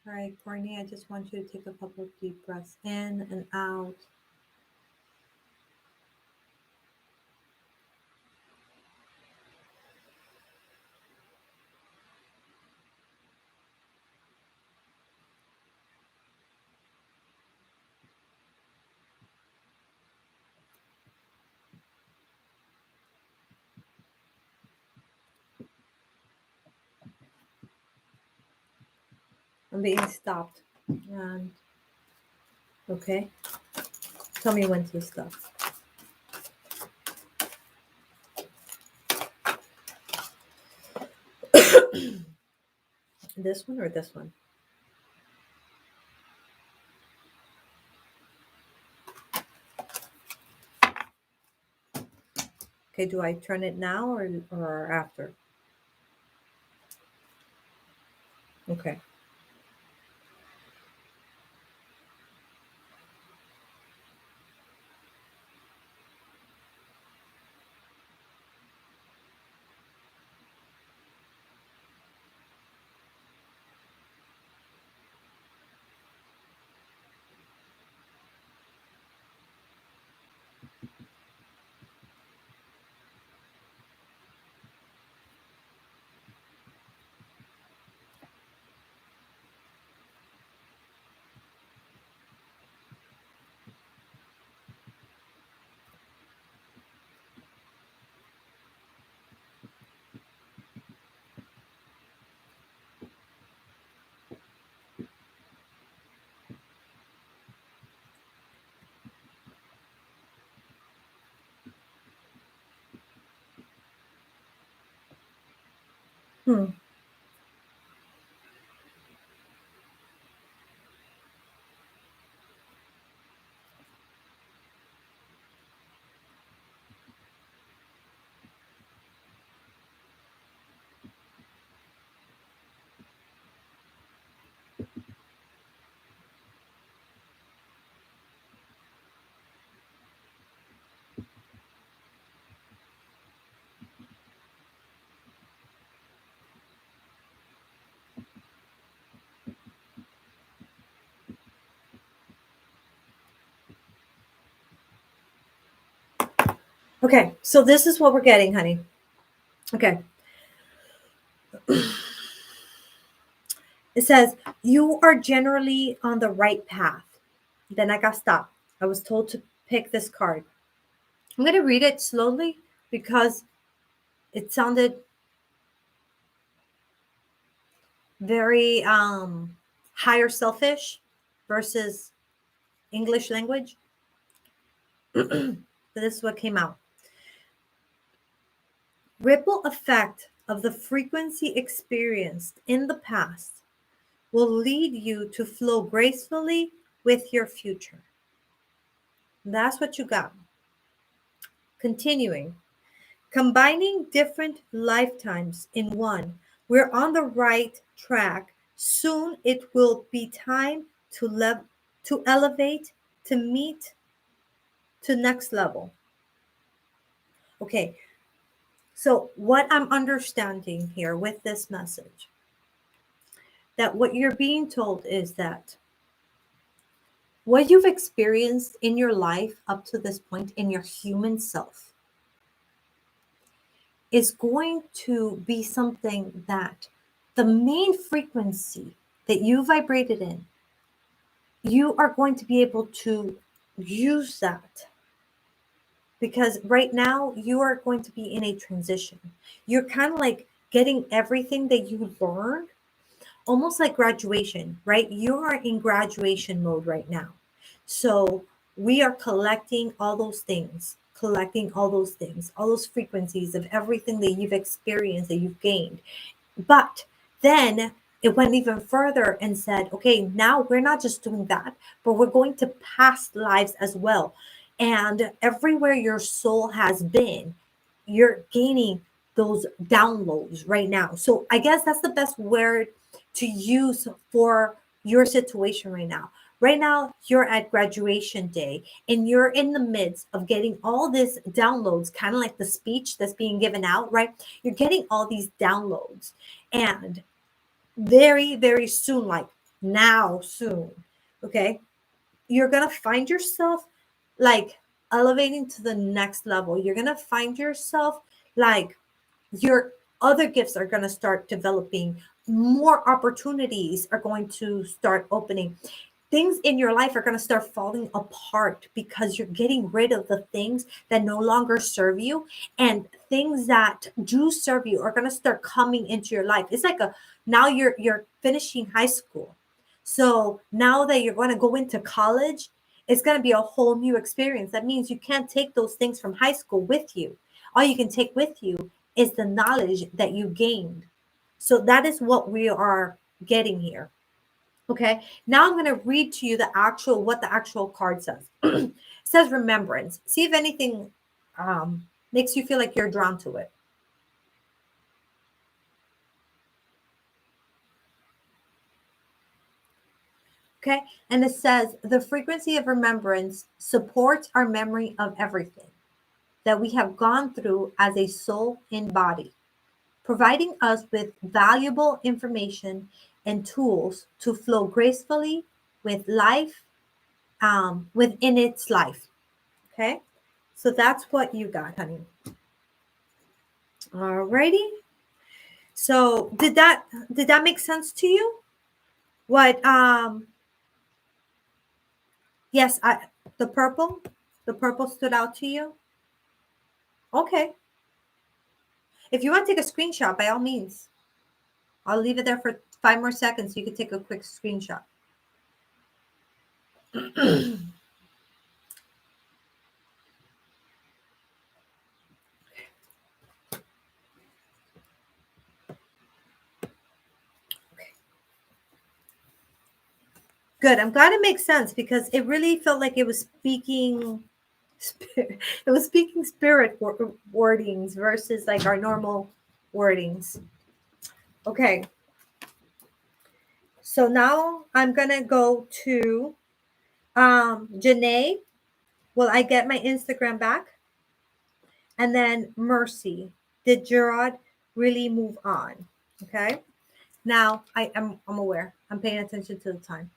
All right, Courtney, I just want you to take a couple of deep breaths in and out. I'm being stopped. And okay, tell me when to stop. This one or this one? Okay, do I turn it now or after? Okay. Hmm. Okay, so this is what we're getting, honey. Okay. It says, you are generally on the right path. Then I got stopped. I was told to pick this card. I'm going to read it slowly because it sounded very higher selfish versus English language. So this is what came out. Ripple effect of the frequency experienced in the past will lead you to flow gracefully with your future. That's what you got. Continuing. Combining different lifetimes in one, we're on the right track. Soon it will be time to elevate, to meet to next level. Okay, so what I'm understanding here with this message, that what you're being told is that what you've experienced in your life up to this point in your human self is going to be something that the main frequency that you vibrated in, you are going to be able to use that, because right now you are going to be in a transition. You're kind of like getting everything that you learned, almost like graduation, right? You are in graduation mode right now. So we are collecting all those frequencies of everything that you've experienced, that you've gained. But then it went even further and said, okay, now we're not just doing that, but we're going to past lives as well. And everywhere your soul has been, you're gaining those downloads right now. So I guess that's the best word to use for your situation right now. Right now, you're at graduation day and you're in the midst of getting all these downloads, kind of like the speech that's being given out, right? You're getting all these downloads. And very, very soon, like now, soon, okay, you're going to find yourself like elevating to the next level. You're going to find yourself like your other gifts are going to start developing, more opportunities are going to start opening, things in your life are going to start falling apart because you're getting rid of the things that no longer serve you, and things that do serve you are going to start coming into your life. It's like a, now you're finishing high school, so now that you're going to go into college, it's going to be a whole new experience. That means you can't take those things from high school with you. All you can take with you is the knowledge that you gained. So that is what we are getting here. Okay, now I'm going to read to you what the actual card says. It says remembrance. See if anything makes you feel like you're drawn to it. Okay, and it says the frequency of remembrance supports our memory of everything that we have gone through as a soul in body, providing us with valuable information and tools to flow gracefully with life, within its life. Okay, so that's what you got, honey. Alrighty. So did that make sense to you? What yes, the purple stood out to you? Okay. If you want to take a screenshot, by all means. I'll leave it there for 5 more seconds so you can take a quick screenshot. Good. I'm glad it makes sense because it really felt like it was speaking spirit. It was speaking spirit wordings versus like our normal wordings. Okay. So now I'm gonna go to Janae. Will I get my Instagram back? And then Mercy. Did Gerard really move on? Okay. Now I'm aware. I'm paying attention to the time.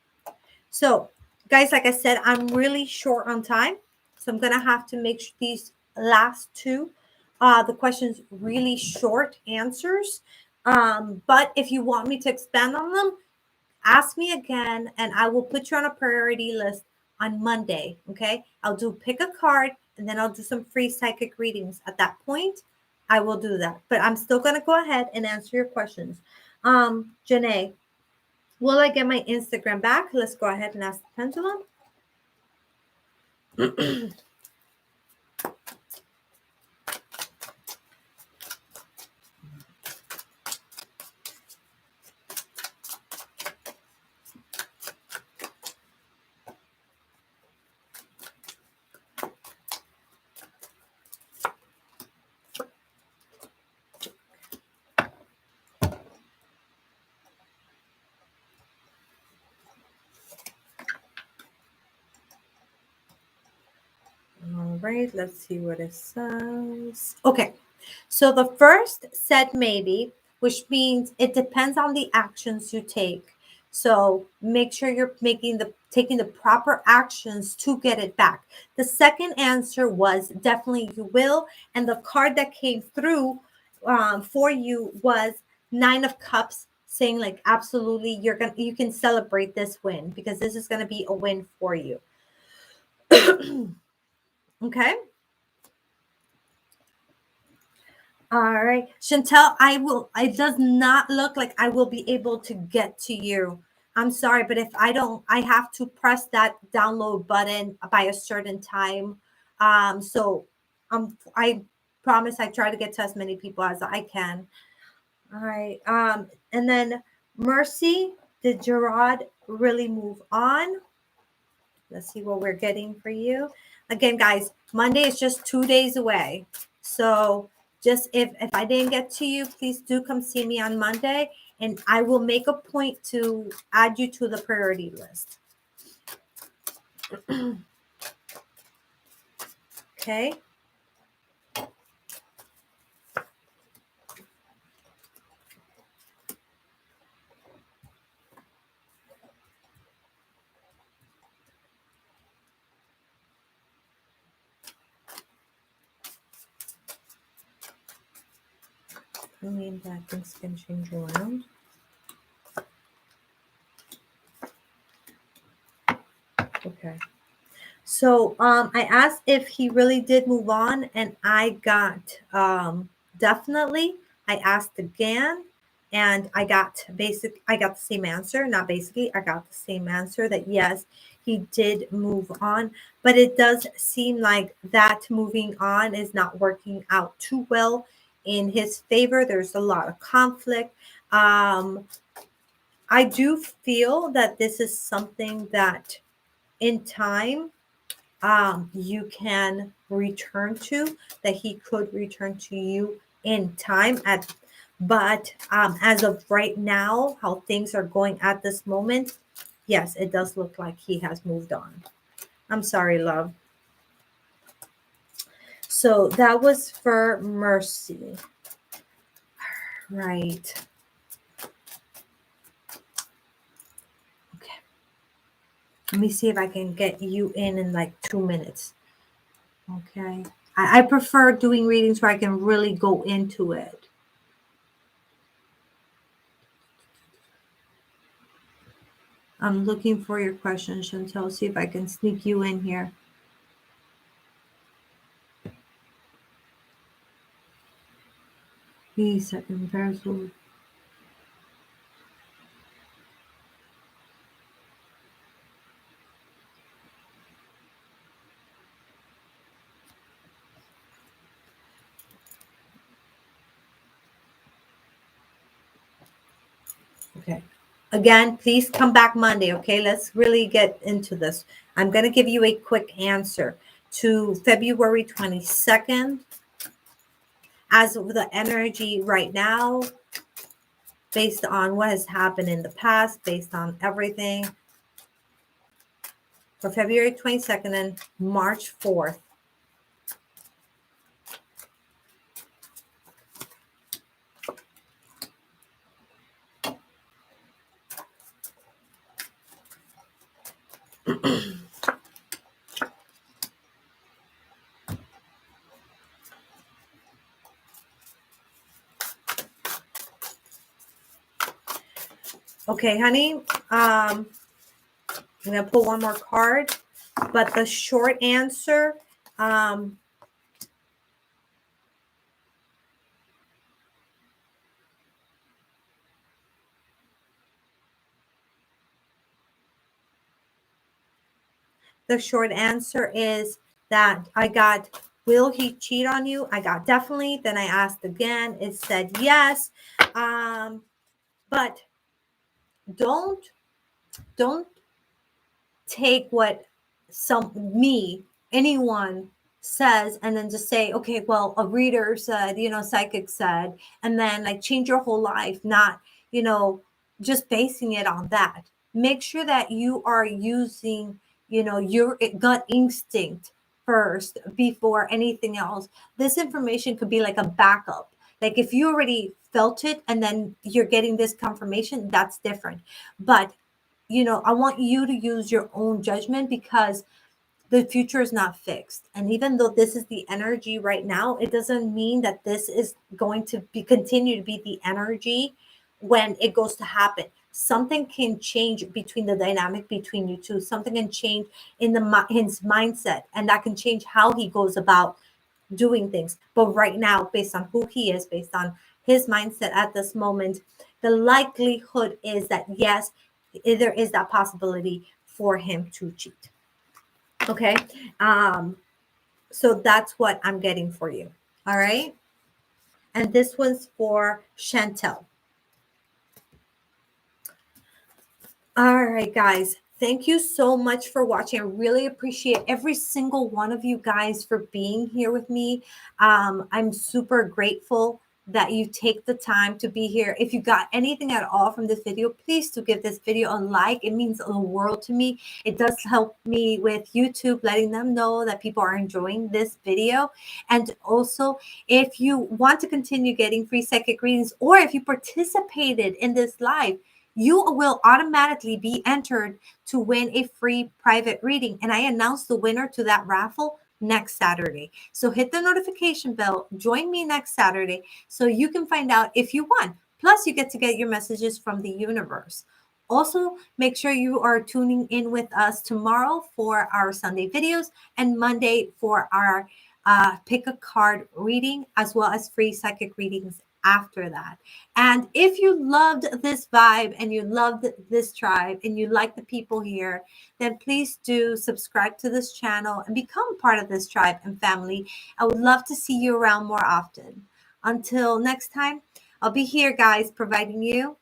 So, guys, like I said, I'm really short on time. So I'm gonna have to make these last two, the questions really short answers. But if you want me to expand on them, ask me again and I will put you on a priority list on Monday. Okay. I'll do pick a card and then I'll do some free psychic readings. At that point, I will do that. But I'm still going to go ahead and answer your questions. Janae, will I get my Instagram back? Let's go ahead and ask the pendulum. All right, let's see what it says. Okay, so the first said maybe, which means it depends on the actions you take. So make sure you're taking the proper actions to get it back. The second answer was definitely you will, and the card that came through for you was Nine of Cups, saying like absolutely you can celebrate this win because this is gonna be a win for you. Okay. All right. Chantel, it does not look like I will be able to get to you. I'm sorry, but if I don't, I have to press that download button by a certain time. So I promise I try to get to as many people as I can. All right. And then Mercy, did Gerard really move on? Let's see what we're getting for you. Again, guys, Monday is just 2 days away. So just if I didn't get to you, please do come see me on Monday and I will make a point to add you to the priority list. Okay. I mean that things can change around. Okay. So I asked if he really did move on, and I got definitely. I asked again, and I got the same answer. Not basically, I got the same answer that yes, he did move on, but it does seem like that moving on is not working out too well in his favor. There's a lot of conflict. I do feel that this is something that in time you can return to, that he could return to you in time but as of right now, how things are going at this moment, yes, it does look like he has moved on. I'm sorry, love. So that was for Mercy. Right. Okay. Let me see if I can get you in like 2 minutes. Okay. I prefer doing readings where I can really go into it. I'm looking for your question, Chantel. See if I can sneak you in here. Second parcel. Okay. Again, please come back Monday, okay? Let's really get into this. I'm going to give you a quick answer to February 22nd. As of the energy right now, based on what has happened in the past, based on everything, for February 22nd and March 4th. Okay, honey, I'm going to pull one more card, but the short answer, the short answer is that I got, will he cheat on you? I got definitely. Then I asked again. It said yes. But don't take what anyone says and then just say, okay, well, a reader said, psychic said, and then like change your whole life, not, just basing it on that. Make sure that you are using, your gut instinct first before anything else. This information could be like a backup. Like if you already felt it and then you're getting this confirmation, that's different. But I want you to use your own judgment because the future is not fixed. And even though this is the energy right now, it doesn't mean that this is going to continue to be the energy when it goes to happen. Something can change between the dynamic between you two. Something can change in his mindset, and that can change how he goes about doing things. But right now, based on who he is, based on his mindset at this moment, the likelihood is that yes, there is that possibility for him to cheat. Okay. So that's what I'm getting for you. All right. And this one's for Chantel. All right, guys. Thank you so much for watching. I really appreciate every single one of you guys for being here with me. I'm super grateful that you take the time to be here. If you got anything at all from this video, please do give this video a like. It means the world to me. It does help me with YouTube, letting them know that people are enjoying this video. And also, if you want to continue getting free psychic readings, or if you participated in this live, you will automatically be entered to win a free private reading. And I announce the winner to that raffle next Saturday. So hit the notification bell, join me next Saturday so you can find out if you won. Plus, you get to get your messages from the universe. Also, make sure you are tuning in with us tomorrow for our Sunday videos and Monday for our pick a card reading, as well as free psychic readings after that. And if you loved this vibe and you loved this tribe and you like the people here, then please do subscribe to this channel and become part of this tribe and family. I would love to see you around more often. Until next time, I'll be here, guys, providing you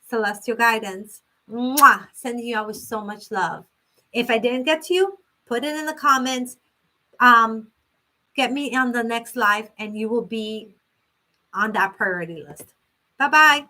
celestial guidance. Mwah! Sending you out with so much love. If I didn't get to you, put it in the comments. Get me on the next live and you will be on that priority list. Bye-bye.